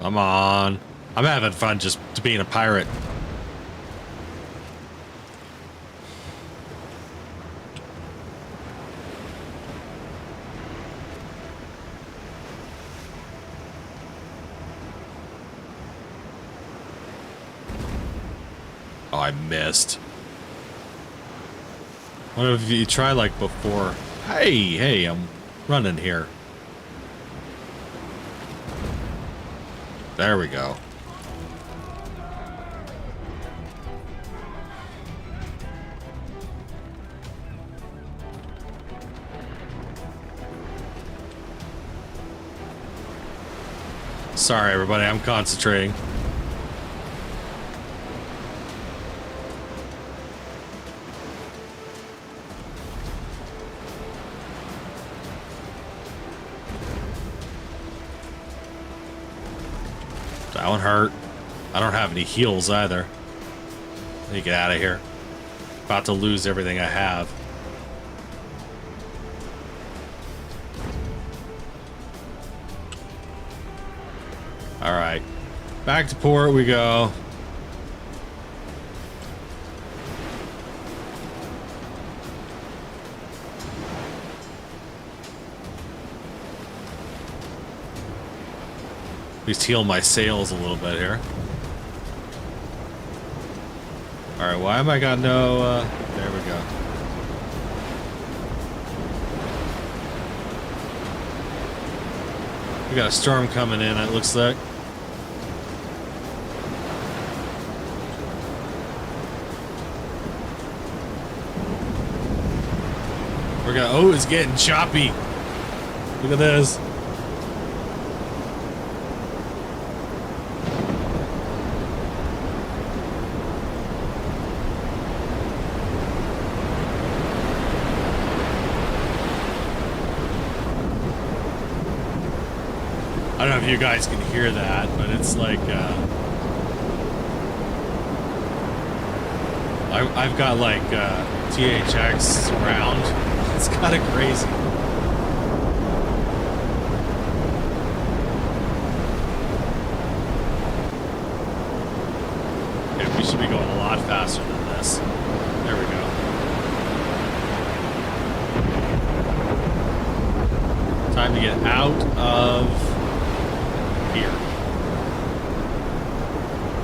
A: Come on. I'm having fun just being a pirate. Oh, I missed. What if you try like before? Hey, I'm running here. There we go. Sorry, everybody, I'm concentrating. That one hurt. I don't have any heals either. Let me get out of here. About to lose everything I have. All right, back to port we go. At least heal my sails a little bit here. All right, why am I got no? There we go. We got a storm coming in, it looks like. We're gonna, oh, it's getting choppy. Look at this. I don't know if you guys can hear that, but it's like, I've got like THX surround. It's kind of crazy. Okay, we should be going a lot faster than this. There we go. Time to get out of here.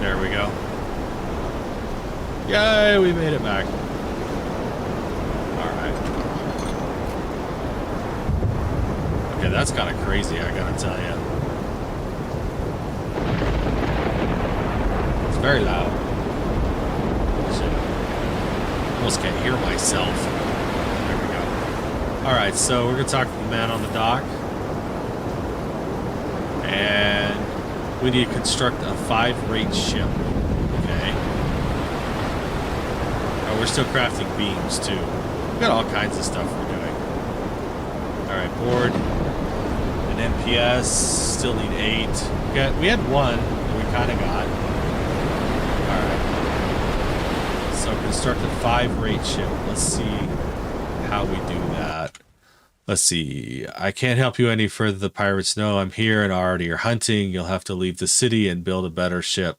A: There we go. Yay, we made it back. Alright. Okay, that's kind of crazy, I gotta tell you. It's very loud. Almost can't hear myself. There we go. Alright, so we're gonna talk to the man on the dock. And we need to construct a 5-rate ship. Okay. Oh, we're still crafting beams too. We've got all kinds of stuff we're doing. Alright, board. An MPS. Still need 8. We had 1 that we kind of got. Alright. So construct a 5-rate ship. Let's see how we do that. Let's see. I can't help you any further. The pirates know I'm here and already are hunting. You'll have to leave the city and build a better ship.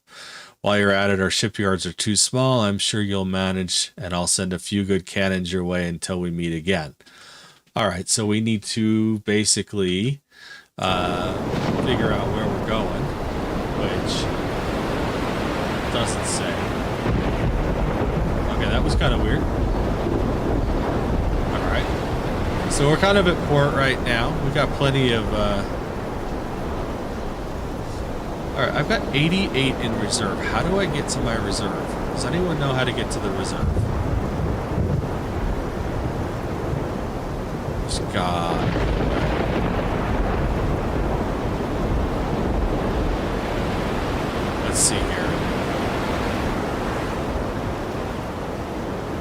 A: While you're at it, our shipyards are too small. I'm sure you'll manage, and I'll send a few good cannons your way until we meet again. All right, so we need to basically figure out where we're going, which doesn't say. Okay, that was kind of weird. All right. So we're kind of at port right now. We've got plenty of... Alright, I've got 88 in reserve. How do I get to my reserve? Does anyone know how to get to the reserve? God. Let's see here.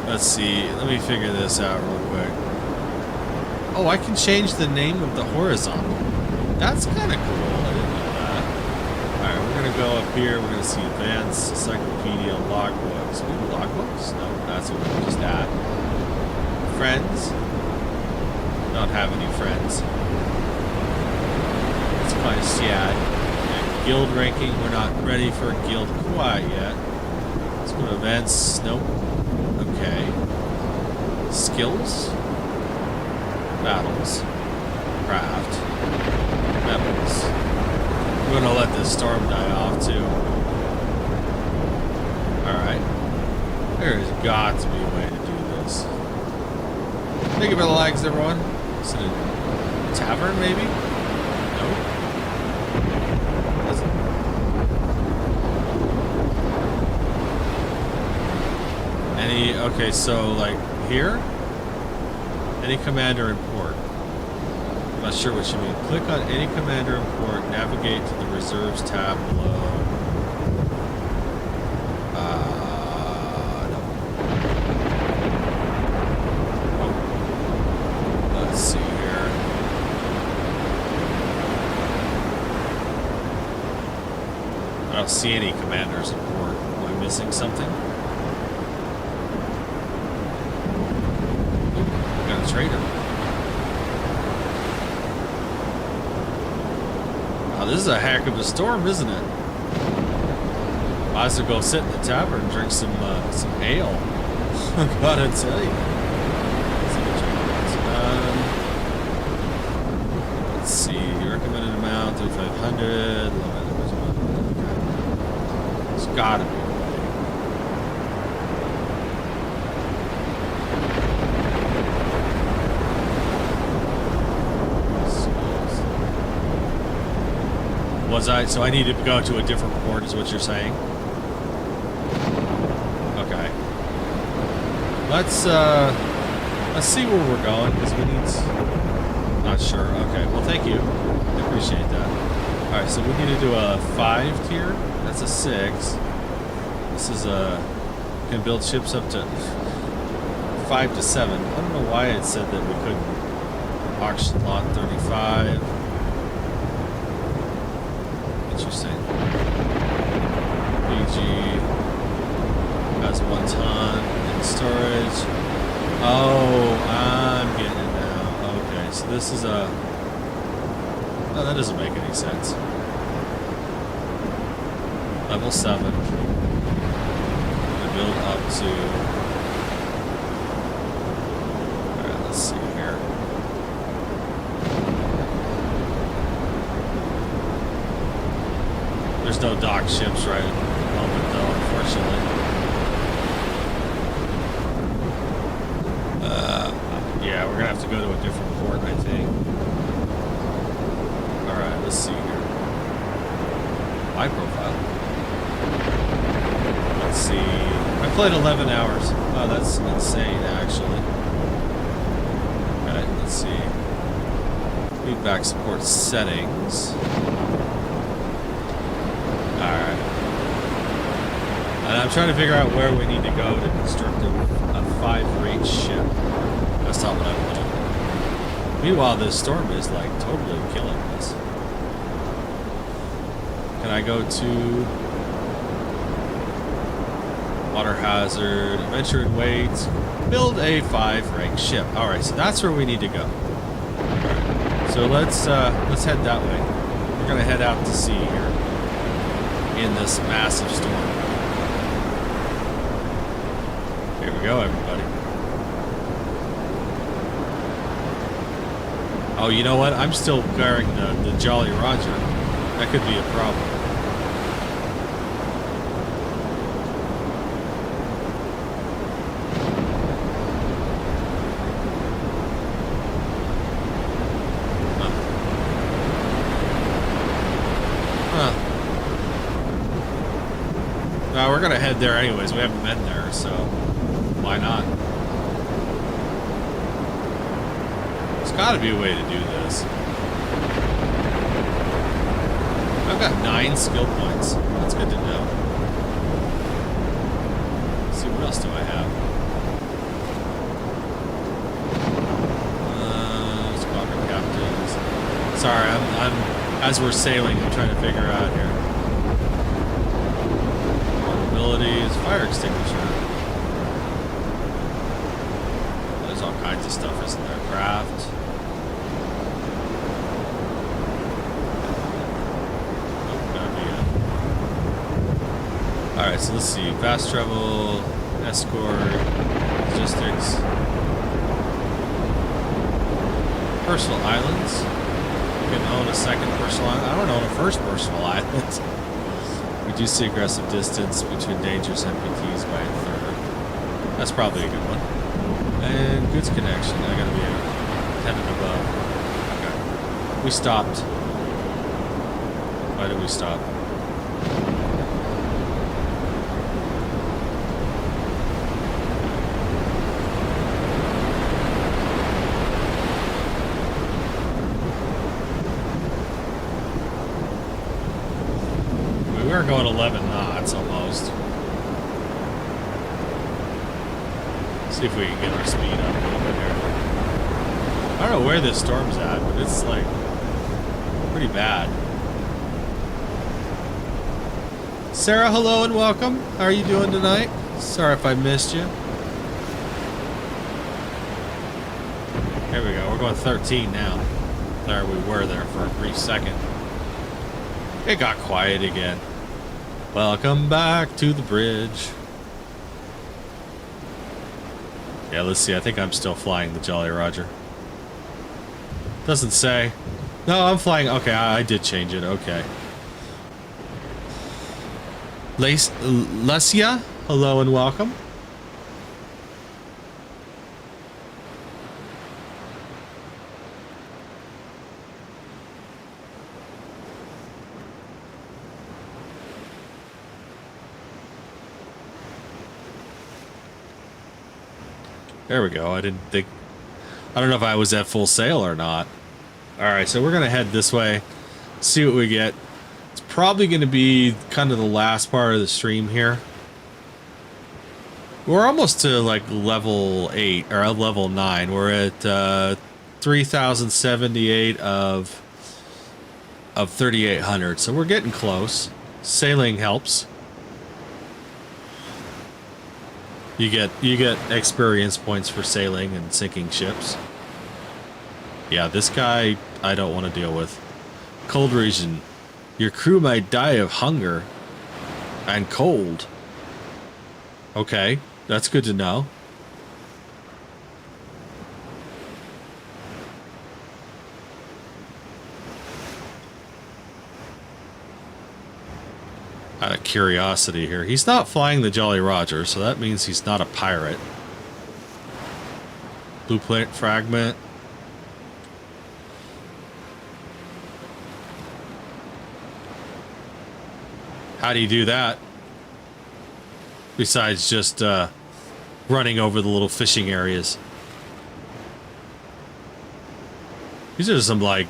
A: Let's see. Let me figure this out real quick. Oh, I can change the name of the horizontal. That's kind of cool. I didn't know that. Alright, we're going to go up here. We're going to see advanced encyclopedia logbooks. Ooh, logbooks? No, that's what we're just at. Friends. Don't have any friends. It's kind of sad. And guild ranking. We're not ready for a guild quite yet. Let's go to events. Nope. Okay. Skills. Battles, craft, metals. We're gonna let this storm die off too. Alright. There's got to be a way to do this. Thank you for the likes, everyone. Is it a tavern, maybe? Nope. Any, okay, so like here? Any commander in port. I'm not sure what you mean. Click on any commander in port, navigate to the reserves tab below. No. Oh. Let's see here. I don't see any commanders in port. Am I missing something? Trader. Wow, this is a heck of a storm, isn't it? Might as well go sit in the tavern and drink some ale. I gotta tell you. Let's see. Recommended amount 3,500. It's gotta be. So I need to go to a different port is what you're saying? Okay. Let's Let's see where we're going, because we need... Not sure. Okay, well, thank you. I appreciate that. Alright, so we need to do a 5 tier. That's a 6. This is a... Can build ships up to 5 to 7. I don't know why it said that we couldn't. Auction lot 35. Interesting. PG has 1 ton in storage. Oh, I'm getting it now. Okay, so this is a... Oh, that doesn't make any sense. Level 7. To build up to... Alright, let's see here. There's no dock ships right at the moment, though, unfortunately. Yeah, we're gonna have to go to a different port, I think. Alright, let's see here. My profile. Let's see. I played 11 hours. Oh, that's insane, actually. Okay, let's see. Feedback support settings. Alright. And I'm trying to figure out where we need to go to construct a 5-rate ship. That's not what I'm doing. Meanwhile, this storm is like totally killing us. Can I go to water hazard, adventure and weight, build a 5-rank ship? All right, so that's where we need to go. Right, so let's head that way. We're gonna head out to sea here in this massive storm. Here we go, everybody. Oh, you know what? I'm still wearing the Jolly Roger. That could be a problem. Huh. No, we're gonna head there anyways. We haven't been there, so why not? There's gotta be a way to do this. I've got 9 skill points. That's good to know. Let's see, what else do I have? Squadron captains. Sorry, I'm as we're sailing, I'm trying to figure out here. Abilities, fire extinguisher. There's all kinds of stuff, isn't there? Craft. Alright, so let's see. Fast travel, escort, logistics, personal islands. You can own a second personal island. I don't own a first personal island. Reduce the aggressive distance between dangerous NPTs by a third. That's probably a good one. And goods connection. I gotta be a 10 and above. Okay. We stopped. Why did we stop? We're going 11 knots almost. See if we can get our speed up a little bit here. I don't know where this storm's at, but it's like pretty bad. Sarah, hello and welcome. How are you doing tonight? Sorry if I missed you. Here we go. We're going 13 now. There we were there for a brief second. It got quiet again. Welcome back to the bridge. Yeah, let's see. I think I'm still flying the Jolly Roger. Doesn't say. No, I'm flying. Okay, I did change it. Okay. Lesia, hello and welcome. There we go. I didn't think I don't know if I was at full sail or not. All right, so we're gonna head this way, see what we get. It's probably gonna be kind of the last part of the stream here. We're almost to like level 8 or level 9. We're at 3078 of 3800, so we're getting close. Sailing helps. You get experience points for sailing and sinking ships. Yeah, this guy I don't want to deal with. Cold region. Your crew might die of hunger and cold. Okay, that's good to know. Out of curiosity here, he's not flying the Jolly Roger, so that means he's not a pirate. Blueprint fragment. How do you do that? Besides just running over the little fishing areas. These are some like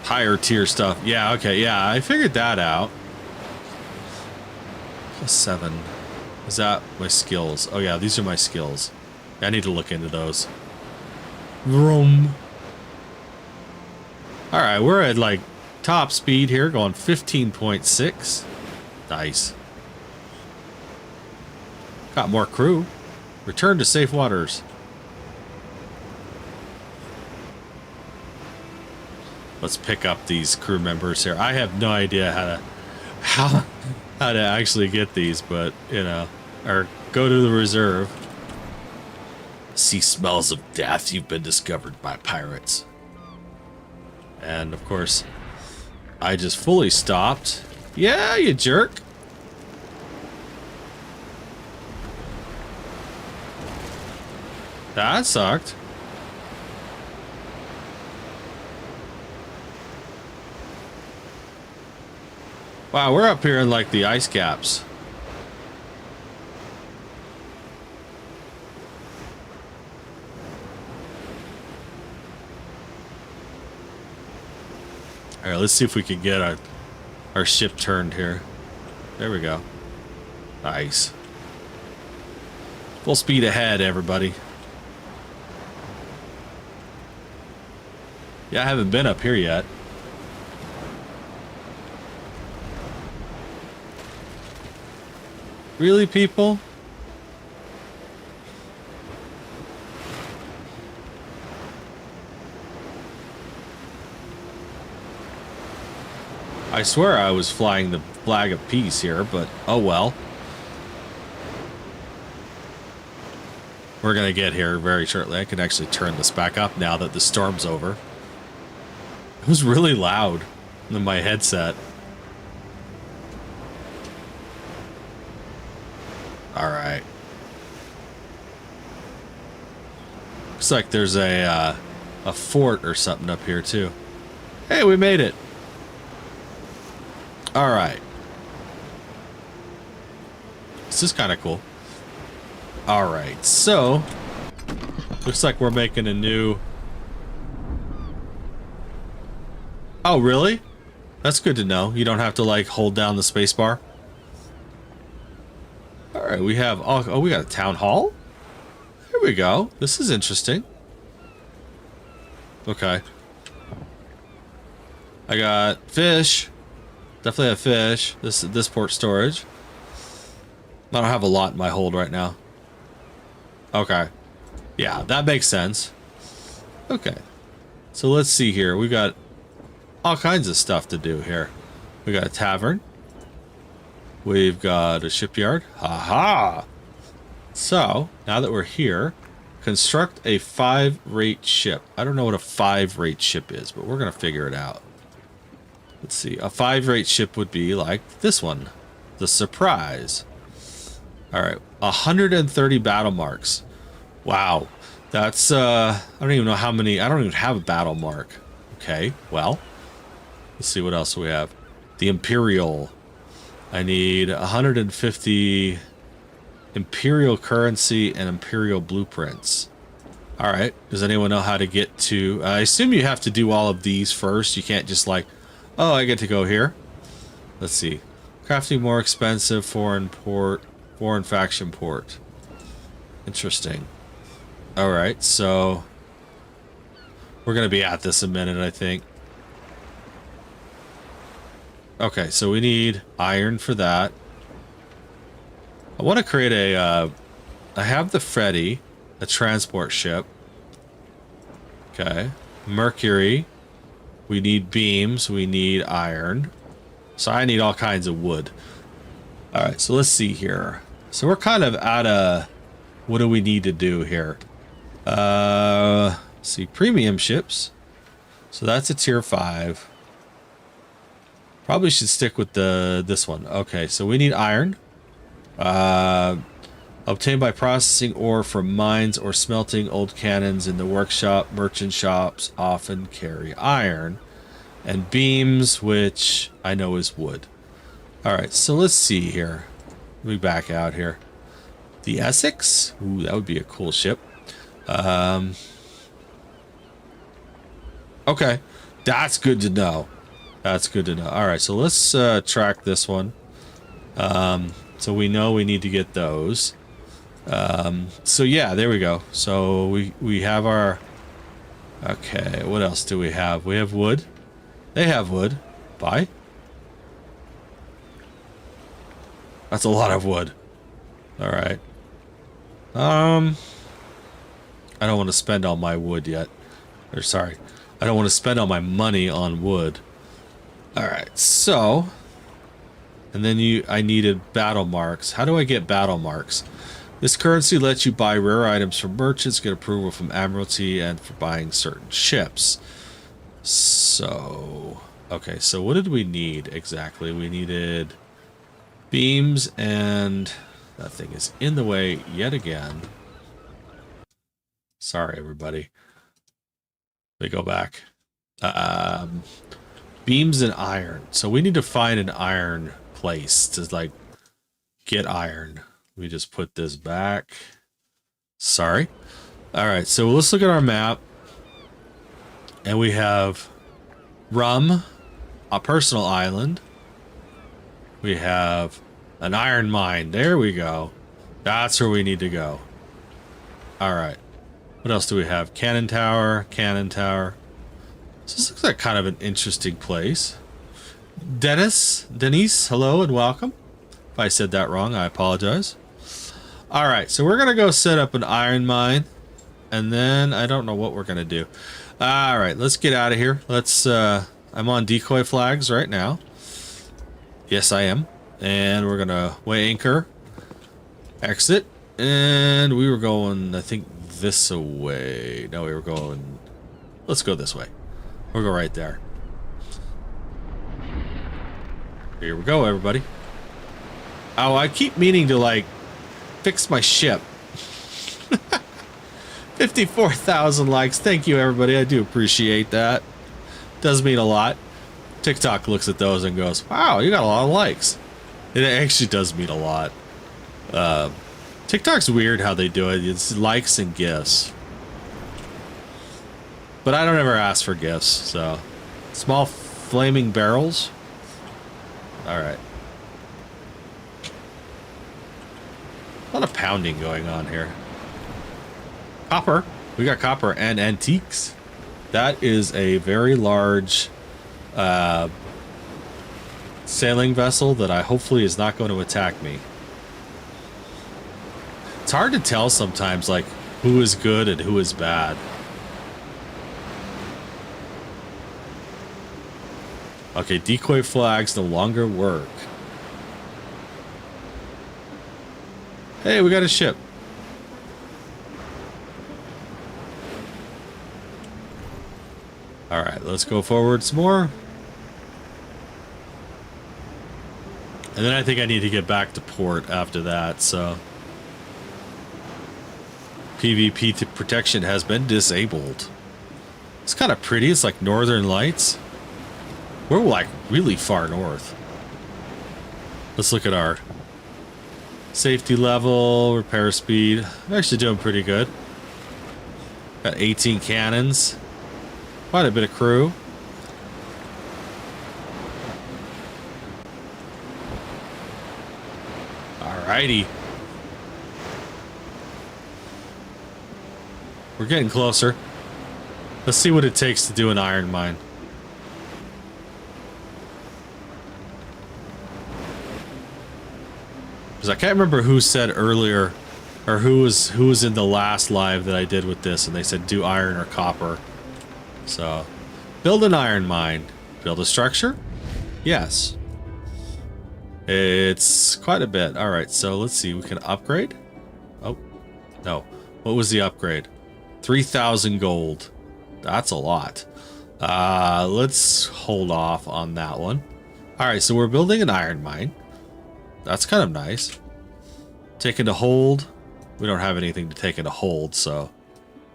A: higher tier stuff. Yeah, okay, yeah, I figured that out. +7. Is that my skills? Oh yeah, these are my skills. I need to look into those. Vroom. Alright, we're at like top speed here, going 15.6. Nice. Got more crew. Return to safe waters. Let's pick up these crew members here. I have no idea how to actually get these, but you know, or go to the reserve. See smells of death. You've been discovered by pirates. And of course, I just fully stopped. Yeah, you jerk. That sucked. Wow, we're up here in like the ice caps. All right, let's see if we can get our ship turned here. There we go. Nice. Full speed ahead, everybody. Yeah, I haven't been up here yet. Really, people? I swear I was flying the flag of peace here, but oh well. We're gonna get here very shortly. I can actually turn this back up now that the storm's over. It was really loud in my headset. All right. Looks like there's a fort or something up here too. Hey, we made it. All right. This is kind of cool. All right, so looks like we're making a new. Oh, really? That's good to know. You don't have to like hold down the space bar. All right, we have. Oh, we got a town hall. Here we go. This is interesting. Okay. I got fish. Definitely have fish. This port storage. I don't have a lot in my hold right now. Okay. Yeah, that makes sense. Okay. So let's see here. We got all kinds of stuff to do here. We got a tavern. We've got a shipyard. Haha. So, now that we're here, construct a 5-rate ship. I don't know what a 5-rate ship is, but we're going to figure it out. Let's see. A 5-rate ship would be like this one. The Surprise. Alright. 130 battle marks. Wow. That's, I don't even know how many. I don't even have a battle mark. Okay. Well. Let's see what else we have. The Imperial. I need 150 Imperial currency and Imperial blueprints. All right. Does anyone know how to get to... I assume you have to do all of these first. You can't just like, oh, I get to go here. Let's see. Crafting more expensive foreign faction port. Interesting. All right, so we're going to be at this a minute, I think. Okay, so we need iron for that. I want to create a... I have the Freddy, a transport ship. Okay. Mercury. We need beams. We need iron. So I need all kinds of wood. All right, so let's see here. So we're kind of at a... What do we need to do here? Let's see, premium ships. So that's a tier 5. Probably should stick with this one. Okay, so we need iron. Obtained by processing ore from mines or smelting old cannons in the workshop. Merchant shops often carry iron. And beams, which I know is wood. Alright, so let's see here. Let me back out here. The Essex? Ooh, that would be a cool ship. Okay, that's good to know. That's good to know. Alright, so let's track this one. So we know we need to get those. So yeah, there we go. So we have our... Okay, what else do we have? We have wood. They have wood. Buy. That's a lot of wood. Alright. I don't want to spend all my wood yet. Or sorry. I don't want to spend all my money on wood. Alright, so... And then I needed battle marks. How do I get battle marks? This currency lets you buy rare items from merchants, get approval from Admiralty, and for buying certain ships. So... Okay, so what did we need exactly? We needed beams, and that thing is in the way yet again. Sorry, everybody. Let me go back. Beams and iron. So we need to find an iron place to, like, get iron. Let me just put this back. Sorry. All right, so let's look at our map. And we have Rum, a personal island. We have an iron mine. There we go. That's where we need to go. All right. What else do we have? Cannon tower, cannon tower. So this looks like kind of an interesting place. Denise, hello and welcome. If I said that wrong, I apologize. All right, so we're gonna go set up an iron mine, and then I don't know what we're gonna do. All right, let's get out of here. Let's. I'm on decoy flags right now. Yes, I am, and we're gonna weigh anchor, exit, and we were going, I think, this way. No, we were going. Let's go this way. We'll go right there. Here we go, everybody. Oh, I keep meaning to, like, fix my ship. 54,000 likes. Thank you, everybody. I do appreciate that. Does mean a lot. TikTok looks at those and goes, wow, you got a lot of likes. It actually does mean a lot. TikTok's weird how they do it. It's likes and gifts. But I don't ever ask for gifts, so. Small flaming barrels. Alright. A lot of pounding going on here. Copper. We got copper and antiques. That is a very large sailing vessel that I hopefully is not going to attack me. It's hard to tell sometimes, like, who is good and who is bad. Okay, decoy flags no longer work. Hey, we got a ship. Alright, let's go forward some more. And then I think I need to get back to port after that, so... PvP protection has been disabled. It's kind of pretty. It's like Northern Lights. We're like really far north. Let's look at our safety level, repair speed. I'm actually doing pretty good. Got 18 cannons. Quite a bit of crew. Alrighty. We're getting closer. Let's see what it takes to do an iron mine. Because I can't remember who said earlier, or who was in the last live that I did with this, and they said do iron or copper. So, build an iron mine. Build a structure? Yes. It's quite a bit. Alright, so let's see. We can upgrade? Oh, no. What was the upgrade? 3,000 gold. That's a lot. Let's hold off on that one. Alright, so we're building an iron mine. That's kind of nice. Take into hold. We don't have anything to take into hold, so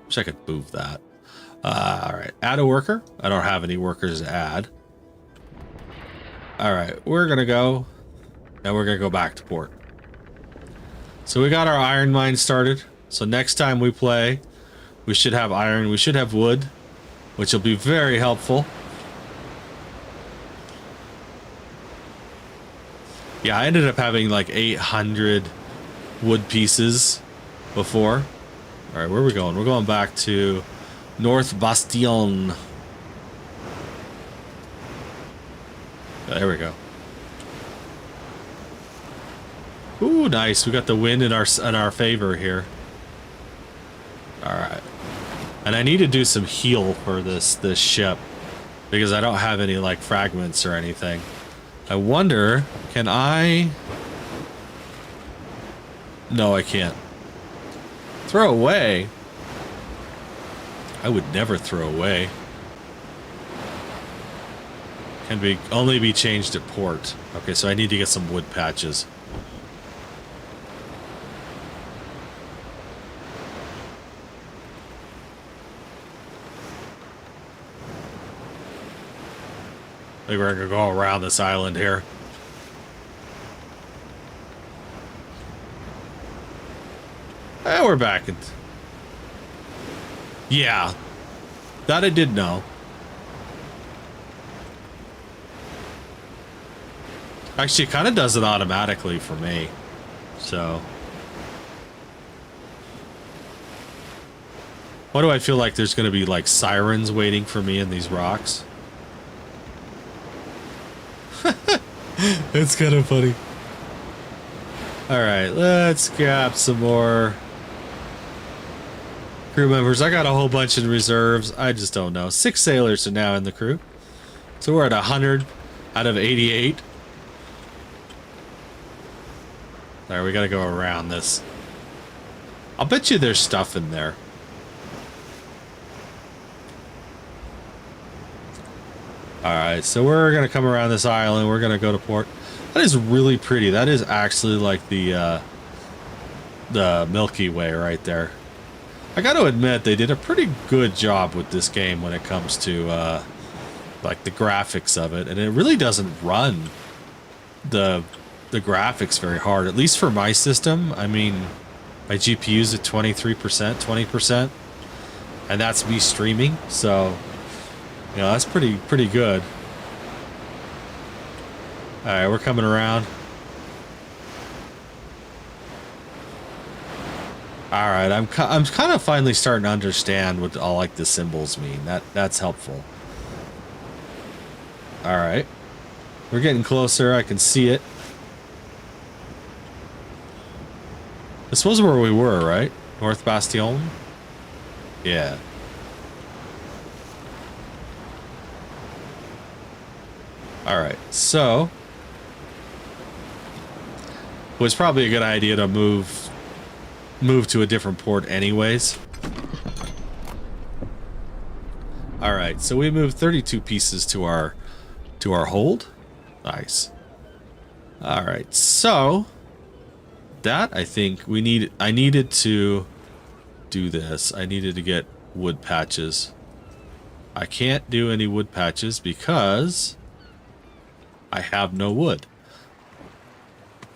A: wish I could move that. Alright, add a worker. I don't have any workers to add. Alright, we're gonna go. Now we're gonna go back to port. So we got our iron mine started. So next time we play, we should have iron, we should have wood, which will be very helpful. Yeah, I ended up having like 800 wood pieces before. Alright, where are we going? We're going back to North Bastion. There we go. Ooh, nice. We got the wind in our favor here. Alright. And I need to do some heal for this ship, because I don't have any like fragments or anything. I wonder, can I... No, I can't. Throw away? I would never throw away. Can only be changed at port. Okay, so I need to get some wood patches. I think we're gonna go around this island here. And we're back. Yeah. That I did know. Actually, it kind of does it automatically for me. So. Why do I feel like there's going to be like sirens waiting for me in these rocks? It's kind of funny. Alright, let's grab some more crew members. I got a whole bunch in reserves. I just don't know. 6 sailors are now in the crew. So we're at 100 out of 88. Alright, we gotta go around this. I'll bet you there's stuff in there. Alright, so we're gonna come around this island. We're gonna go to port. That is really pretty. That is actually like the Milky Way right there. I gotta admit, they did a pretty good job with this game when it comes to like the graphics of it, and it really doesn't run the graphics very hard, at least for my system. I mean, my GPU's at 23%, 20%, and that's me streaming, so you know, that's pretty good. Alright, we're coming around. Alright, I'm kind of finally starting to understand what all like the symbols mean. That's helpful. Alright. We're getting closer, I can see it. This was where we were, right? North Bastion? Yeah. Alright, so it was probably a good idea to move to a different port anyways. Alright, so we moved 32 pieces to our hold. Nice. Alright, so that I think I needed to do this. I needed to get wood patches. I can't do any wood patches because I have no wood.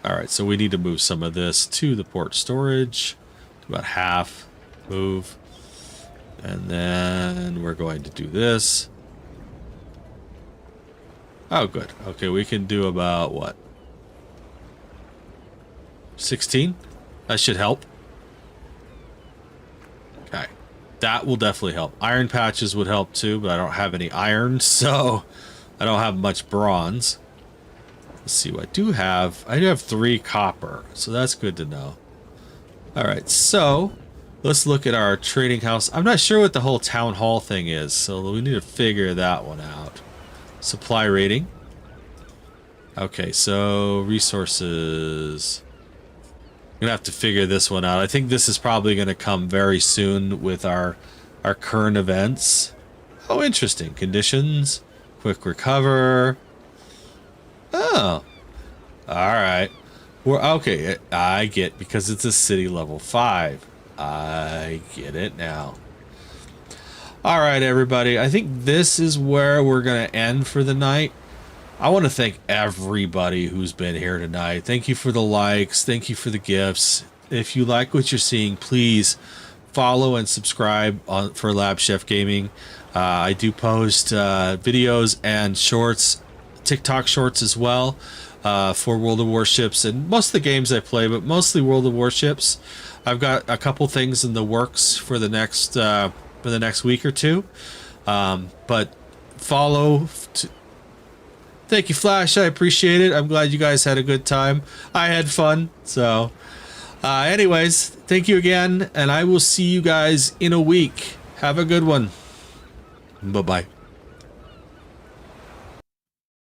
A: Alright, so we need to move some of this to the port storage. About half. Move. And then we're going to do this. Oh, good. Okay, we can do about, what? 16? That should help. Okay. That will definitely help. Iron patches would help too, but I don't have any iron, so I don't have much bronze. Let's see what I do have. I do have 3 copper, so that's good to know. Alright, so let's look at our trading house. I'm not sure what the whole town hall thing is, so we need to figure that one out. Supply rating. Okay, so resources. I'm gonna have to figure this one out. I think this is probably gonna come very soon with our current events. Oh, interesting. Conditions. Quick recover. Oh. Alright. We're okay. I get, because it's a city level 5. I get it now. Alright, everybody. I think this is where we're gonna end for the night. I want to thank everybody who's been here tonight. Thank you for the likes. Thank you for the gifts. If you like what you're seeing, please follow and subscribe for LabChefGaming. I do post videos and shorts, TikTok shorts as well, for World of Warships and most of the games I play, but mostly World of Warships. I've got a couple things in the works for the next week or two, but follow. Thank you, Flash. I appreciate it. I'm glad you guys had a good time. I had fun. So, anyways, thank you again, and I will see you guys in a week. Have a good one. Bye-bye.